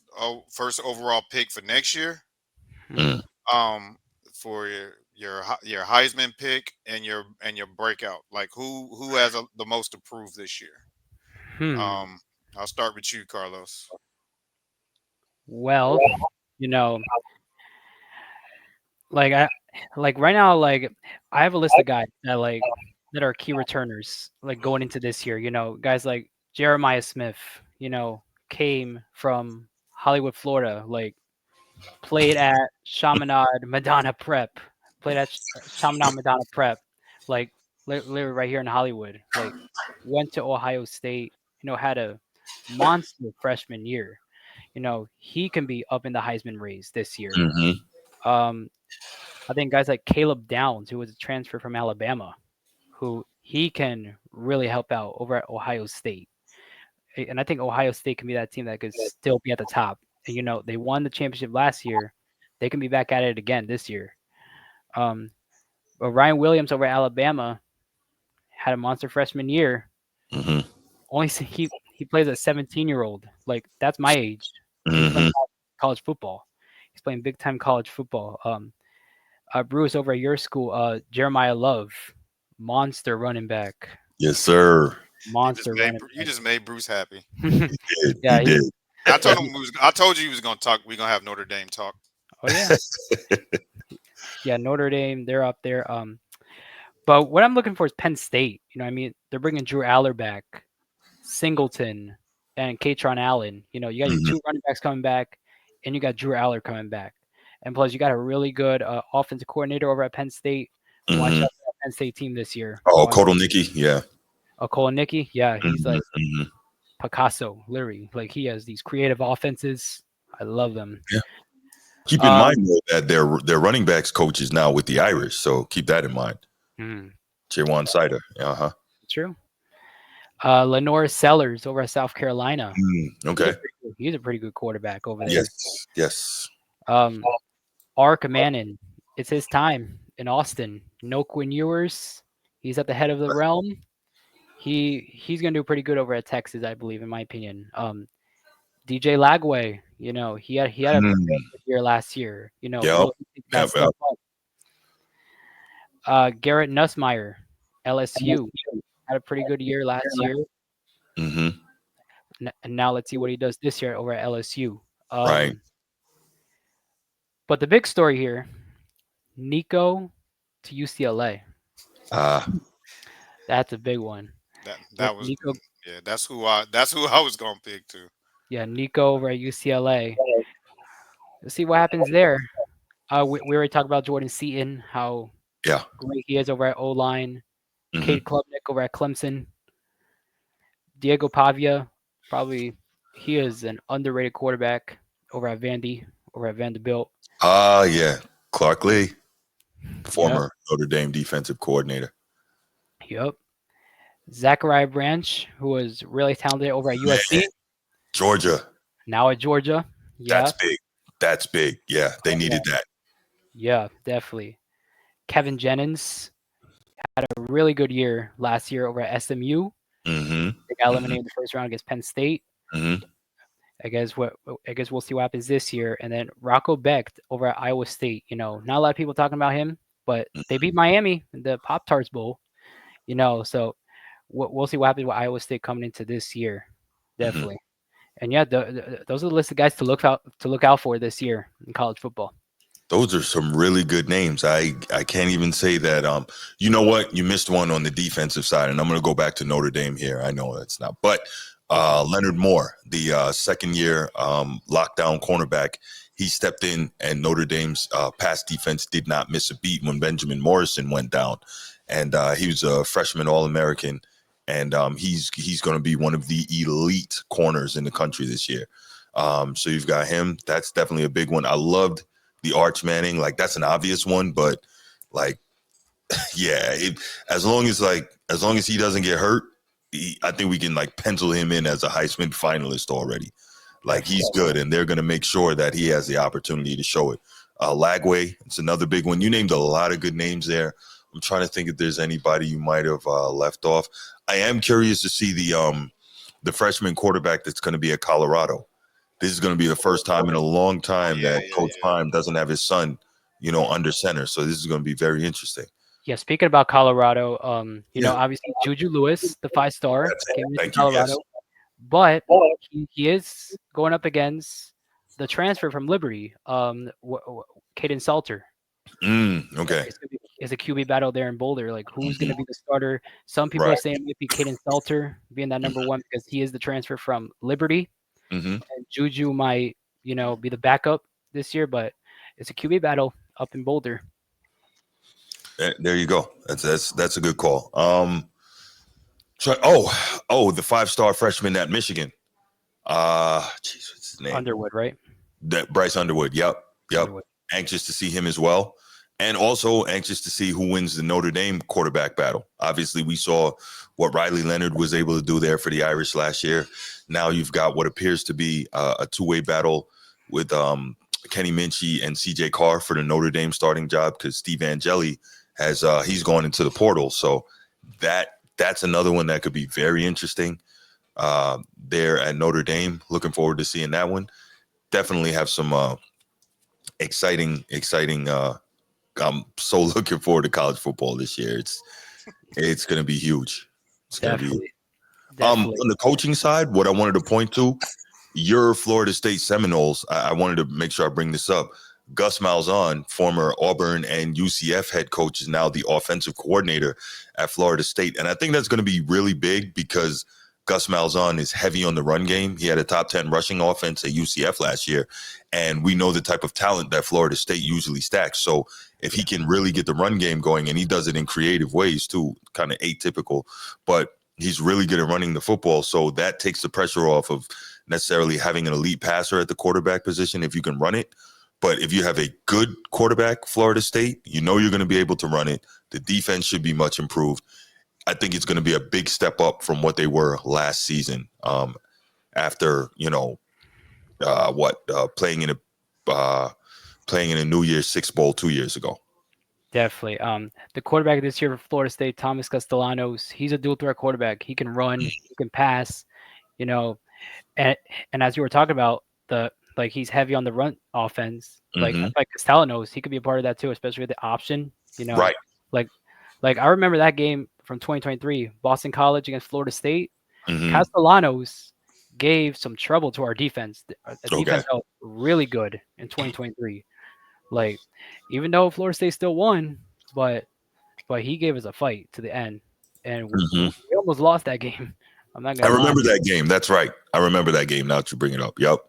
overall pick for next year? Mm-hmm. Um, for your Heisman pick and your breakout. Like who has the most to prove this year? Hmm. Um, I'll start with you, Carlos. Well, you know, like like right now, like I have a list of guys that are key returners, like going into this year. Guys like Jeremiah Smith. Came from Hollywood, Florida. Like played at Chaminade Madonna Prep. Played at Chaminade Madonna Prep. Like literally right here in Hollywood. Like went to Ohio State. Had a monster freshman year. He can be up in the Heisman race this year. Um, I think guys like Caleb Downs, who was a transfer from Alabama, who he can really help out over at Ohio State. And I think Ohio State can be that team that could still be at the top. And, they won the championship last year. They can be back at it again this year. But Ryan Williams over at Alabama had a monster freshman year. Only he plays a 17-year-old. Like, that's my age. He's playing college football. He's playing big time college football. Bruce over at your school, Jeremiah Love, monster running back. Yes, sir. Monster running back. You just made Bruce happy. He did. I told him I told you he was going to talk. We're going to have Notre Dame talk. Oh yeah. Yeah, Notre Dame, they're up there. But what I'm looking for is Penn State. They're bringing Drew Aller back, Singleton, and Katron Allen. You got your two running backs coming back, and you got Drew Aller coming back. And plus, you got a really good offensive coordinator over at Penn State. Watch out for that Penn State team this year. Oh, Kotelnicki, yeah. Oh, Kotelnicki, yeah. He's like Picasso, literally. Like, he has these creative offenses. I love them. Yeah. Keep in mind though, that their running backs coach is now with the Irish, so keep that in mind. Jawan Sider. True. Lenore Sellers over at South Carolina. Okay. He's a pretty good quarterback over there. Yes. Ark Mannon. It's his time in Austin. No Quinn Ewers. He's at the head of the realm. He's gonna do pretty good over at Texas, I believe, in my opinion. DJ Lagway, he had a good year last year. Garrett Nussmeier, LSU, had a pretty good year last year. And now let's see what he does this year over at LSU. Right. But the big story here, Nico to UCLA. That's a big one. That was Nico. Yeah, that's who I was gonna pick too. Yeah, Nico over at UCLA. Let's see what happens there. We already talked about Jordan Seaton, how great he is over at O-line. Cade Klubnik over at Clemson. Diego Pavia, probably he is an underrated quarterback over at Vanderbilt. Yeah. Clark Lee, former Notre Dame defensive coordinator. Yep. Zachariah Branch, who was really talented over at USC. Georgia. Now at Georgia. Yeah. That's big. Yeah, they needed that. Yeah, definitely. Kevin Jennings had a really good year last year over at SMU. They got eliminated in the first round against Penn State. I guess we'll see what happens this year. And then Rocco Becht over at Iowa State. Not a lot of people talking about him, but they beat Miami in the Pop-Tarts Bowl. So we'll see what happens with Iowa State coming into this year. Definitely. And yeah, those are the list of guys to look out for this year in college football. Those are some really good names. I can't even say that. You know what? You missed one on the defensive side, and I'm going to go back to Notre Dame here. I know that's not, but Leonard Moore, the second-year lockdown cornerback, he stepped in, and Notre Dame's pass defense did not miss a beat when Benjamin Morrison went down, and he was a freshman All-American. And he's going to be one of the elite corners in the country this year. So you've got him. That's definitely a big one. I loved the Arch Manning. Like, that's an obvious one, but like, yeah, as long as he doesn't get hurt, I think we can like pencil him in as a Heisman finalist already. Like, he's good, and they're going to make sure that he has the opportunity to show it. Lagway, it's another big one. You named a lot of good names there. I'm trying to think if there's anybody you might have left off. I am curious to see the freshman quarterback that's going to be at Colorado. This is going to be the first time in a long time that Coach Prime doesn't have his son, under center. So this is going to be very interesting. Yeah, speaking about Colorado, obviously Juju Lewis, the 5-star, came into Colorado, but he is going up against the transfer from Liberty, Caden Salter. Okay. It's a QB battle there in Boulder. Like, who's going to be the starter? Some people are saying it might be Caden Salter being that number one because he is the transfer from Liberty. And Juju might, be the backup this year, but it's a QB battle up in Boulder. There you go. That's a good call. The 5-star freshman at Michigan. Jeez, what's his name? Underwood, right? That Bryce Underwood. Yep. Underwood. Anxious to see him as well. And also anxious to see who wins the Notre Dame quarterback battle. Obviously, we saw what Riley Leonard was able to do there for the Irish last year. Now you've got what appears to be a two-way battle with Kenny Minchie and CJ Carr for the Notre Dame starting job, because Steve Angeli has he's gone into the portal. So that's another one that could be very interesting there at Notre Dame. Looking forward to seeing that one. Definitely have some exciting. I'm so looking forward to college football this year. It's going to be huge. It's going to be. On the coaching side, what I wanted to point to, your Florida State Seminoles. I wanted to make sure I bring this up. Gus Malzahn, former Auburn and UCF head coach, is now the offensive coordinator at Florida State, and I think that's going to be really big because Gus Malzahn is heavy on the run game. He had a top 10 rushing offense at UCF last year, and we know the type of talent that Florida State usually stacks. So if he can really get the run game going, and he does it in creative ways too, kind of atypical, but he's really good at running the football. So that takes the pressure off of necessarily having an elite passer at the quarterback position if you can run it. But if you have a good quarterback, Florida State, you know you're going to be able to run it. The defense should be much improved. I think it's going to be a big step up from what they were last season. After playing in a New Year's Six Bowl 2 years ago. Definitely. The quarterback this year for Florida State, Thomas Castellanos, he's a dual threat quarterback. He can run, he can pass, and as you were talking about, he's heavy on the run offense. Like Castellanos, he could be a part of that too, especially with the option. Right. Like I remember that game from 2023, Boston College against Florida State. Castellanos gave some trouble to our defense. The defense felt really good in 2023. Like, even though Florida State still won, but he gave us a fight to the end, and we almost lost that game. I'm not gonna. I remember that game. That's right. I remember that game. Now that you bring it up, yep,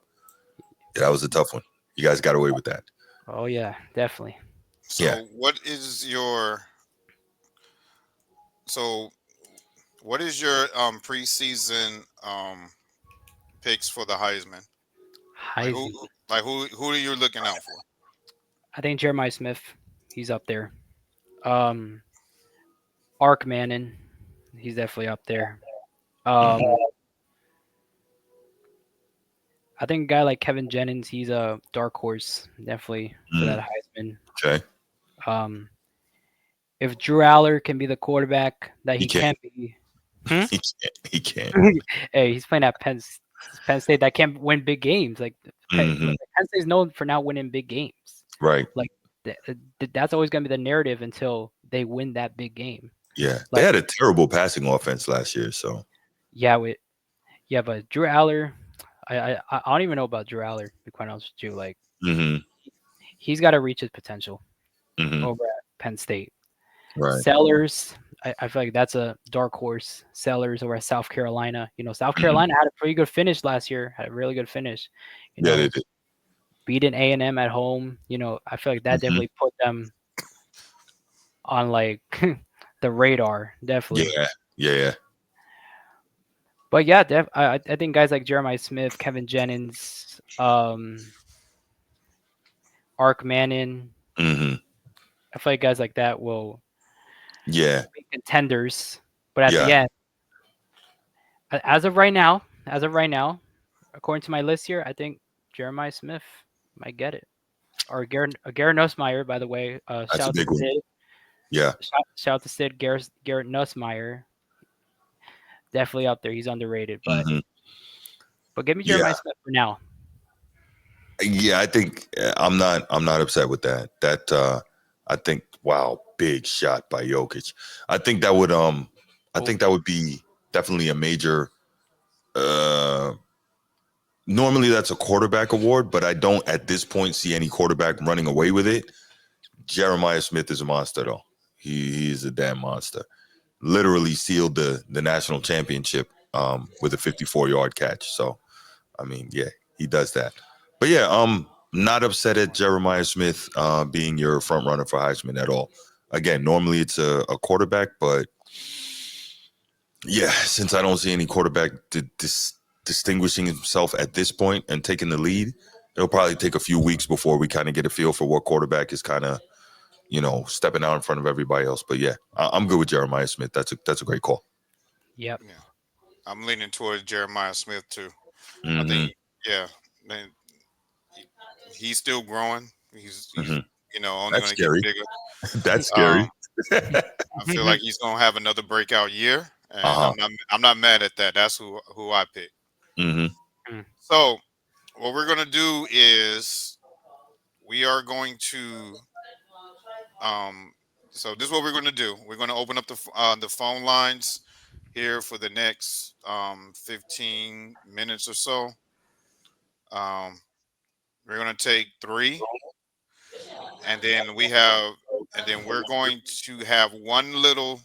yeah, that was a tough one. You guys got away with that. Oh yeah, definitely. So what is your preseason picks for the Heisman? Who are you looking out for? I think Jeremiah Smith, he's up there. Ark Manning, he's definitely up there. I think a guy like Kevin Jennings, he's a dark horse, definitely for that Heisman. Okay. If Drew Aller can be the quarterback that he can be, he can't. Hey, he's playing at Penn State that can't win big games. Like Penn State's known for not winning big games. Right. Like that's always going to be the narrative until they win that big game. Yeah. They had a terrible passing offense last year. So. Yeah, but Drew Aller, I don't even know about Drew Aller, to be quite honest with you. Like, he's got to reach his potential over at Penn State. Right. Sellers, I feel like that's a dark horse. Sellers over at South Carolina. South Carolina had a pretty good finish last year. Had a really good finish. They did. Beating A&M at home. I feel like that definitely put them on like the radar. Definitely. Yeah. But yeah, I think guys like Jeremiah Smith, Kevin Jennings, Ark Manning. I feel like guys like that will be contenders. But at the end, as of right now, according to my list here, I think Jeremiah Smith might get it. Or Garrett Nussmeier, by the way. That's a big one. Sid. Yeah. Shout out to Sid. Garrett Nussmeier. Definitely up there. He's underrated. But give me Jeremiah Smith for now. Yeah, I think I'm not upset with that. I think big shot by Jokic. I think that would be definitely a major normally that's a quarterback award, but I don't at this point see any quarterback running away with it. Jeremiah Smith is a monster though. He is a damn monster. Literally sealed the national championship with a 54-yard catch. So I mean, yeah, he does that. But yeah, not upset at Jeremiah Smith being your front runner for Heisman at all. Again, normally it's a quarterback, but yeah, since I don't see any quarterback distinguishing himself at this point and taking the lead, it'll probably take a few weeks before we kind of get a feel for what quarterback is kind of, stepping out in front of everybody else. But yeah, I'm good with Jeremiah Smith. That's a great call. Yep. Yeah, I'm leaning towards Jeremiah Smith too. I Mm-hmm. think, man, he's still growing. He's only That's going to get scary. bigger. That's scary. I feel like he's going to have another breakout year, and I'm not mad at that. That's who I picked. Mm-hmm. So what we're going to do is we are going to so this is what we're going to do. We're going to open up the phone lines here for the next 15 minutes or so. We're going to take 3, and then we're going to have one little.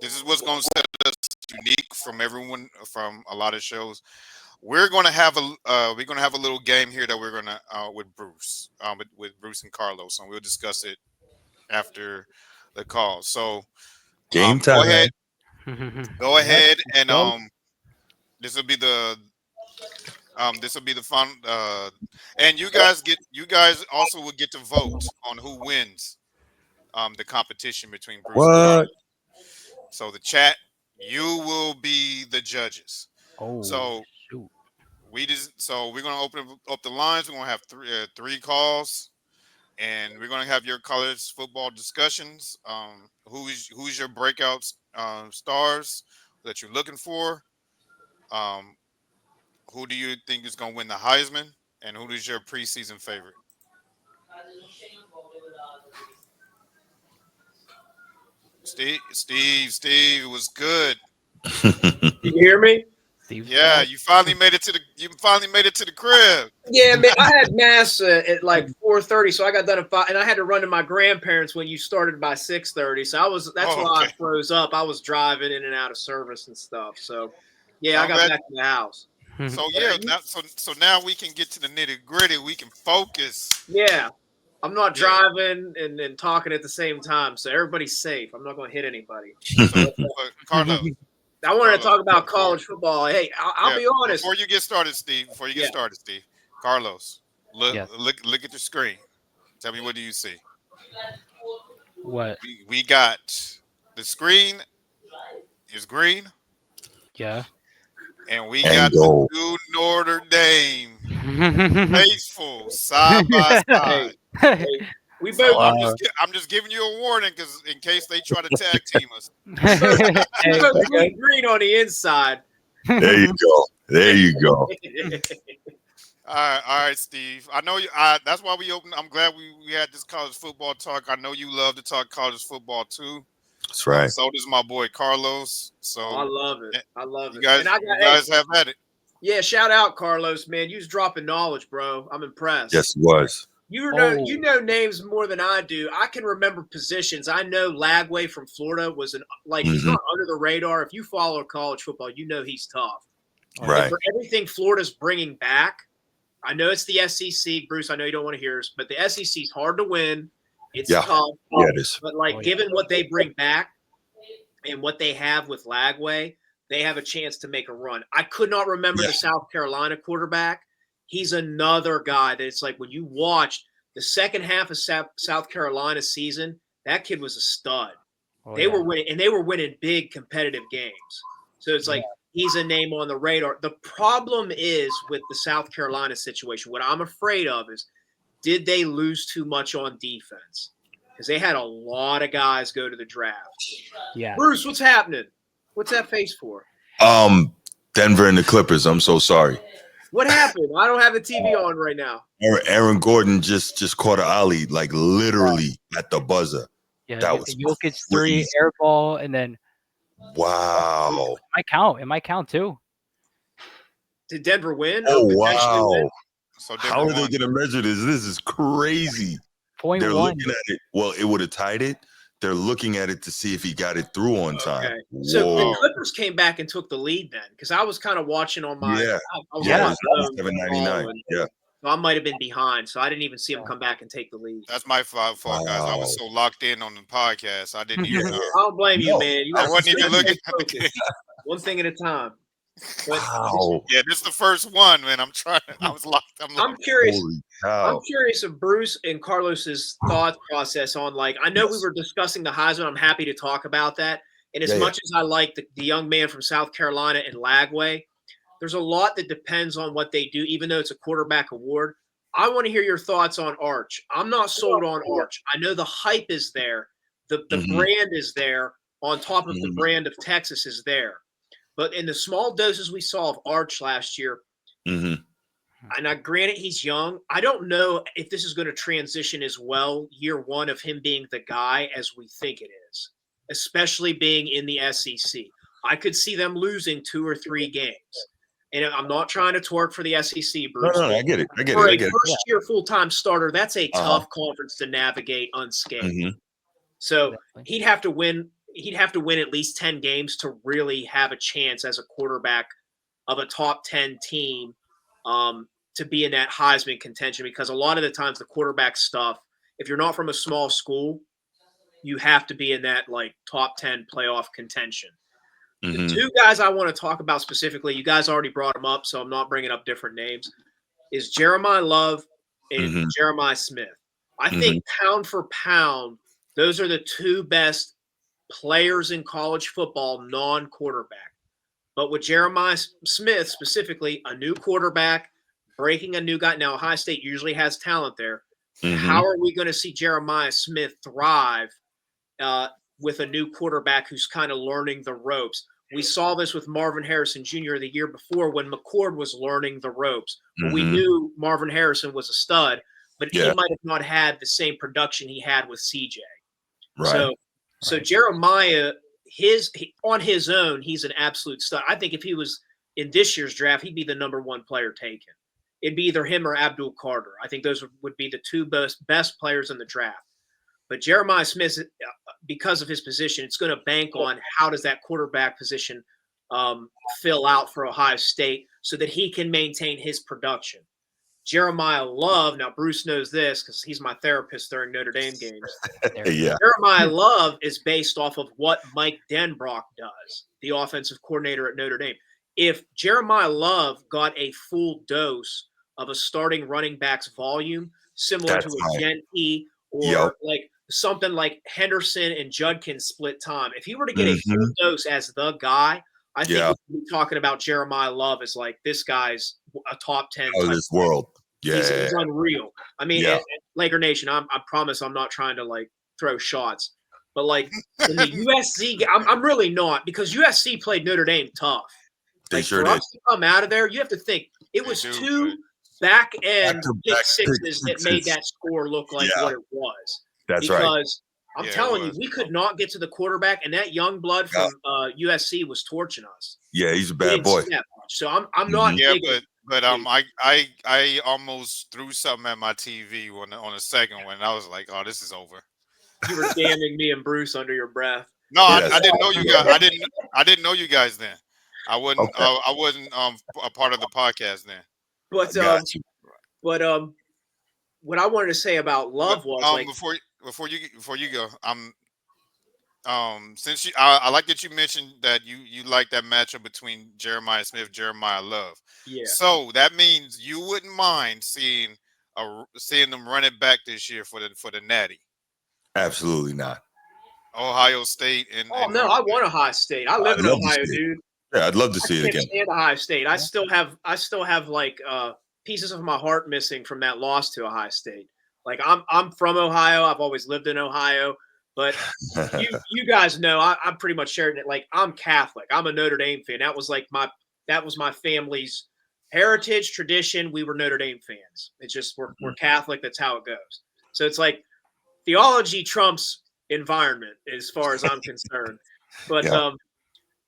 This is what's going to set us unique from everyone from a lot of shows. We're going to have a little game here that we're going to with Bruce, with Bruce and Carlos, and we'll discuss it after the call. So Game time. Go ahead and this will be the fun, and you guys also will get to vote on who wins the competition between Bruce and Carlos. So the chat, you will be the judges. Oh, so shoot. We're gonna open up the lines. We're gonna have three calls, and we're gonna have your college football discussions. Who's your breakout stars that you're looking for? Who do you think is gonna win the Heisman, and who is your preseason favorite? Steve, it was good. You hear me? Yeah, you finally made it to the crib. Yeah, man, I had mass at like 4:30, so I got done at 5, and I had to run to my grandparents when you started by 6:30. So that's why I froze up. I was driving in and out of service and stuff. So yeah, I got back to the house. So yeah, so now we can get to the nitty gritty. We can focus. Yeah. I'm not driving and talking at the same time, so everybody's safe. I'm not going to hit anybody. Carlos, I wanted to talk about college football. Hey, I'll be honest. Before you get started, Steve. Carlos, look at the screen. Tell me, what do you see? What? We got the screen is green. Yeah. And we got the new Notre Dame faithful side by side. Hey, we both. I'm just giving you a warning because in case they try to tag team us. Green on the inside. There you go. All right, Steve. I know you. That's why we opened. I'm glad we had this college football talk. I know you love to talk college football too. That's right. So does my boy Carlos. So I love it. You guys have at it. Yeah, shout out Carlos, man. You was dropping knowledge, bro. I'm impressed. Yes, it was. You know names more than I do. I can remember positions. I know Lagway from Florida was he's not under the radar. If you follow college football, you know he's tough. Right. And for everything Florida's bringing back, I know it's the SEC, Bruce. I know you don't want to hear us, but the SEC is hard to win. It's tough. Yeah, it is. But given what they bring back and what they have with Lagway, they have a chance to make a run. I could not remember the South Carolina quarterback. He's another guy that it's like when you watched the second half of South Carolina's season, that kid was a stud. They were winning, and they were winning big competitive games. So it's like he's a name on the radar. The problem is with the South Carolina situation, what I'm afraid of is, did they lose too much on defense? Because they had a lot of guys go to the draft. Yeah. Bruce, what's happening? What's that face for? Denver and the Clippers. I'm so sorry. What happened? I don't have the TV on right now. Aaron Gordon just caught an alley, like literally at the buzzer. Yeah, that was Jokic 3 air ball, and then wow. It might count too. Did Denver win? Oh wow. Win? So how are they gonna measure this? This is crazy. They're looking at it. Well, it would have tied it. They're looking at it to see if he got it through on time. Okay. So the Clippers came back and took the lead then, because I was kind of watching on my it was 7.99. Yeah. So I might have been behind, so I didn't even see him come back and take the lead. That's my fault, guys. I was so locked in on the podcast, I didn't even. I don't blame you, man. I wasn't even looking. One thing at a time. But Wow. Yeah, this is the first one, man. I was locked. I'm curious. Holy cow. I'm curious of Bruce and Carlos's thought process on, like, I know we were discussing the Heisman. I'm happy to talk about that. And as much as I like the young man from South Carolina in Lagway, there's a lot that depends on what they do, even though it's a quarterback award. I want to hear your thoughts on Arch. I'm not sold on Arch. I know the hype is there. The brand is there. On top of the brand of Texas is there. But in the small doses we saw of Arch last year, and granted he's young, I don't know if this is going to transition as well year one of him being the guy as we think it is, especially being in the SEC. I could see them losing 2 or 3 games. And I'm not trying to twerk for the SEC, Bruce. No, I get it. For a first-year full-time starter, that's a tough conference to navigate unscathed. So he'd have to win. He'd have to win at least 10 games to really have a chance as a quarterback of a top 10 team to be in that Heisman contention. Because a lot of the times the quarterback stuff, if you're not from a small school, you have to be in that like top 10 playoff contention. The 2 guys I want to talk about specifically, you guys already brought them up, so I'm not bringing up different names, is Jeremiah Love and Jeremiah Smith. I think pound for pound, those are the 2 best players in college football, non-quarterback. But with Jeremiah Smith specifically, a new quarterback, breaking a new guy. Now, Ohio State usually has talent there. How are we going to see Jeremiah Smith thrive with a new quarterback who's kind of learning the ropes? We saw this with Marvin Harrison Jr. the year before when McCord was learning the ropes. We knew Marvin Harrison was a stud, but he might have not had the same production he had with CJ. Right. So Jeremiah, on his own, he's an absolute stud. I think if he was in this year's draft, he'd be the number 1 player taken. It'd be either him or Abdul Carter. I think those would be the 2 best players in the draft. But Jeremiah Smith, because of his position, it's going to bank on how does that quarterback position fill out for Ohio State so that he can maintain his production. Jeremiah Love, now Bruce knows this because he's my therapist during Notre Dame games. Jeremiah Love is based off of what Mike Denbrock does, the offensive coordinator at Notre Dame. If Jeremiah Love got a full dose of a starting running back's volume, similar to a Gentry or like something like Henderson and Judkins split time, if he were to get a full dose as the guy, I think we'd be talking about Jeremiah Love as like, this guy's a top 10. Oh, this world. He's unreal. I mean, Laker Nation, I promise I'm not trying to like throw shots. But like in the USC game, I'm really not, because USC played Notre Dame tough. They like, sure for did. us to come out of there, you have to think it was 2 back-end pick sixes that made that score look like what it was. That's right. Because I'm telling you, we could not get to the quarterback, and that young blood from USC was torching us. Yeah, he's a bad boy. So I'm not. Yeah, but I almost threw something at my TV on the second one. I was like, oh, this is over. You were damning me and Bruce under your breath. No, I didn't know you guys. I didn't know you guys then. I wasn't. Okay. I wasn't a part of the podcast then. But what I wanted to say about Love was like before you go, since I like that you mentioned that you like that matchup between Jeremiah Smith, Jeremiah Love. Yeah. So that means you wouldn't mind seeing them run it back this year for the Natty. Absolutely not. Ohio State and I want Ohio State. I live in Ohio, dude. Yeah, I'd love to see it again. Stand Ohio State. I still have like pieces of my heart missing from that loss to Ohio State. Like I'm from Ohio. I've always lived in Ohio, but you guys know I'm pretty much sharing it. Like I'm Catholic. I'm a Notre Dame fan. That was my family's heritage, tradition. We were Notre Dame fans. It's just we're Catholic. That's how it goes. So it's like theology trumps environment as far as I'm concerned. But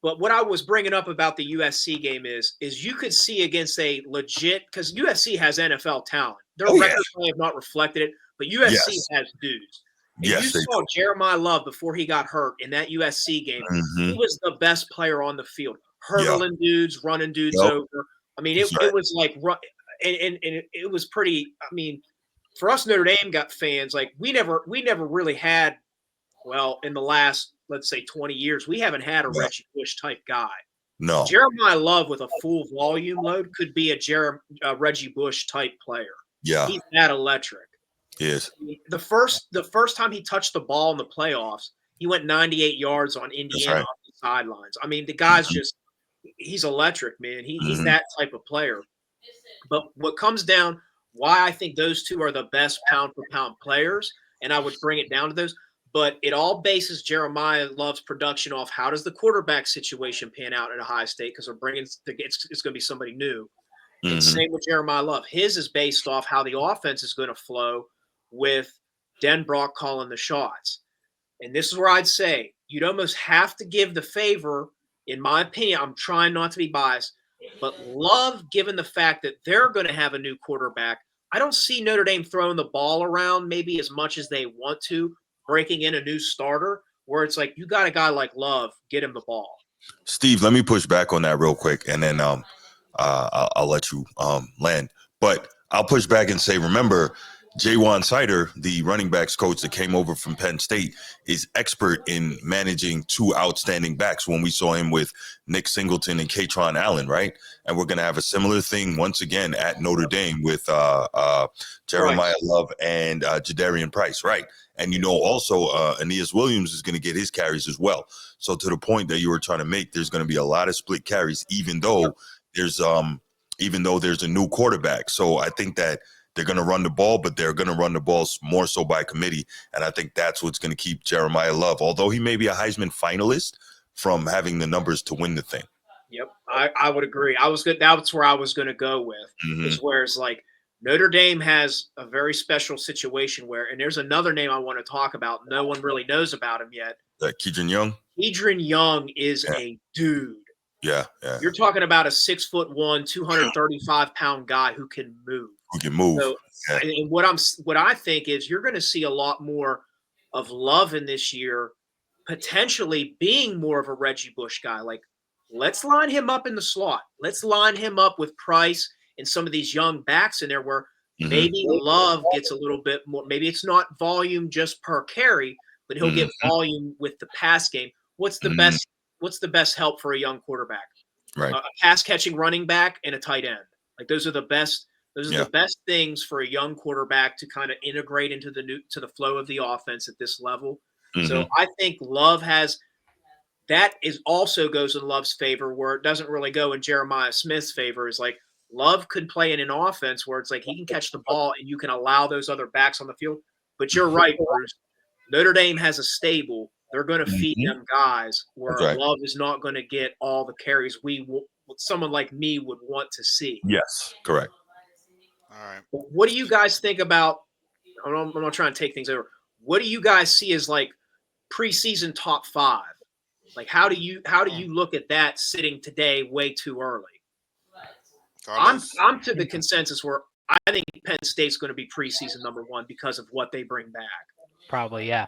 but what I was bringing up about the USC game is you could see against a legit, because USC has NFL talent. Their records may have not reflected it, but USC has dudes. And you saw Jeremiah Love before he got hurt in that USC game. He was the best player on the field, hurdling dudes, running dudes over. I mean, it was like, and it was pretty. I mean, for us Notre Dame fans, like we never really had. Well, in the last, let's say 20 years, we haven't had a Reggie Bush type guy. No. Jeremiah Love with a full volume load could be a Reggie Bush type player. Yeah. He's that electric. Yes. The first time he touched the ball in the playoffs, he went 98 yards on Indiana right. off the sidelines. I mean, the guy's he's electric, man. He's that type of player. But what comes down, why I think those two are the best pound for pound players, and I would bring it down to those. But it all bases Jeremiah Love's production off how does the quarterback situation pan out at Ohio State, because it's going to be somebody new. And same with Jeremiah Love. His is based off how the offense is going to flow with Denbrock calling the shots. And this is where I'd say you'd almost have to give the favor, in my opinion. I'm trying not to be biased, but Love, given the fact that they're going to have a new quarterback, I don't see Notre Dame throwing the ball around maybe as much as they want to, breaking in a new starter, where it's like, you got a guy like Love, get him the ball. Steve, let me push back on that real quick, and then I'll let you land. But I'll push back and say, remember, Jaywan Sider, the running backs coach that came over from Penn State, is expert in managing two outstanding backs when we saw him with Nick Singleton and Katron Allen, right? And we're going to have a similar thing once again at Notre Dame with Jeremiah Love and Jadarian Price, right? And, also Aeneas Williams is going to get his carries as well. So to the point that you were trying to make, there's going to be a lot of split carries, even though there's a new quarterback. So I think that they're going to run the ball, but they're going to run the ball more so by committee. And I think that's what's going to keep Jeremiah Love, although he may be a Heisman finalist, from having the numbers to win the thing. Yep, I would agree. That's where I was going to go with, is where it's like Notre Dame has a very special situation where, and there's another name I want to talk about. No one really knows about him yet. Kedron Young? Kedron Young is a dude. Yeah. You're talking about a 6'1", 235-pound guy who can move. So, and what I think is you're going to see a lot more of Love in this year, potentially being more of a Reggie Bush guy. Like, let's line him up in the slot. Let's line him up with Price and some of these young backs in there, where maybe Love gets a little bit more. Maybe it's not volume just per carry, but he'll get volume with the pass game. What's the best? What's the best help for a young quarterback? Right. A pass catching running back and a tight end. Like, those are the best. Those are the best things for a young quarterback to kind of integrate into the flow of the offense at this level. So I think Love has that. Is also goes in Love's favor, where it doesn't really go in Jeremiah Smith's favor. Is like Love could play in an offense where it's like he can catch the ball and you can allow those other backs on the field. But you're right, Bruce. Notre Dame has a stable. They're going to feed them guys, where Love is not going to get all the carries someone like me would want to see. Yes, correct. All right. What do you guys think about? I'm not trying to take things over. What do you guys see as like preseason top 5? Like, how do you look at that sitting today way too early? I'm to the consensus where I think Penn State's going to be preseason number 1 because of what they bring back. Probably, yeah.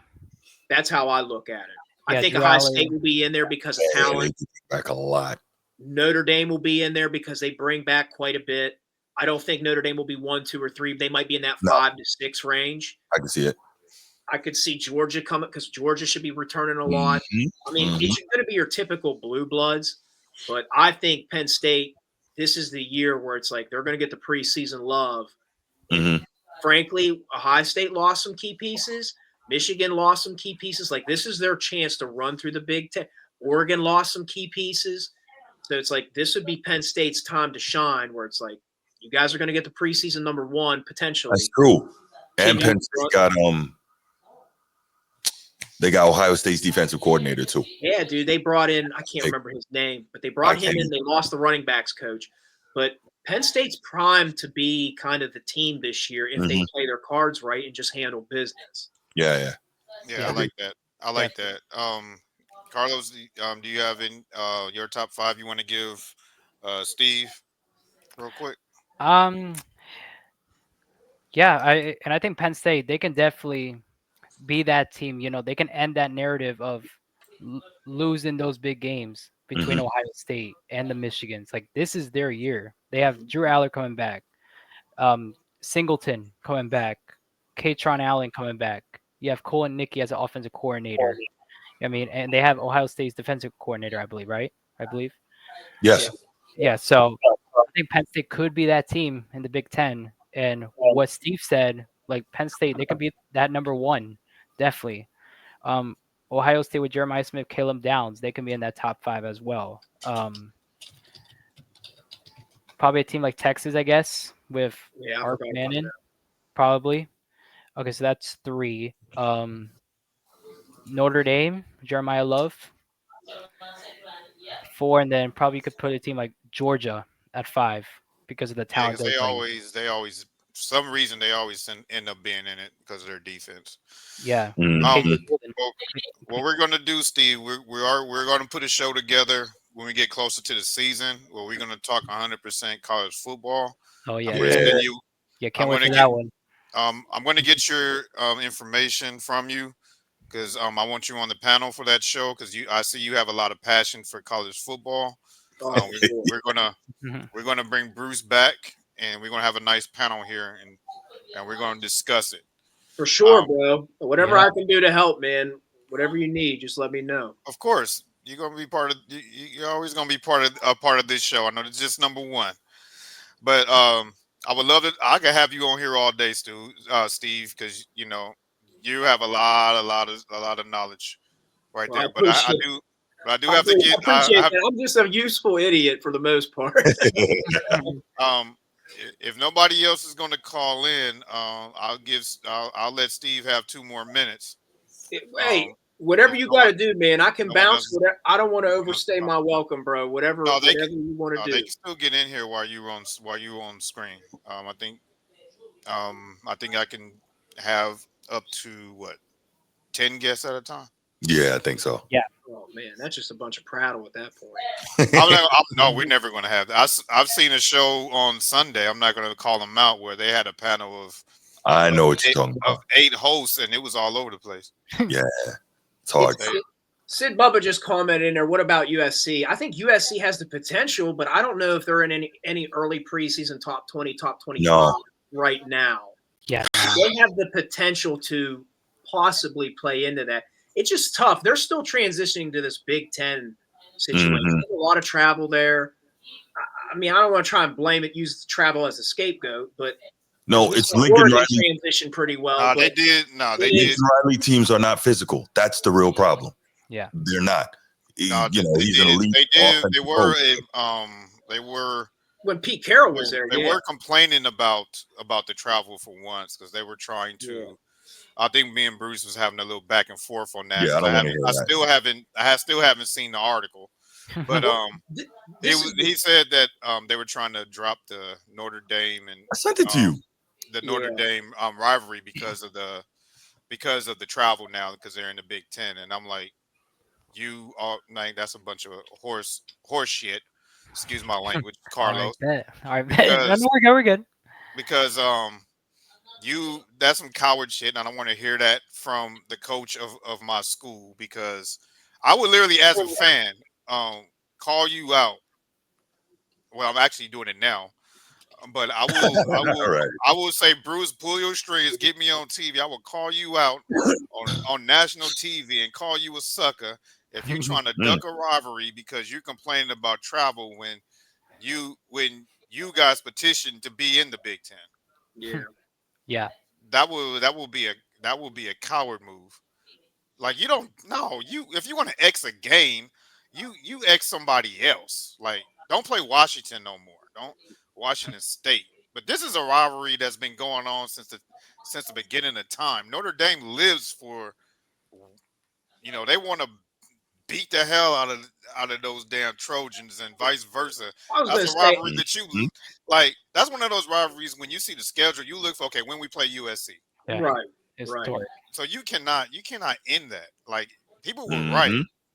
That's how I look at it. I think Ohio State will be in there because of talent. They bring back a lot. Notre Dame will be in there because they bring back quite a bit. I don't think Notre Dame will be 1, 2, or 3. They might be in that 5 to 6 range. I can see it. I could see Georgia coming, because Georgia should be returning a lot. I mean, it's going to be your typical blue bloods, but I think Penn State, this is the year where it's like they're going to get the preseason love. Frankly, Ohio State lost some key pieces. Michigan lost some key pieces. Like, this is their chance to run through the Big Ten. Oregon lost some key pieces. So it's like this would be Penn State's time to shine, where it's like you guys are going to get the preseason number 1 potentially. That's true. And Penn State got they got Ohio State's defensive coordinator too. Yeah, dude. They brought in, I can't remember his name, but they brought him in. They lost the running backs coach. But Penn State's primed to be kind of the team this year if they play their cards right and just handle business. Yeah. I like that. I like that. Carlos, do you have in your top 5 you want to give Steve real quick? Yeah, I think Penn State, they can definitely be that team. They can end that narrative of losing those big games between Ohio State and the Michigans. Like, this is their year. They have Drew Aller coming back, Singleton coming back, Katron Allen coming back. You have Cole and Nicky as an offensive coordinator. I mean, and they have Ohio State's defensive coordinator, I believe, right? Yes. Yeah, so I think Penn State could be that team in the Big Ten. And what Steve said, like Penn State, they could be that number one, definitely. Ohio State with Jeremiah Smith, Caleb Downs, they can be in that top 5 as well. Probably a team like Texas, I guess, with Yeah, I Ark forgot about Manning, that. probably. Okay, so that's 3. Notre Dame, Jeremiah Love, 4, and then probably you could put a team like Georgia at 5 because of the Yeah, talent because they bring. they always, for some reason, they always end up being in it because of their defense. Yeah. Mhm. What we're gonna do, Steve, we're gonna put a show together when we get closer to the season where we're gonna talk 100% college football. Oh yeah, I'm gonna send you. yeah, can't I'm wait gonna for get. that one. I'm gonna get your information from you because I want you on the panel for that show because I see you have a lot of passion for college football. Oh, for sure. We're gonna bring Bruce back and we're gonna have a nice panel here and we're gonna discuss it. For sure, Um, bro. Whatever I can do to help, man. Whatever you need, just let me know. Of course, you're gonna be part of. You're always gonna be part of this show. I know it's just number one, but I would love it. I could have you on here all day, Steve, because you have a lot of knowledge right Well, there. But I do have to I get. appreciate that. I'm just a useful idiot for the most part. Um, if nobody else is going to call in, I'll let Steve have 2 more minutes. Hey, whatever you got to do, man. I can no one bounce. else- I don't want to no one else overstay my welcome, bro. Whatever No, you want to do. they can still get in here while you on screen. I think I can have up to 10 guests at a time. Yeah, I think so. Yeah. Oh man, that's just a bunch of prattle at that point. No, we're never going to have that. I've seen a show on Sunday. I'm not going to call them out where they had a panel of. I know what you're talking Of about. 8 hosts, and it was all over the place. Yeah, it's hard. Sid Bubba just commented in there. What about USC? I think USC has the potential, but I don't know if they're in any early preseason top 20, top 25 right now. Yeah, they have the potential to possibly play into that. It's just tough. They're still transitioning to this Big Ten situation. There's a lot of travel there. I mean, I don't want to try and use travel as a scapegoat, but no, it's Lincoln Riley transition pretty well. They did. Lincoln Riley teams are not physical. That's the real problem. Yeah, they're not. He's an elite. They did. They were. They were. When Pete Carroll was there, they were complaining about the travel for once because they were trying to. Yeah. I think me and Bruce was having a little back and forth on that. Yeah, I still haven't seen the article, but he said that they were trying to drop the Notre Dame and I sent it to you. The Notre Dame rivalry because of the travel now because they're in the Big Ten, and I'm like, you are like that's a bunch of horse shit. Excuse my language, Carlos. I bet. We're good. Because that's some coward shit, and I don't want to hear that from the coach of my school because I would literally, as a fan, call you out. Well, I'm actually doing it now, but I will say, Bruce, pull your strings, get me on TV. I will call you out on national TV and call you a sucker if you're trying to duck a rivalry because you're complaining about travel when you guys petitioned to be in the Big Ten. Yeah. Yeah. That will be a coward move. Like you don't if you want to X a game, you X somebody else. Like don't play Washington no more. Don't Washington State. But this is a rivalry that's been going on since the beginning of time. Notre Dame lives for they want to beat the hell out of those damn Trojans and vice versa. That's a rivalry that you like. That's one of those rivalries when you see the schedule, you look for when we play USC. Yeah. Right. Historic. So you cannot end that. Like people were right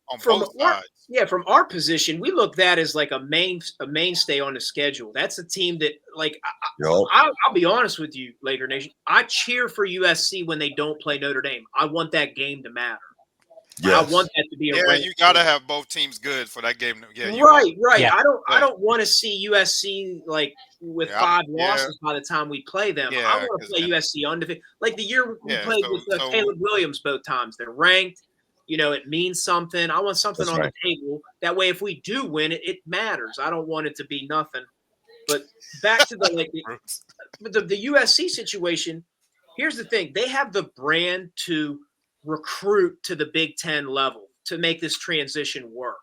on both sides. Yeah, from our position, we look that as like a mainstay on the schedule. That's a team that I'll be honest with you, Laker Nation. I cheer for USC when they don't play Notre Dame. I want that game to matter. Yes. I want that to be a you got to have both teams good for that game. Yeah, right. Yeah. I don't want to see USC with 5 losses by the time we play them. Yeah, I want to play USC undefeated. Like the year we played with Caleb Williams both times. They're ranked. it means something. I want something That's on right. the table. That way, if we do win it, it matters. I don't want it to be nothing. But back to the USC situation. Here's the thing: they have the brand to recruit to the Big Ten level to make this transition work.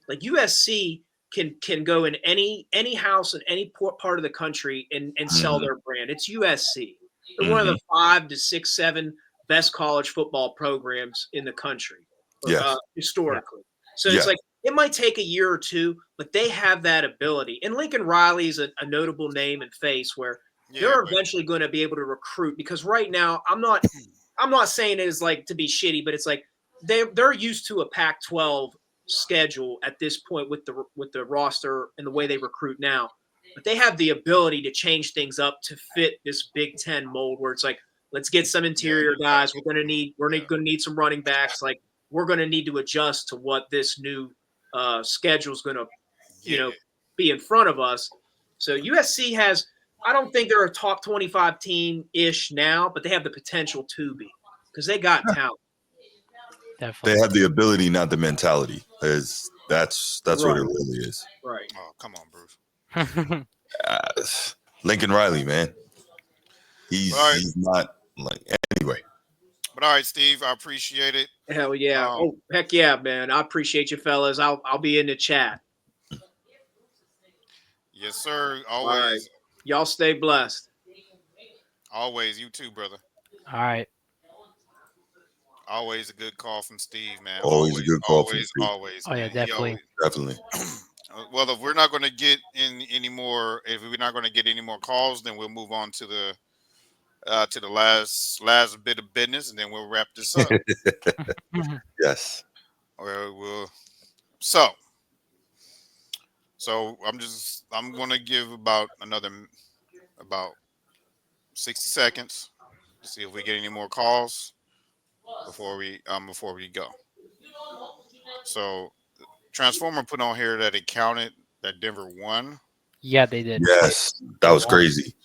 Like USC can go in any house in any part of the country and sell their brand. It's USC. They're one of the 5 to 6, 7 best college football programs in the country, historically. So it's like it might take a year or two, but they have that ability. And Lincoln Riley is a notable name and face where they're eventually going to be able to recruit. Because right now, I'm not saying it is like to be shitty, but it's like they're used to a Pac-12 schedule at this point with the roster and the way they recruit now. But they have the ability to change things up to fit this Big Ten mold where it's like, let's get some interior guys. We're gonna need some running backs. Like we're gonna need to adjust to what this new schedule is gonna, be in front of us. So USC has, I don't think they're a top 25 team ish now, but they have the potential to be because they got talent. Definitely. They have the ability, not the mentality. That's what it really is. Right. Oh, come on, Bruce. Lincoln Riley, man. He's not like anyway. But all right, Steve, I appreciate it. Hell yeah. Heck yeah, man. I appreciate you fellas. I'll be in the chat. Yes, sir. Always. Right. Y'all stay blessed. Always. You too, brother. All right. Always a good call from Steve, man. Always a good call from Steve. Always. Oh, yeah, definitely. Definitely. Well, if we're not going to get any more calls, then we'll move on to the last bit of business, and then we'll wrap this up. Yes. So I'm going to give about 60 seconds to see if we get any more calls before we go. So Transformer put on here that it counted that Denver won. Yeah, they did. Yes, that was crazy.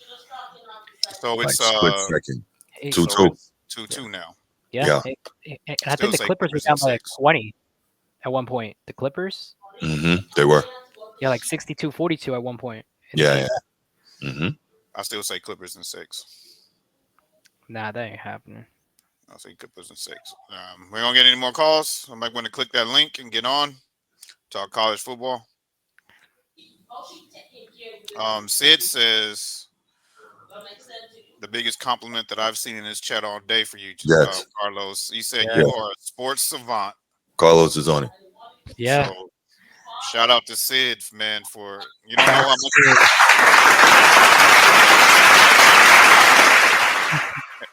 So it's split second. 2-2. 2-2 now. Yeah. I think the Clippers were down by like 20 at one point. The Clippers? They were. Yeah, like 62-42 at one point. Yeah. I still say Clippers in 6. Nah, that ain't happening. I'll say Clippers in 6. We don't get any more calls. I might want to click that link and get on. Talk college football. Sid says the biggest compliment that I've seen in this chat all day for you, Carlos. He said you are a sports savant. Carlos is on it. Yeah. So, shout out to Sid, man, for you don't know how much.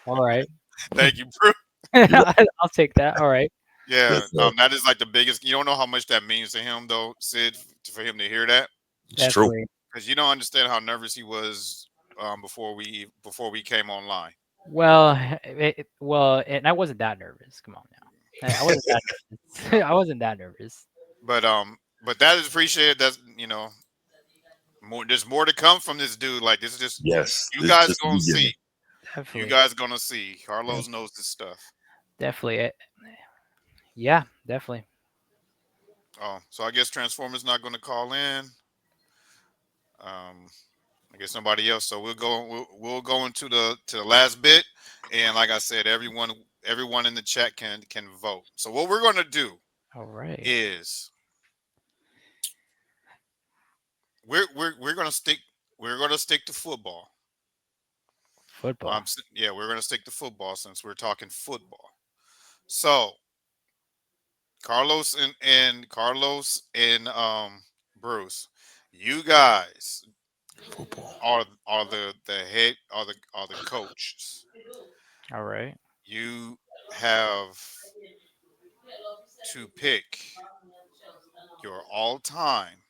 All right. Thank you, Bruce. I'll take that. All right. Yeah, that is like the biggest. You don't know how much that means to him, though, Sid, for him to hear that. It's true. Because you don't understand how nervous he was before we came online. Well, and I wasn't that nervous. Come on now, I wasn't that nervous. I wasn't that nervous. But that is appreciated. That's more. There's more to come from this dude. Like this is just You guys gonna see. Definitely. You guys gonna see. Carlos knows this stuff. Definitely. Yeah, definitely. Oh, so I guess Transformers not going to call in. I guess somebody else. So we'll go into the last bit, and like I said, everyone in the chat can vote. So what we're going to do, is we're going to stick to football. Football. We're going to stick to football since we're talking football. So Carlos and Bruce, you guys are the coaches. All right. You have to pick your all-time.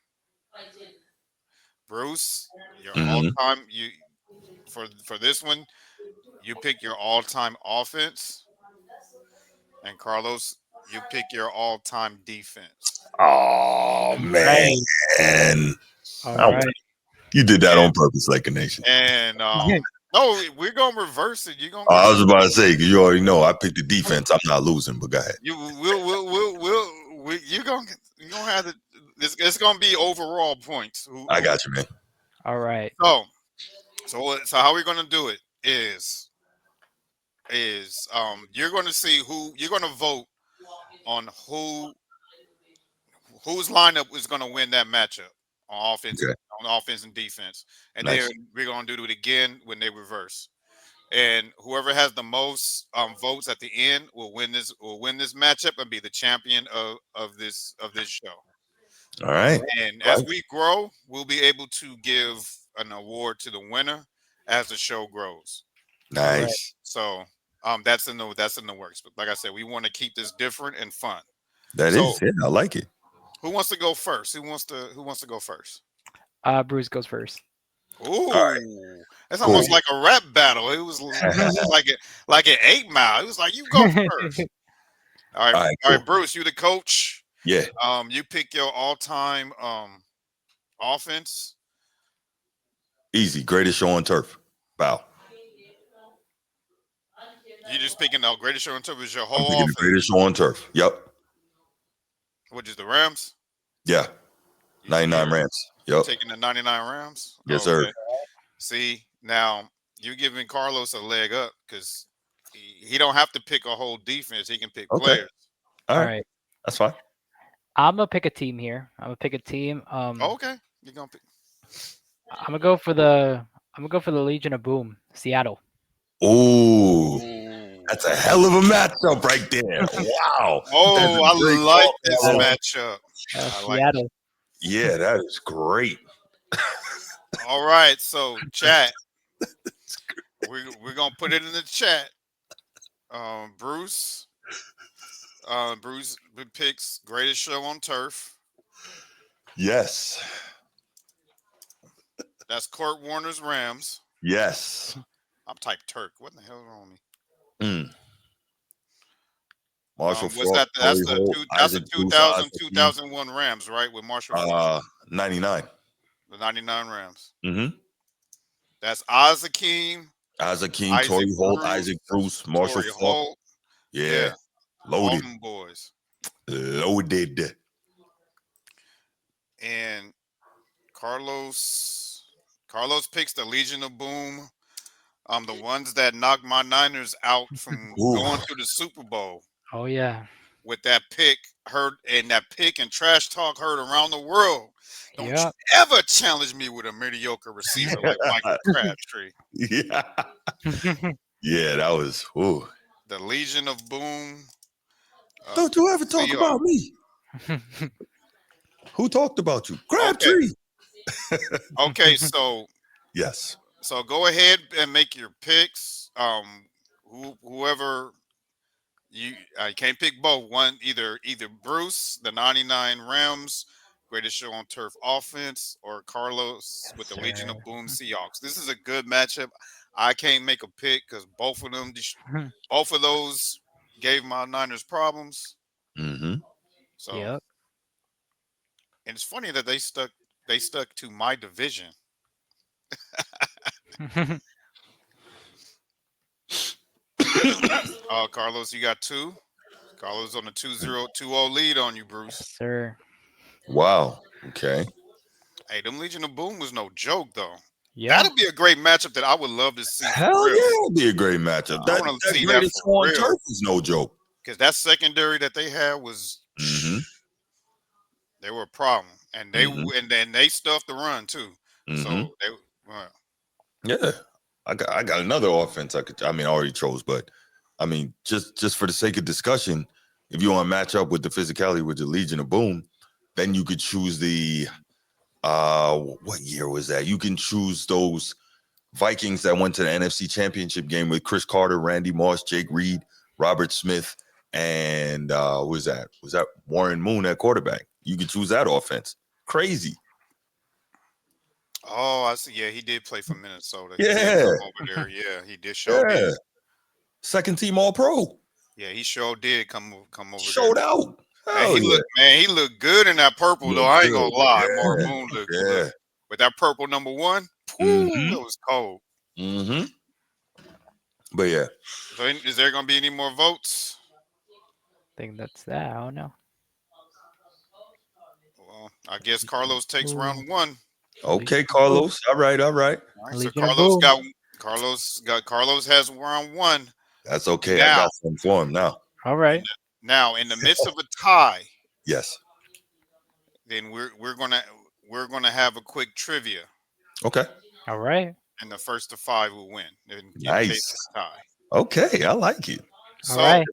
Bruce, your all-time. You for this one, you pick your all-time offense, and Carlos, you pick your all-time defense. Oh man! All right. You did that on purpose, like a nation. And No, we're gonna reverse it. You're gonna Oh, go I was first. about to say, 'cause you already know I picked the defense. I'm not losing, but go ahead. You're gonna have to. It's gonna be overall points. I got you, man. All right. So how we're gonna do it is you're gonna see who you're gonna vote on whose lineup is gonna win that matchup on offense Okay. on offense and defense, and then Nice. we're gonna do it again when they reverse. And whoever has the most votes at the end will win this matchup and be the champion of this show. All right. And as we grow, we'll be able to give an award to the winner as the show grows. Nice. So that's in the works. But like I said, we want to keep this different and fun. That is, yeah, I like it. Who wants to go first? Who wants to go first? Bruce goes first. Ooh, right. that's Cool. almost like a rap battle. It was like an 8 Mile. It was like you go first. All right, cool. Bruce, you the coach. Yeah. You pick your all-time offense. Easy. Greatest show on turf. Bow. You just picking the greatest show on turf is your whole I'm picking offense. the greatest show on turf. Yep. Which is the Rams? Yeah. 99 Rams. Yep. Taking the 99 Rams? Yes, sir. See, now you're giving Carlos a leg up because he don't have to pick a whole defense. He can pick players. All right. That's fine. I'm gonna pick a team here. I'm gonna pick a team. Okay. You're gonna pick. I'm gonna go for the Legion of Boom, Seattle. Ooh. That's a hell of a matchup right there. Wow. Oh, I like this matchup. I like Seattle. Yeah, that is great. All right, so chat. We're gonna put it in the chat. Bruce picks greatest show on turf. Yes. That's Kurt Warner's Rams. Yes. I'm type Turk. What the hell is wrong with me? Marshall what's that? That's the 2001 Rams, right? With Marshall. 99. The 99 Rams. Mm-hmm. That's Akeem, Torrey Holt, Isaac Bruce, Marshall Falk. Yeah. Loaded. All them boys. Loaded. And Carlos picks the Legion of Boom. The ones that knocked my Niners out from going to the Super Bowl. Oh yeah. With that pick and trash talk heard around the world. Don't you ever challenge me with a mediocre receiver like Michael Crabtree. Yeah. Yeah, that was the Legion of Boom. Don't you ever talk about me. Who talked about you? Crabtree. Okay, so yes. So go ahead and make your picks. Whoever you can't pick both. One either Bruce, the 99 Rams, greatest show on turf offense, or Carlos with the Legion of Boom Seahawks. This is a good matchup. I can't make a pick because both of those gave my Niners problems. Mm-hmm. So and it's funny that they stuck to my division. Carlos, you got 2. Carlos on a 2-0 lead on you, Bruce. Yes, sir. Wow. Okay. Hey, them Legion of Boom was no joke, though. Yeah. That'd be a great matchup that I would love to see. Hell yeah, it'd be a great matchup. I want to see that for real. Turf is no joke. Because that secondary that they had was, they were a problem, and then they stuffed the run too. So yeah, I got another offense. I already chose, but I mean, just for the sake of discussion, if you want to match up with the physicality with the Legion of Boom, then you could choose the what year was that? You can choose those Vikings that went to the NFC Championship game with Chris Carter, Randy Moss, Jake Reed, Robert Smith, and was that Warren Moon at quarterback? You could choose that offense. Crazy. Oh, I see. Yeah, he did play for Minnesota. Yeah, over there. Yeah, he did. Did. Second team All Pro. Yeah, he sure did come over. Showed there. out. He looked good in that purple though. I ain't gonna lie. Warren Moon looked good. With that purple number 1, it was cold. But yeah. So is there going to be any more votes? I think that's that. I don't know. Well, I guess Carlos takes round one. Okay, Carlos. All right. All right, so Legion of Boom. Carlos has round one. That's okay. Now, I got some for him now. All right. Now, in the midst of a tie, Yes. then we're gonna have a quick trivia, Okay. All right. and the first to 5 will win in case Nice. it's a tie. Okay, I like it. All So, right.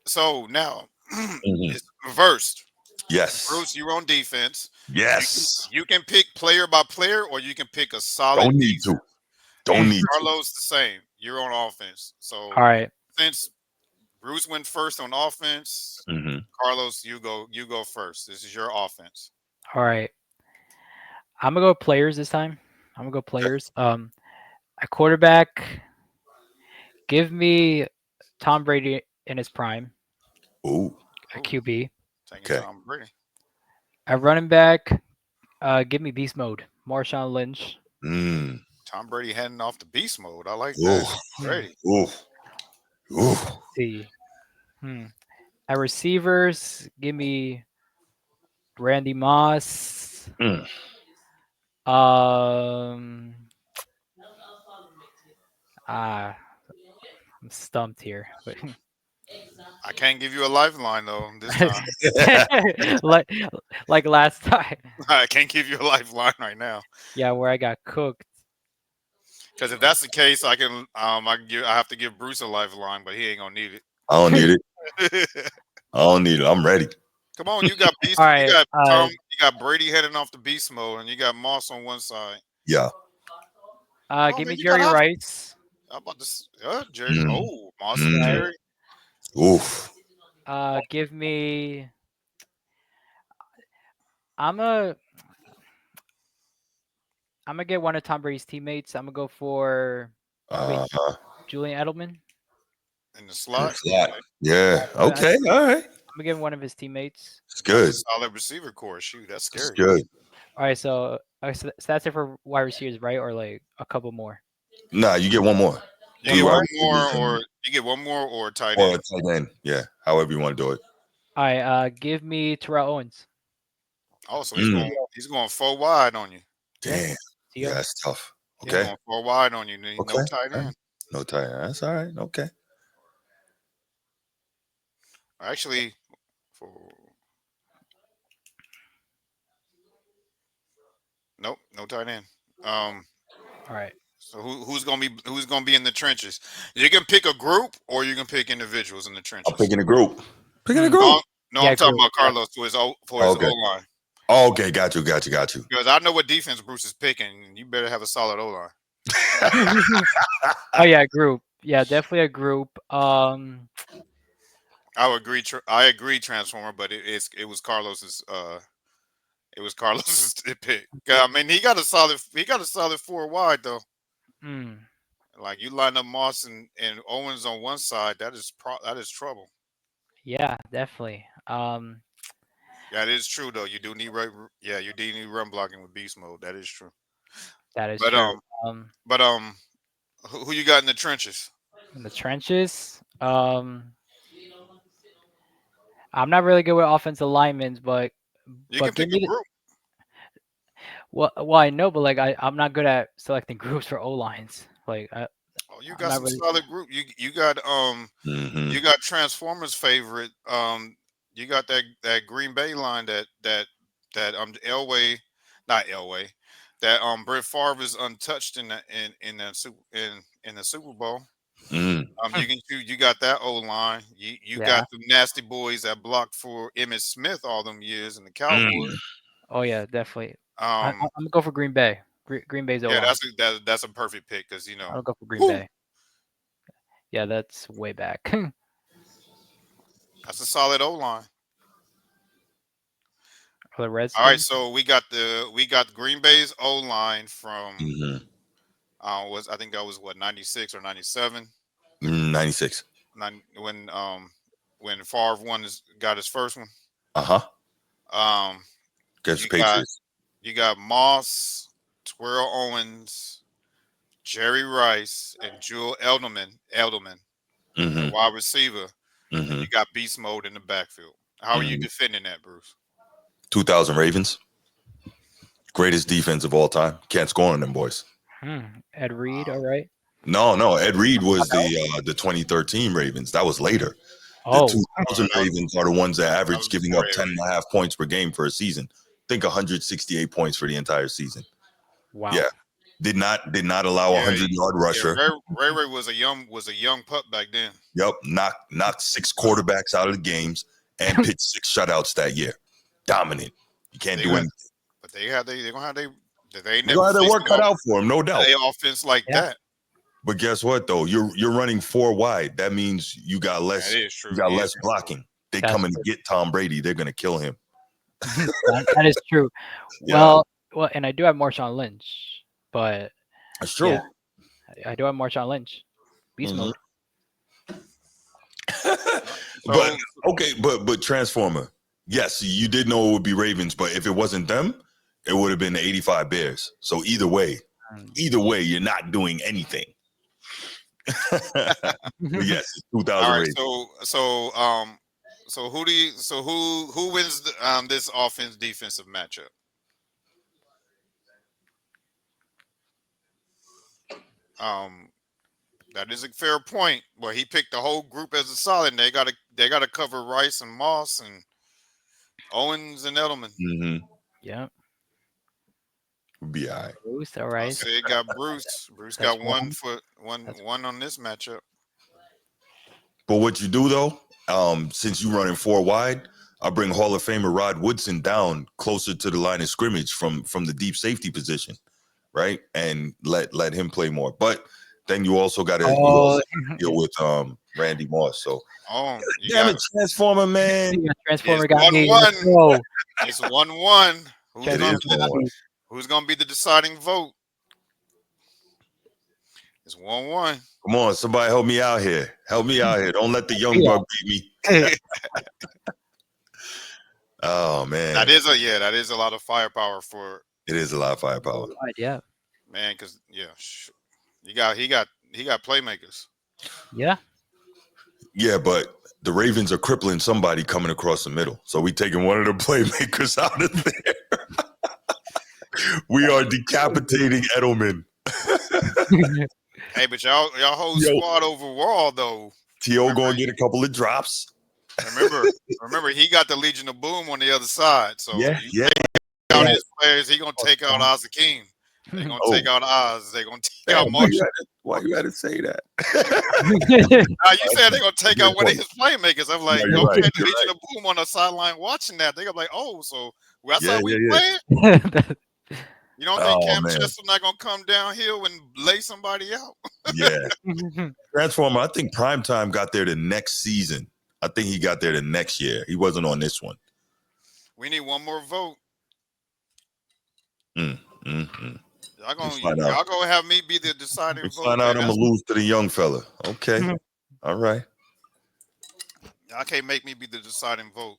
so now Mhm. it's reversed. Yes. Bruce, you're on defense. Yes. You can pick player by player, or you can pick a solid. Don't need to. Don't need to. Carlos the same. You're on offense. So All right. since Bruce went first on offense, Mhm. Carlos, you go first. This is your offense. All right. I'm gonna go players this time. I'm gonna go players. At quarterback, give me Tom Brady in his prime. Ooh. A QB. Taking Tom Brady. At running back, give me beast mode. Marshawn Lynch. Mm. Tom Brady heading off the beast mode. I like Ooh. that. Brady. Ooh. Ooh. Let's see. At receivers, give me Randy Moss. Mm. I'm stumped here. But I can't give you a lifeline though this time. like last time. I can't give you a lifeline right now. Yeah, where I got cooked. Because if that's the case, I have to give Bruce a lifeline, but he ain't gonna need it. I don't need it. I don't need it. I'm ready. Come on, you got beast. All right, you got Tom. You got Brady heading off the beast mode, and you got Moss on one side. Yeah. Give me Jerry Rice. How about this? Jerry. Mm. Oh, Moss and Jerry. Oof. Give me. I'm gonna get one of Tom Brady's teammates. I'm gonna go for Julian Edelman. In the slot. Yeah. Okay. All right. I'm gonna give one of his teammates. It's good. Solid receiver core. Shoot, that's scary. It's good. All right, so that's it for wide receivers, right? Or like a couple more? Nah, you get one more. You get one more, or you get one more, or tight end. Or tight end. Yeah. However you want to do it. All right. Give me Terrell Owens. Oh, so he's going 4 wide on you. Damn. Yeah, that's tough. He's Okay. going 4 wide on you. No tight end. No tight end. That's all right. Okay. Actually, nope, no tight end. All right. So who's gonna be in the trenches? You can pick a group, or you can pick individuals in the trenches. I'm picking a group. Picking a group. No, I'm talking about Carlos for his O line. Oh, okay, got you. Because I know what defense Bruce is picking, and you better have a solid O line. Oh yeah, group. Yeah, definitely a group. I agree. I agree, Transformer, but it was Carlos's. It was Carlos's pick. I mean, he got a solid 4 wide though. Like you line up Moss and Owens on one side, that is trouble. Yeah, definitely. That is true though. You do need run blocking with beast mode. That is true. That is true. But who you got in the trenches? In the trenches, I'm not really good with offensive linemen, but you can pick a group. Well, I know, but like I'm not good at selecting groups for O lines. Like, you got some solid group. You got you got Transformers favorite. You got that Green Bay line that Elway, not Elway, that Brett Favre is untouched in the Super Bowl. You got that O line. You got the nasty boys that blocked for Emmitt Smith all them years in the Cowboys. Oh yeah, definitely. I'm gonna go for Green Bay. Green Bay's O line. Yeah, that's a perfect pick because I'll go for Green Bay. Yeah, that's way back. That's a solid O line. The Redskins. All right, so we got Green Bay's O line from I think that was what 96 or 97. 96. When Favre got his first one. Against Patriots. You got Moss, Terrell Owens, Jerry Rice and Jewel Edelman, Mm-hmm. wide receiver, and Mm-hmm. you got beast mode in the backfield. How are you Mhm. defending that, Bruce? 2000 Ravens, greatest defense of all time. Can't score on them boys. Ed Reed, all right. No. Ed Reed was the 2013 Ravens. That was later. The Oh, 2000 Ravens are the ones that That average was giving before up Ed 10 Reed. and a half points per game for a season. Think 168 points for the entire season. wow. Yeah. Did not allow a 100-yard rusher. Ray was a young pup back then. Yep. Knocked 6 quarterbacks out of the games and pitched 6 shutouts that year. Dominant. You can't do anything. But they're gonna have they They never had their faced work cut out for them, no doubt. They offense like Yeah. that. But guess what though? You're running 4 wide. That means you got less. That is true. You got It less is true. blocking. They That's come in to true. get Tom Brady. They're gonna kill him. That is true. Yeah. Well, and I do have Marshawn Lynch, but That's true. yeah, I do have Marshawn Lynch. Beast Mhm. mode. But okay, but Transformer. Yes, you did know it would be Ravens, but if it wasn't them, it would have been the 85 Bears. So either way, you're not doing anything. But yes, it's 2000 All right, Ravens. so who wins this offense defensive matchup? That is a fair point. Well, he picked the whole group as a solid. And they gotta cover Rice and Moss and Owens and Edelman. Mm-hmm. Yeah. Be all right. Bruce, all I right. said it got Bruce. Bruce That's got one on this matchup. But what you do though, since you running 4 wide, I bring Hall of Famer Rod Woodson down closer to the line of scrimmage from the deep safety position, right? And let him play more. But then you also got to deal with Randy Moss. So damn it, Transformer man. Yeah, Transformer It's got me. 1-1. Let's go. It's 1-1. Transformer Who's gonna be the deciding vote? It's 1-1. Come on, somebody help me out here. Help me out here. Don't let the young buck beat me. Oh man, that is a lot of firepower for. It is a lot of firepower. Yeah, man, because he got playmakers. Yeah. Yeah, but the Ravens are crippling somebody coming across the middle. So we taking one of the playmakers out of there. We are decapitating Edelman. Hey, but y'all whole squad overall though. T.O. gonna get a couple of drops. Remember, he got the Legion of Boom on the other side. So yeah. Out his players, he gonna take out Oz Akeem. They're gonna take out Oz. They're gonna take out Marshall. Why you had to say that? You said they're gonna take out one of his playmakers. I'm like, no, okay, right, the Legion right. of Boom on the sideline watching that. They're gonna be like, oh, so that's how we Yeah. playing? You don't think Cam man. Chester not gonna come downhill and lay somebody out? Yeah. Transformer, I think Primetime got there the next season. I think he got there the next year. He wasn't on this one. We need one more vote. Y'all gonna have me be the deciding vote. Find out I'm gonna lose to the young fella. Okay. All right. Y'all can't make me be the deciding vote.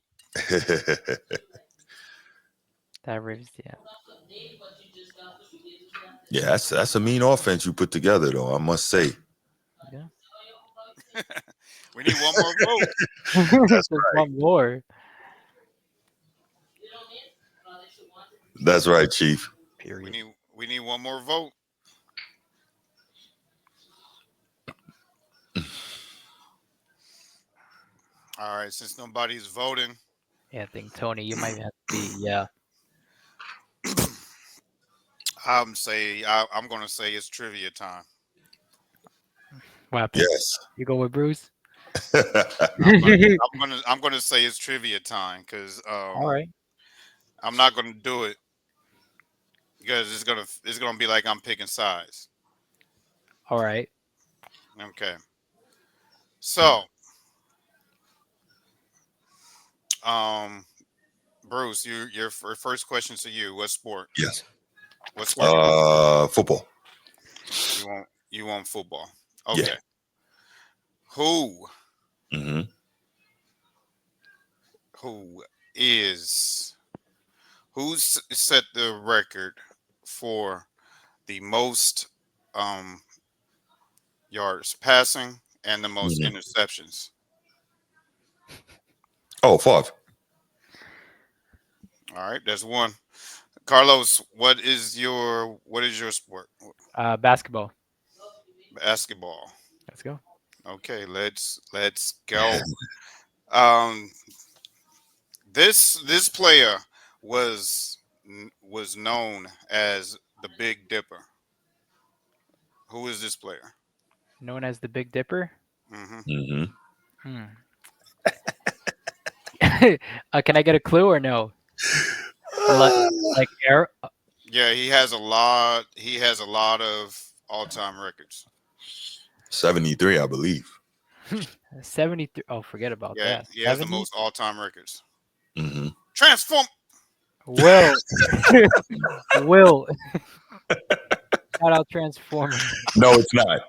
That Ravens, yeah. Yeah, that's a mean offense you put together, though, I must say. Yeah. We need one more vote. That's right. One more. That's right, Chief. Period. We need one more vote. All right, since nobody's voting. Yeah, I think Tony, you might have to be, yeah. I'm gonna say it's trivia time. What happened? Yes. You go with Bruce? I'm gonna say it's trivia time because all right. I'm not gonna do it because it's gonna be like I'm picking sides. All right. Okay. So, Bruce, your first question to you. What sport? Yes. What sport? Football. You want football? Okay. Yeah. Who who's set the record for the most um yards passing and the most Mhm. interceptions? Oh, Favre. All right, that's one. Carlos, what is your sport? Basketball. Basketball. Let's go. Okay, let's go. Um, this player was known as the Big Dipper. Who is this player? Known as the Big Dipper. Hmm Mm-hmm. Hmm. Can I get a clue or no? Like, like air. Yeah, he has a lot. He has a lot of all-time records. 73, I believe. 73. Oh, forget about Yeah, that. he has the 70. most all-time records. Mm-hmm. Transform. Will. Will. Shout out Transformer. No, it's not.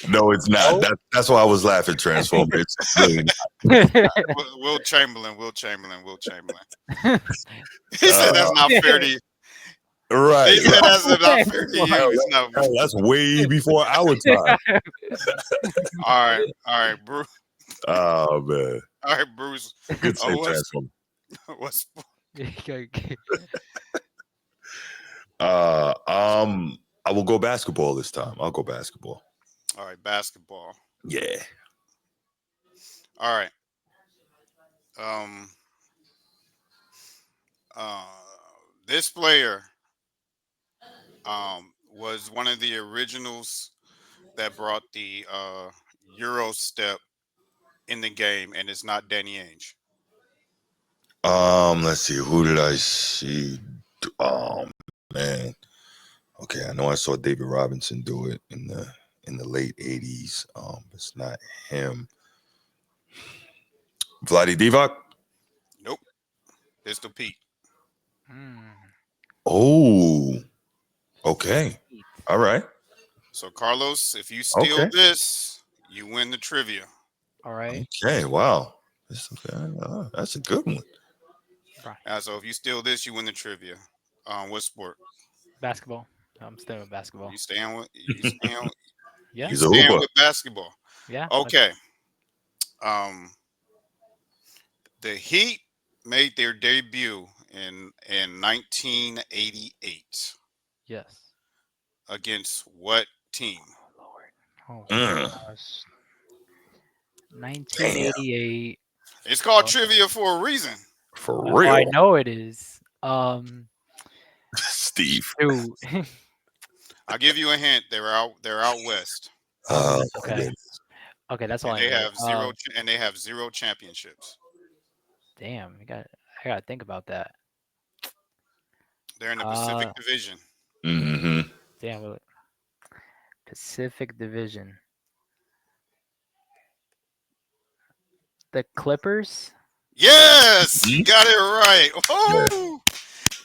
No, it's not. No? That's why I was laughing. Transformer. It's really Will Chamberlain. Will Chamberlain. Will Chamberlain. All He said that's not fair to you. right. He said that's not fair to Hell, you. No. that's way before our time. All right, Bruce. Oh man, All right, Bruce. good save, What's Transformer. what's I will go basketball this time. I'll go basketball. all right? Basketball. Yeah. All right. Um. Uh. This player was one of the originals that brought the Euro step in the game, and it's not Danny Ainge. Let's see. Who did I see? Man. Okay, I know I saw David Robinson do it in the late '80s. It's not him. Vlade Divac. Nope. Pistol Pete. Oh. Okay. All right. So Carlos, if you steal Okay. this, you win the trivia. All right. Okay. Wow. That's a good one. So if you steal this, you win the trivia. What sport? Basketball. I'm staying with basketball. You staying with Yeah. He's a staying hooper. with basketball. Yeah. Okay. The Heat made their debut in 1988 Yes. against what team? Oh, Mm. gosh. 1988. It's called trivia for a reason. For Oh, real. I know it is. Steve. Shoot. I'll give you a hint. They're out west. Okay. Okay, that's all And I they know. have zero championships. Damn, I gotta think about that. They're in the Pacific Division. Mm-hmm. Damn, look. Pacific Division. The Clippers? Yes, you got it right. Oh,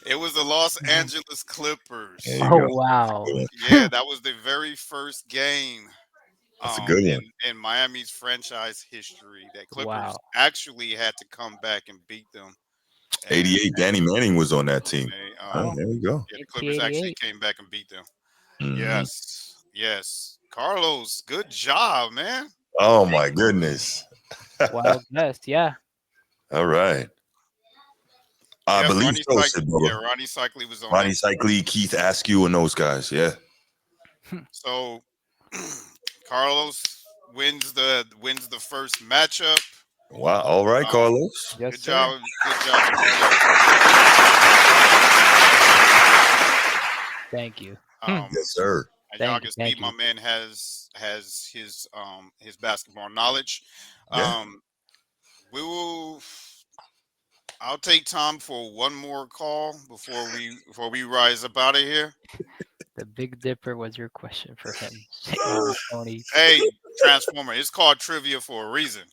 it was the Los Angeles Clippers. There you Oh, go. wow. Yeah, that was the very first game That's a good one. in Miami's franchise history that Clippers Wow. actually had to come back and beat them. And 88. Danny Manning was on that team. they, There you go. yeah, the Clippers actually 88. came back and beat them. Mhm. Yes. Carlos, good job, man. Oh my goodness. Wild guess, yeah. All right. I Yeah, believe Ronnie so, Cycli- Sid, brother. yeah, Ronnie Cycli was on Ronnie that. Cycli, Keith Askew, and those guys. Yeah. So Carlos wins the first matchup. Wow. All right, Carlos. Yes, Good sir. job. Good job, Carlos. Thank you. Yes, sir. As y'all Thank can you, see, thank my you. man has his basketball knowledge. Yeah. I'll take time for one more call before we rise up out of here. The Big Dipper was your question for him. Tony. Hey, Transformer, it's called trivia for a reason.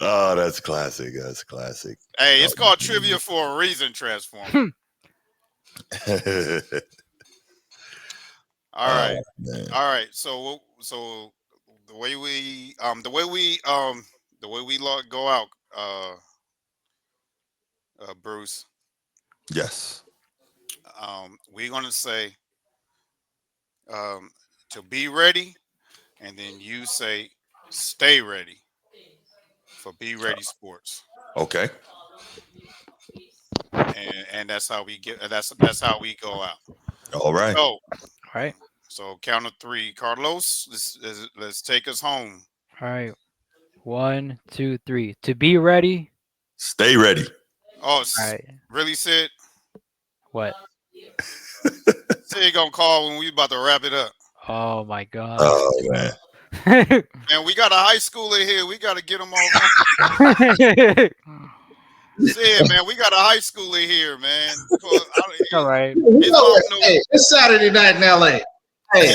Oh, that's classic. That's classic. Hey, it's called trivia for a reason, Transformer. All right. Man. All right. So the way we go out, Bruce. Yes. we're gonna say to be ready, and then you say stay ready for Be Ready Sports, Okay. and that's how we get. That's how we go out. All right. So All right. so count of three, Carlos. Let's take us home. All right. 1, 2, 3. To be ready. Stay ready. Oh, All right. really, Sid? What? Sid gonna call when we about to wrap it up. Oh my God. Oh man. Man, we got a high schooler here. We got to get him all right. Sid, man, we got a high schooler here, man. All right. His mom know. Hey, it's Saturday night in LA. Hey,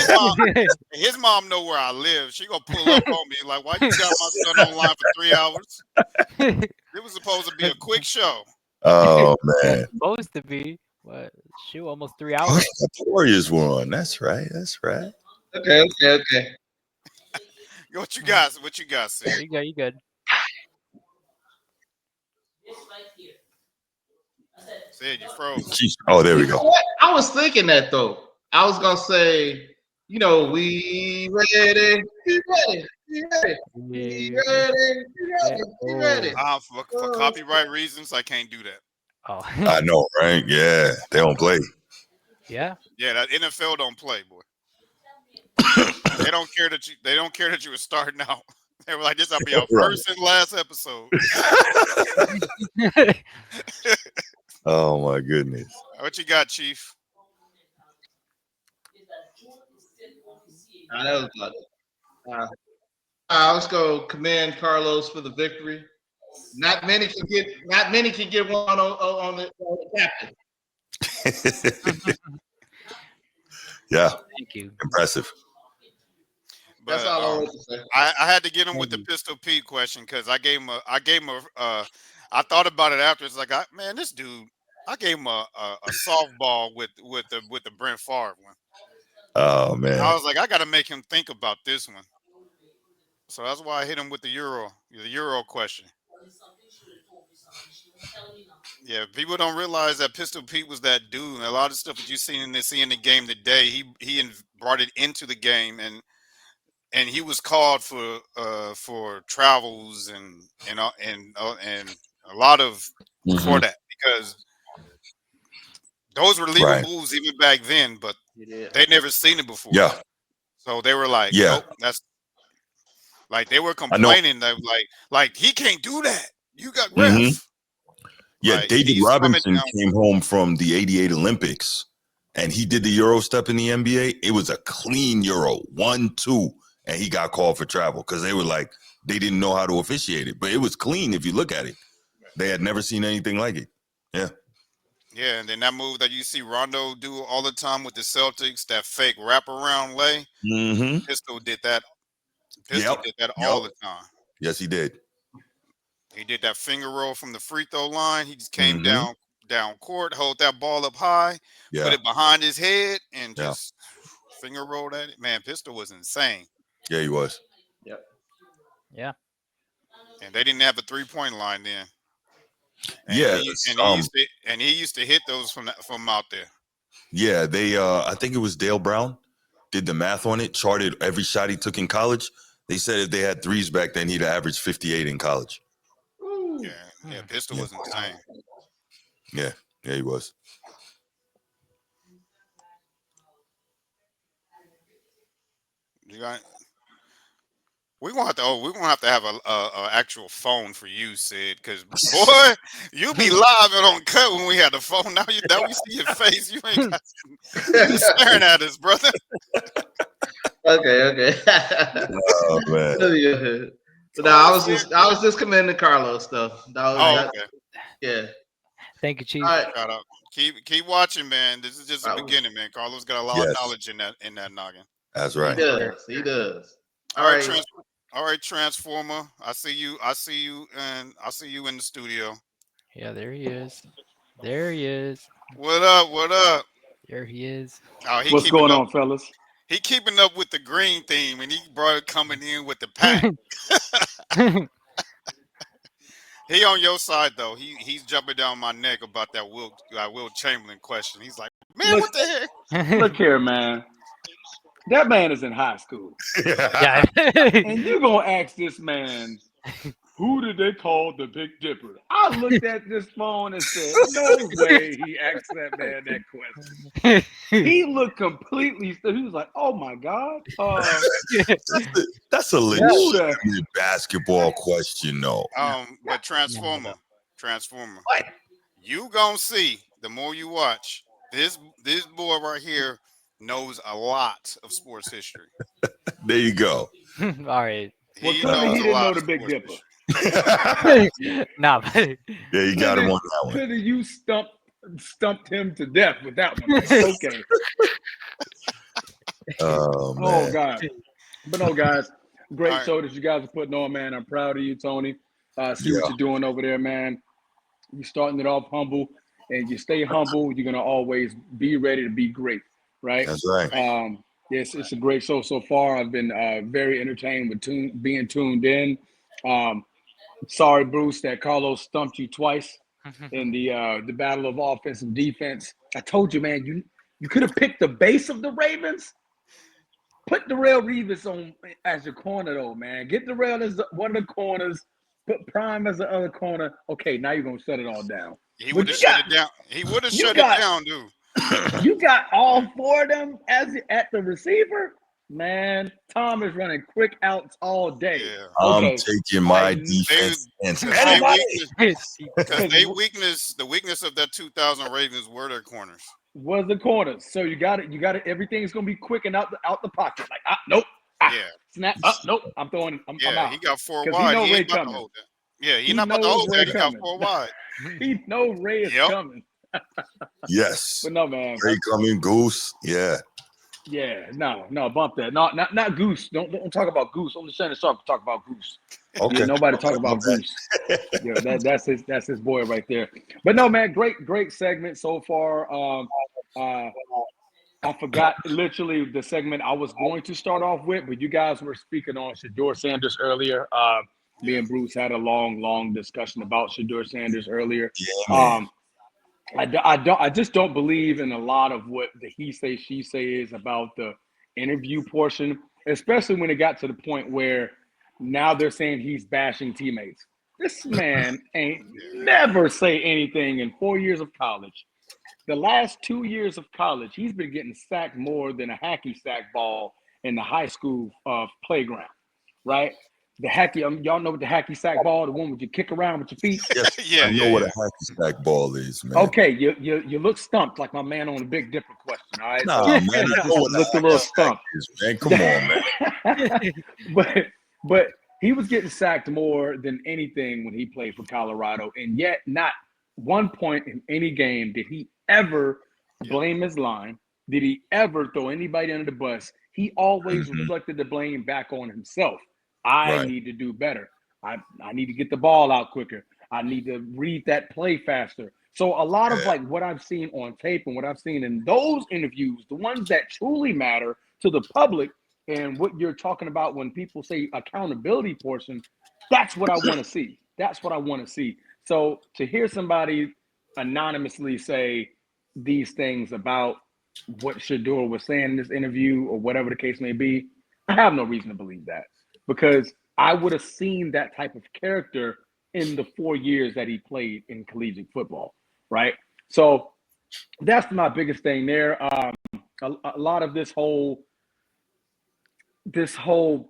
His mom know where I live. She gonna pull up on me like, "Why you got my son online for 3 hours?" It was supposed to be a quick show. Oh man. Supposed to be. What? Shoot, almost 3 Oh, hours. the Warriors were on. That's right. That's right. okay. What you got? What you got, Sid? You good. Sid, you froze. Jeez. Oh, there we You know go. what? I was thinking that though. I was gonna say, we ready, be ready, be ready, be ready, be ready. For copyright reasons, I can't do that. Oh. I know, right? Yeah, they don't play. Yeah. Yeah, that NFL don't play, boy. They don't care that you. They don't care that you were starting out. They were like, "This will be our first and last episode." Oh my goodness. What you got, Chief? That was about it. Let's go. Commend Carlos for the victory. Not many can get one on the captain. Yeah. Thank you. Impressive. But, That's all I want to say. I had to get him with the Pistol Pete question because I gave him I thought about it after. It's like, man, this dude. I gave him a softball with the Brent Favre one. Oh man. I was like, I got to make him think about this one. So that's why I hit him with the Euro question. Yeah, people don't realize that Pistol Pete was that dude. And a lot of stuff that you see in the game today, he brought it into the game, and he was called for travels and a lot of for that because those were legal moves even back then, but they never seen it before. Yeah. So they were like, yeah, nope, that's like they were complaining that like he can't do that. You got ref. Yeah, Like, David he's Robinson coming came home from the '88 Olympics, and he did the Euro step in the NBA. It was a clean Euro, 1-2, and he got called for travel because they were like they didn't know how to officiate it, but it was clean if you look at it. They had never seen anything like it. Yeah. Yeah, and then that move that you see Rondo do all the time with the Celtics, that fake wraparound lay. Pistol did that. Pistol did that all the time. Yes, he did. He did that finger roll from the free throw line. He just came down court, hold that ball up high, put it behind his head, and just finger rolled at it. Man, Pistol was insane. Yeah, he was. Yep. Yeah. And they didn't have a 3-point line then. And he used to hit those from out there. Yeah, they I think it was Dale Brown did the math on it, charted every shot he took in college. They said if they had threes back then, he'd average 58 in college. Yeah, Pistol was insane. Yeah, he was. We're gonna have to have a actual phone for you, Sid, because boy, you be live and on cut when we had the phone. Now we see your face. You ain't got you staring at us, brother. Okay. Oh man. So I was just commending Carlos stuff. Okay. Yeah. Thank you, Chief. All right. Shout out. Keep watching, man. This is just the beginning, man. Carlos got a lot of knowledge in that noggin. That's right. He does. All right, Transformer. I see you in the studio. Yeah, there he is. What up? There he is. Oh, What's going on, fellas? He keeping up with the green theme, and he brought it coming in with the pack. He on your side though. He's jumping down my neck about that Will Chamberlain question. He's like, man, what the heck? Look here, man. That man is in high school. Yeah. And you gonna ask this man, who did they call the Big Dipper? I looked at this phone and said, no way he asked that man that question. He looked completely, he was like, oh my God. That's a legitimate basketball question, though. But Transformer. What? You gonna see the more you watch. This boy right here knows a lot of sports history. There you go. All right. Well, clearly he didn't know the Big Dipper. Nah, yeah, you got him on that one. Clearly you stumped him to death with that one. Okay. Oh, man. Oh, God. But no, guys, great show that you guys are putting on, man. I'm proud of you, Tony. See what you're doing over there, man. You're starting it off humble, and you stay humble. You're going to always be ready to be great, right? That's right. Yes, it's a great show so far. I've been very entertained with being tuned in. Sorry, Bruce, that Carlos stumped you twice in the battle of offense and defense. I told you, man, you could have picked the base of the Ravens. Put Darrell Revis on as your corner, though, man. Get Darrell as one of the corners. Put Prime as the other corner. Okay, now you're going to shut it all down. He would have shut it down. He would have shut it down, dude. You got all four of them at the receiver? Man, Tom is running quick outs all day. Yeah. I'm taking my defense against anybody. Because the weakness of that 2000 Ravens were their corners. Was the corners. So you got it. Everything's gonna be quick and out the pocket. Like, nope. Snap. Nope. I'm throwing. I'm out. He got 4 wide. He ain't about to hold that. Yeah, he's not about to hold that. He got 4 wide. He knows Ray is coming. Yes. But no, man. Ray coming, Goose. Yeah. Yeah, no, bump that. Not Goose. Don't talk about Goose. Only Shannon Sharp talk about Goose. Okay. Yeah, nobody talk about Goose. Yeah, that's his boy right there. But no, man, great segment so far. I forgot literally the segment I was going to start off with, but you guys were speaking on Shedeur Sanders earlier. Me and Bruce had a long discussion about Shedeur Sanders earlier. Yeah, I just don't believe in a lot of what the he say, she say is about the interview portion, especially when it got to the point where now they're saying he's bashing teammates. This man ain't never say anything in 4 years of college. The last 2 years of college, he's been getting sacked more than a hacky sack ball in the high school playground, right? The hacky, y'all know what the hacky sack ball, the one with you kick around with your feet? Yes, I know what a hacky sack ball is, man. Okay, you look stumped like my man on the Big Dipper question, all right? Nah, man, I know what look a little stumped. Is, man. Come on, man. but he was getting sacked more than anything when he played for Colorado, and yet not one point in any game did he ever blame his line. Did he ever throw anybody under the bus? He always reflected the blame back on himself. I need to do better. I need to get the ball out quicker. I need to read that play faster. So a lot of like what I've seen on tape and what I've seen in those interviews, the ones that truly matter to the public and what you're talking about when people say accountability portion, that's what I want to see. That's what I want to see. So to hear somebody anonymously say these things about what Shedeur was saying in this interview or whatever the case may be, I have no reason to believe that. Because I would have seen that type of character in the 4 years that he played in collegiate football, right? So that's my biggest thing there. A lot of this whole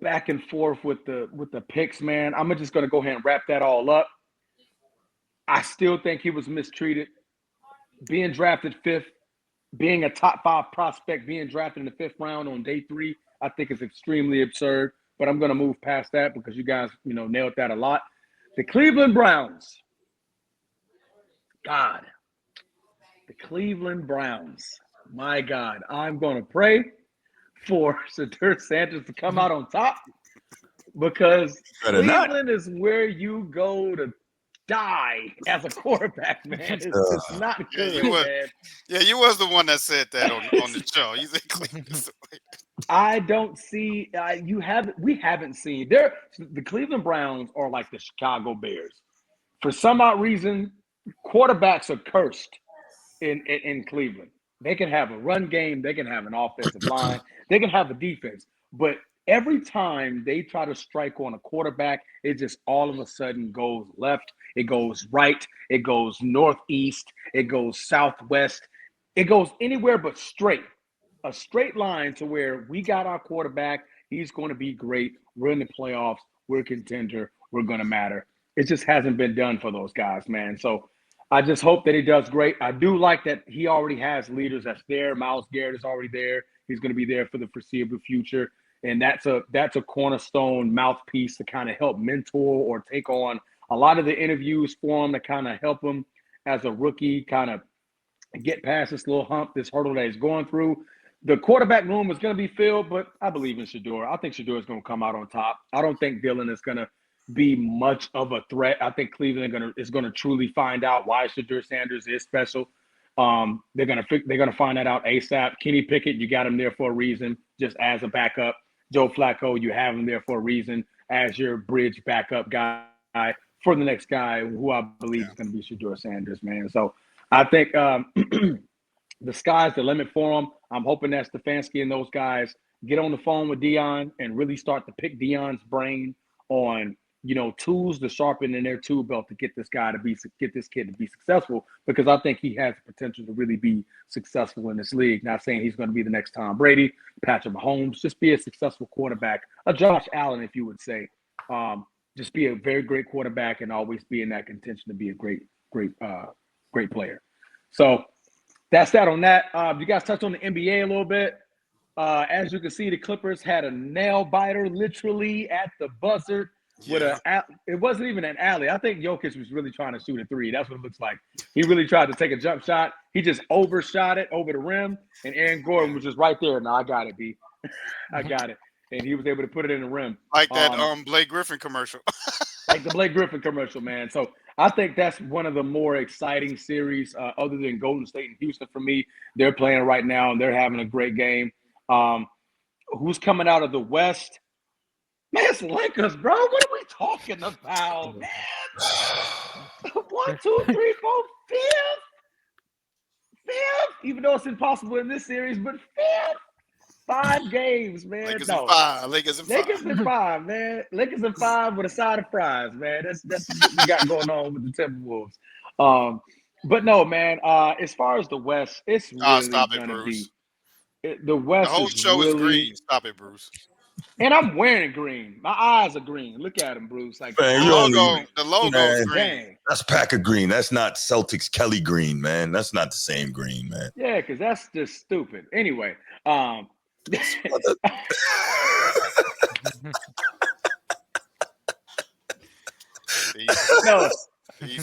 back and forth with the picks, man. I'm just gonna go ahead and wrap that all up. I still think he was mistreated. Being drafted 5th, being a top 5 prospect, being drafted in the 5th round on day 3, I think is extremely absurd. But I'm going to move past that because you guys, nailed that a lot. The Cleveland Browns. God. The Cleveland Browns. My God. I'm going to pray for Shedeur Sanders to come out on top because Cleveland is where you go to die as a quarterback, man. It's not good, man. Yeah, you was the one that said that on the show. You said Cleveland. I don't see we haven't seen the Cleveland Browns are like the Chicago Bears. For some odd reason, quarterbacks are cursed in Cleveland. They can have a run game, they can have an offensive line, they can have a defense, but every time they try to strike on a quarterback, it just all of a sudden goes left, it goes right, it goes northeast, it goes southwest, it goes anywhere but straight. A straight line to where we got our quarterback, he's going to be great. We're in the playoffs, we're a contender, we're going to matter. It just hasn't been done for those guys, man. So I just hope that he does great. I do like that he already has leaders that's there. Myles Garrett is already there. He's going to be there for the foreseeable future. And that's a cornerstone mouthpiece to kind of help mentor or take on a lot of the interviews for him to kind of help him as a rookie kind of get past this little hump, this hurdle that he's going through. The quarterback room is going to be filled, but I believe in Shedeur. I think Shedeur is going to come out on top. I don't think Dylan is going to be much of a threat. I think Cleveland is going to truly find out why Shedeur Sanders is special. They're going to find that out ASAP. Kenny Pickett, you got him there for a reason, just as a backup. Joe Flacco, you have him there for a reason as your bridge backup guy for the next guy who I believe is going to be Shedeur Sanders, man. So I think the sky's the limit for him. I'm hoping that Stefanski and those guys get on the phone with Dion and really start to pick Dion's brain on, tools to sharpen in their tool belt to get this kid to be successful, because I think he has the potential to really be successful in this league. Not saying he's going to be the next Tom Brady, Patrick Mahomes, just be a successful quarterback, a Josh Allen, if you would say. Just be a very great quarterback and always be in that contention to be a great player. So that's that on that. You guys touched on the NBA a little bit. As you can see, the Clippers had a nail biter literally at the buzzer. It wasn't even an alley. I think Jokic was really trying to shoot a three. That's what it looks like. He really tried to take a jump shot. He just overshot it over the rim, and Aaron Gordon was just right there. No, I got it, B. I got it. And he was able to put it in the rim. Like that Blake Griffin commercial. Like the Blake Griffin commercial, man. So I think that's one of the more exciting series other than Golden State and Houston for me. They're playing right now, and they're having a great game. Who's coming out of the West? Man, it's Lakers, bro. What are we talking about, man? 1, 2, 3, 4, fifth. Even though it's impossible in this series, but fifth. 5 games, man. Lakers in 5. Lakers in 5, man. Lakers in 5 with a side of fries, man. That's what we got going on with the Timberwolves. But no, man. As far as the West, it's really gonna be. The West. The whole show is green. Stop it, Bruce. And I'm wearing green. My eyes are green. Look at him, Bruce. Like man, the logo is green. Dang. That's Packer green. That's not Celtics Kelly green, man. That's not the same green, man. Yeah, because that's just stupid. Anyway, These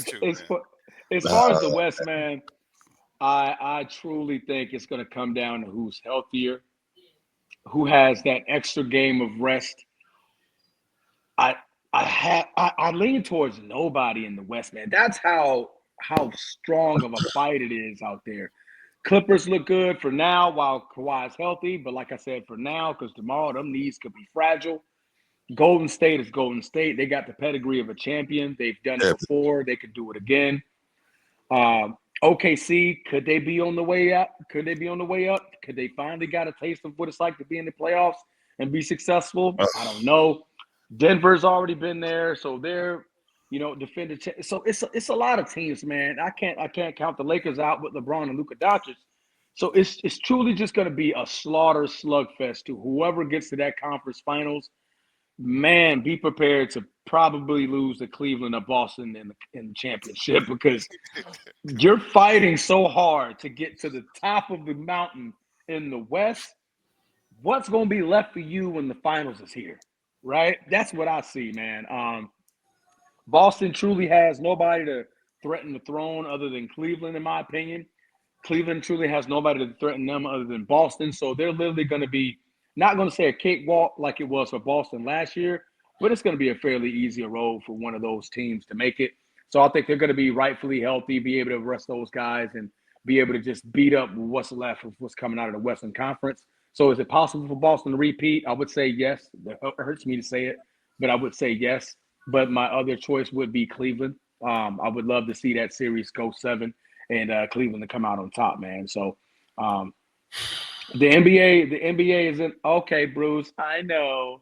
two, as far as the West, man, I truly think it's going to come down to who's healthier, who has that extra game of rest. I lean towards nobody in the West, man. That's how strong of a fight it is out there. Clippers look good for now while Kawhi's healthy, but like I said, for now, because tomorrow them knees could be fragile. Golden State is Golden State. They got the pedigree of a champion. They've done it before. They could do it again. OKC, could they be on the way up? Could they finally got a taste of what it's like to be in the playoffs and be successful? I don't know. Denver's already been there, so they're defended. So it's a lot of teams, man. I can't count the Lakers out with LeBron and Luka Doncic. So it's truly just going to be a slaughter slugfest to whoever gets to that conference finals. Man, be prepared to probably lose to Cleveland or Boston in the championship, because you're fighting so hard to get to the top of the mountain in the West. What's going to be left for you when the finals is here, right? That's what I see, man. Boston truly has nobody to threaten the throne other than Cleveland, in my opinion. Cleveland truly has nobody to threaten them other than Boston. So they're literally going to be, not going to say a cakewalk like it was for Boston last year, but it's going to be a fairly easier road for one of those teams to make it. So I think they're going to be rightfully healthy, be able to rest those guys, and be able to just beat up what's left of what's coming out of the Western Conference. So is it possible for Boston to repeat? I would say yes. It hurts me to say it, but I would say yes. But my other choice would be Cleveland. I would love to see that series go 7 and Cleveland to come out on top, man. So the NBA isn't okay, Bruce. I know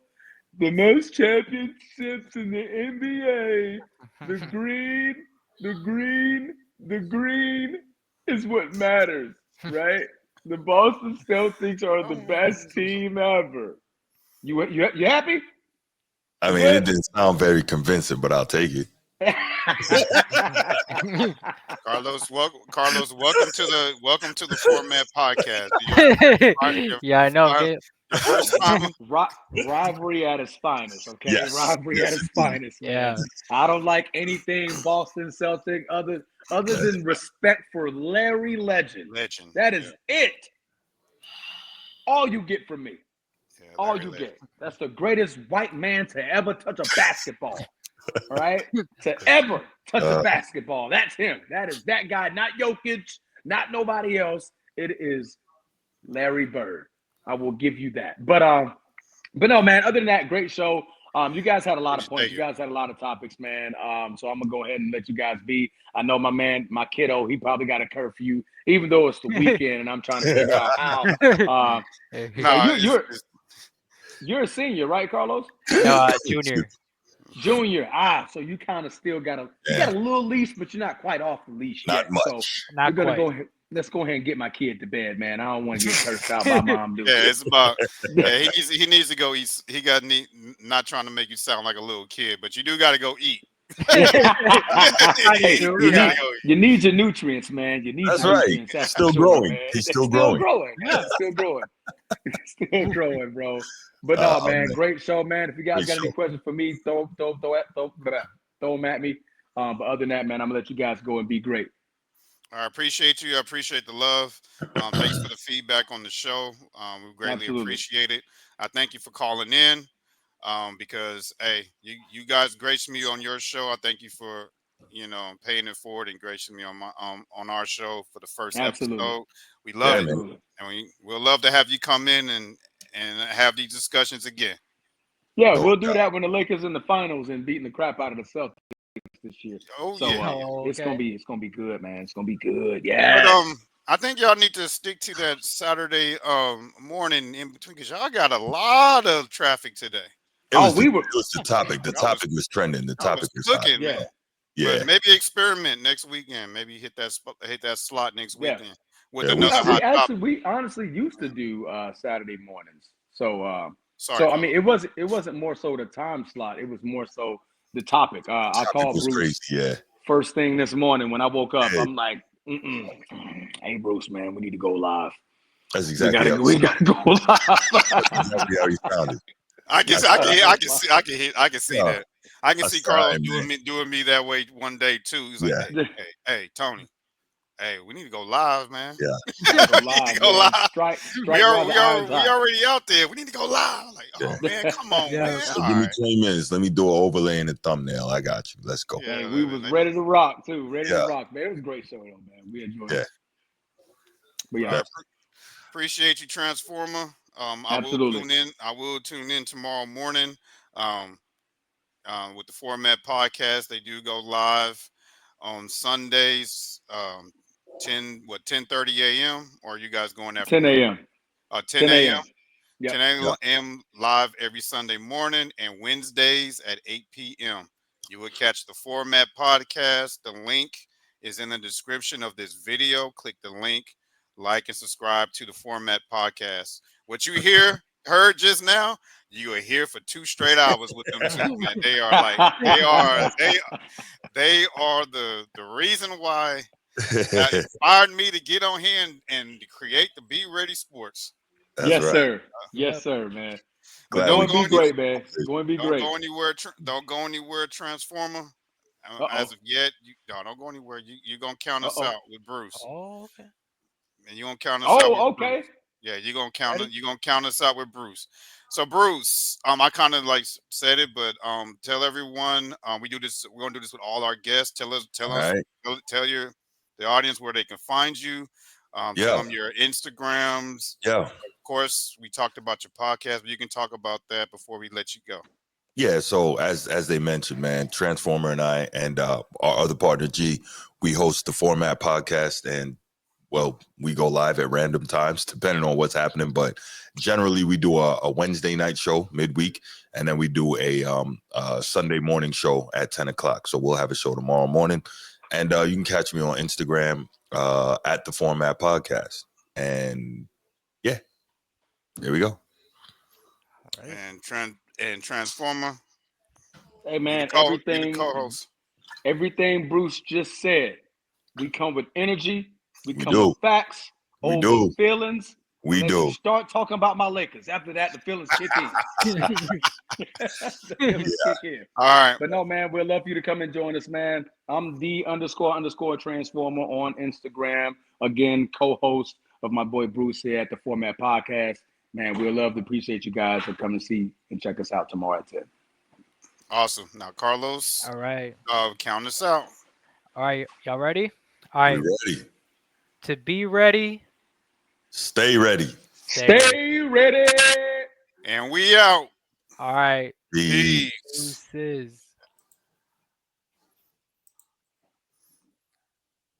the most championships in the NBA. The green is what matters, right? The Boston Celtics are the best team ever. You happy? I mean, it didn't sound very convincing, but I'll take it. Carlos, welcome to the Format Podcast. Yeah, I know. Your first time. Rivalry at its finest, okay? Yes. Rivalry at its finest, man. Yeah. I don't like anything Boston Celtic other than respect for Larry Legend. That is it. All you get from me. All you get. That's the greatest white man to ever touch a basketball. All right? To ever touch a basketball. That's him. That is that guy, not Jokic, not nobody else. It is Larry Bird. I will give you that. But no, man, other than that, great show. You guys had a lot of points. You guys had a lot of topics, man. So I'm gonna go ahead and let you guys be. I know my kiddo, he probably got a curfew, even though it's the weekend and I'm trying to figure out how. You're a senior, right, Carlos? No, junior. Junior. So you kind of still got a little leash, but you're not quite off the leash Not yet. much. So Not we're gonna quite. let's go ahead and get my kid to bed, man. I don't want to get cursed out by mom. Dude. Yeah, it's about. Yeah, he needs to go eat. Not trying to make you sound like a little kid, but you do got to go eat. Hey, you need your nutrients, man. You need That's your right. nutrients. That's Still for sure, growing. man. He's still growing. Yeah, still growing. Still growing, bro. But no, man, great show, man. If you guys got any questions for me, throw them at me. But other than that, man, I'm gonna let you guys go and be great. I appreciate you. I appreciate the love. Thanks for the feedback on the show. We greatly appreciate it. I thank you for calling in. Because hey, you guys graced me on your show. I thank you for paying it forward and gracing me on my on our show for the first episode. We love it, and we'll love to have you come in and have these discussions again. Yeah, we'll do that when the Lakers in the finals and beating the crap out of the Celtics this year. It's gonna be good, man. It's gonna be good. Yeah. But I think y'all need to stick to that Saturday morning in between because y'all got a lot of traffic today. It was the topic. The topic was trending. The topic was cooking, hot. man. Yeah. But maybe experiment next weekend. Maybe hit that slot next weekend with another hot topic. We honestly used to do Saturday mornings. So Sorry, I mean, it wasn't more so the time slot. It was more so the topic. I called Bruce crazy, first thing this morning when I woke up. I'm like, hey Bruce, man, we need to go live. That's exactly we gotta go live. That's exactly how he sounded. I can see that. I can see Carlos doing me that way one day too. He's like, hey, Tony. Hey, we need to go live, man. Yeah. We need to go live. We already out there. We need to go live. I'm like, oh man, come on, man. So give me 20 minutes. Let me do an overlay and a thumbnell. I got you. Let's go. Yeah, we was ready to rock too. Ready to rock, man. It was a great show, though, man. We enjoyed it. But appreciate you, Transformer. Absolutely. I will tune in tomorrow morning. With the Format Podcast, they do go live on Sundays. 10:30 a.m. or are you guys going after 10 a.m. 10 a.m. Yep. 10 a.m. live every Sunday morning and Wednesdays at 8 p.m. You will catch the Format Podcast. The link is in the description of this video. Click the link, like and subscribe to the Format Podcast. What you heard just now, you are here for 2 straight hours with them two, man. They are the reason why that inspired me to get on here and create the Be Ready Sports. Yes, sir. Yes, sir, man. Don't be great, man. Going to be great. Don't go anywhere, Transformer. As of yet, don't go anywhere. You're gonna count us out with Bruce. Oh, okay. And you're gonna count us out. Okay. Bruce. Yeah, you're gonna count us out with Bruce. So Bruce, I kind of like said it, but tell everyone we're gonna do this with all our guests. Tell the audience where they can find you. Tell them your Instagrams. Yeah. Of course, we talked about your podcast, but you can talk about that before we let you go. Yeah, so as they mentioned, man, Transformer and I and our other partner G, we host the Format Podcast, and well, we go live at random times depending on what's happening. But generally, we do a Wednesday night show midweek, and then we do a Sunday morning show at 10 o'clock. So we'll have a show tomorrow morning, and you can catch me on Instagram at the Format Podcast. And yeah, there we go. And Transformer. Hey man, you the co-host. Everything Bruce just said. We come with energy. We come do. with facts. We over do. feelings. We Unless do. you start talking about my Lakers. After that, the feelings kick in. The feelings kick in. All right. But no, man, we'd love for you to come and join us, man. I'm __Transformer on Instagram. Again, co-host of my boy Bruce here at the Format Podcast. Man, we'd love to appreciate you guys for coming to see and check us out tomorrow at 10. Awesome. Now, Carlos. All right. Count us out. All right. Y'all ready? All right. We ready. To be ready. Stay ready. Stay ready. And we out. All right. Peace. Deuces.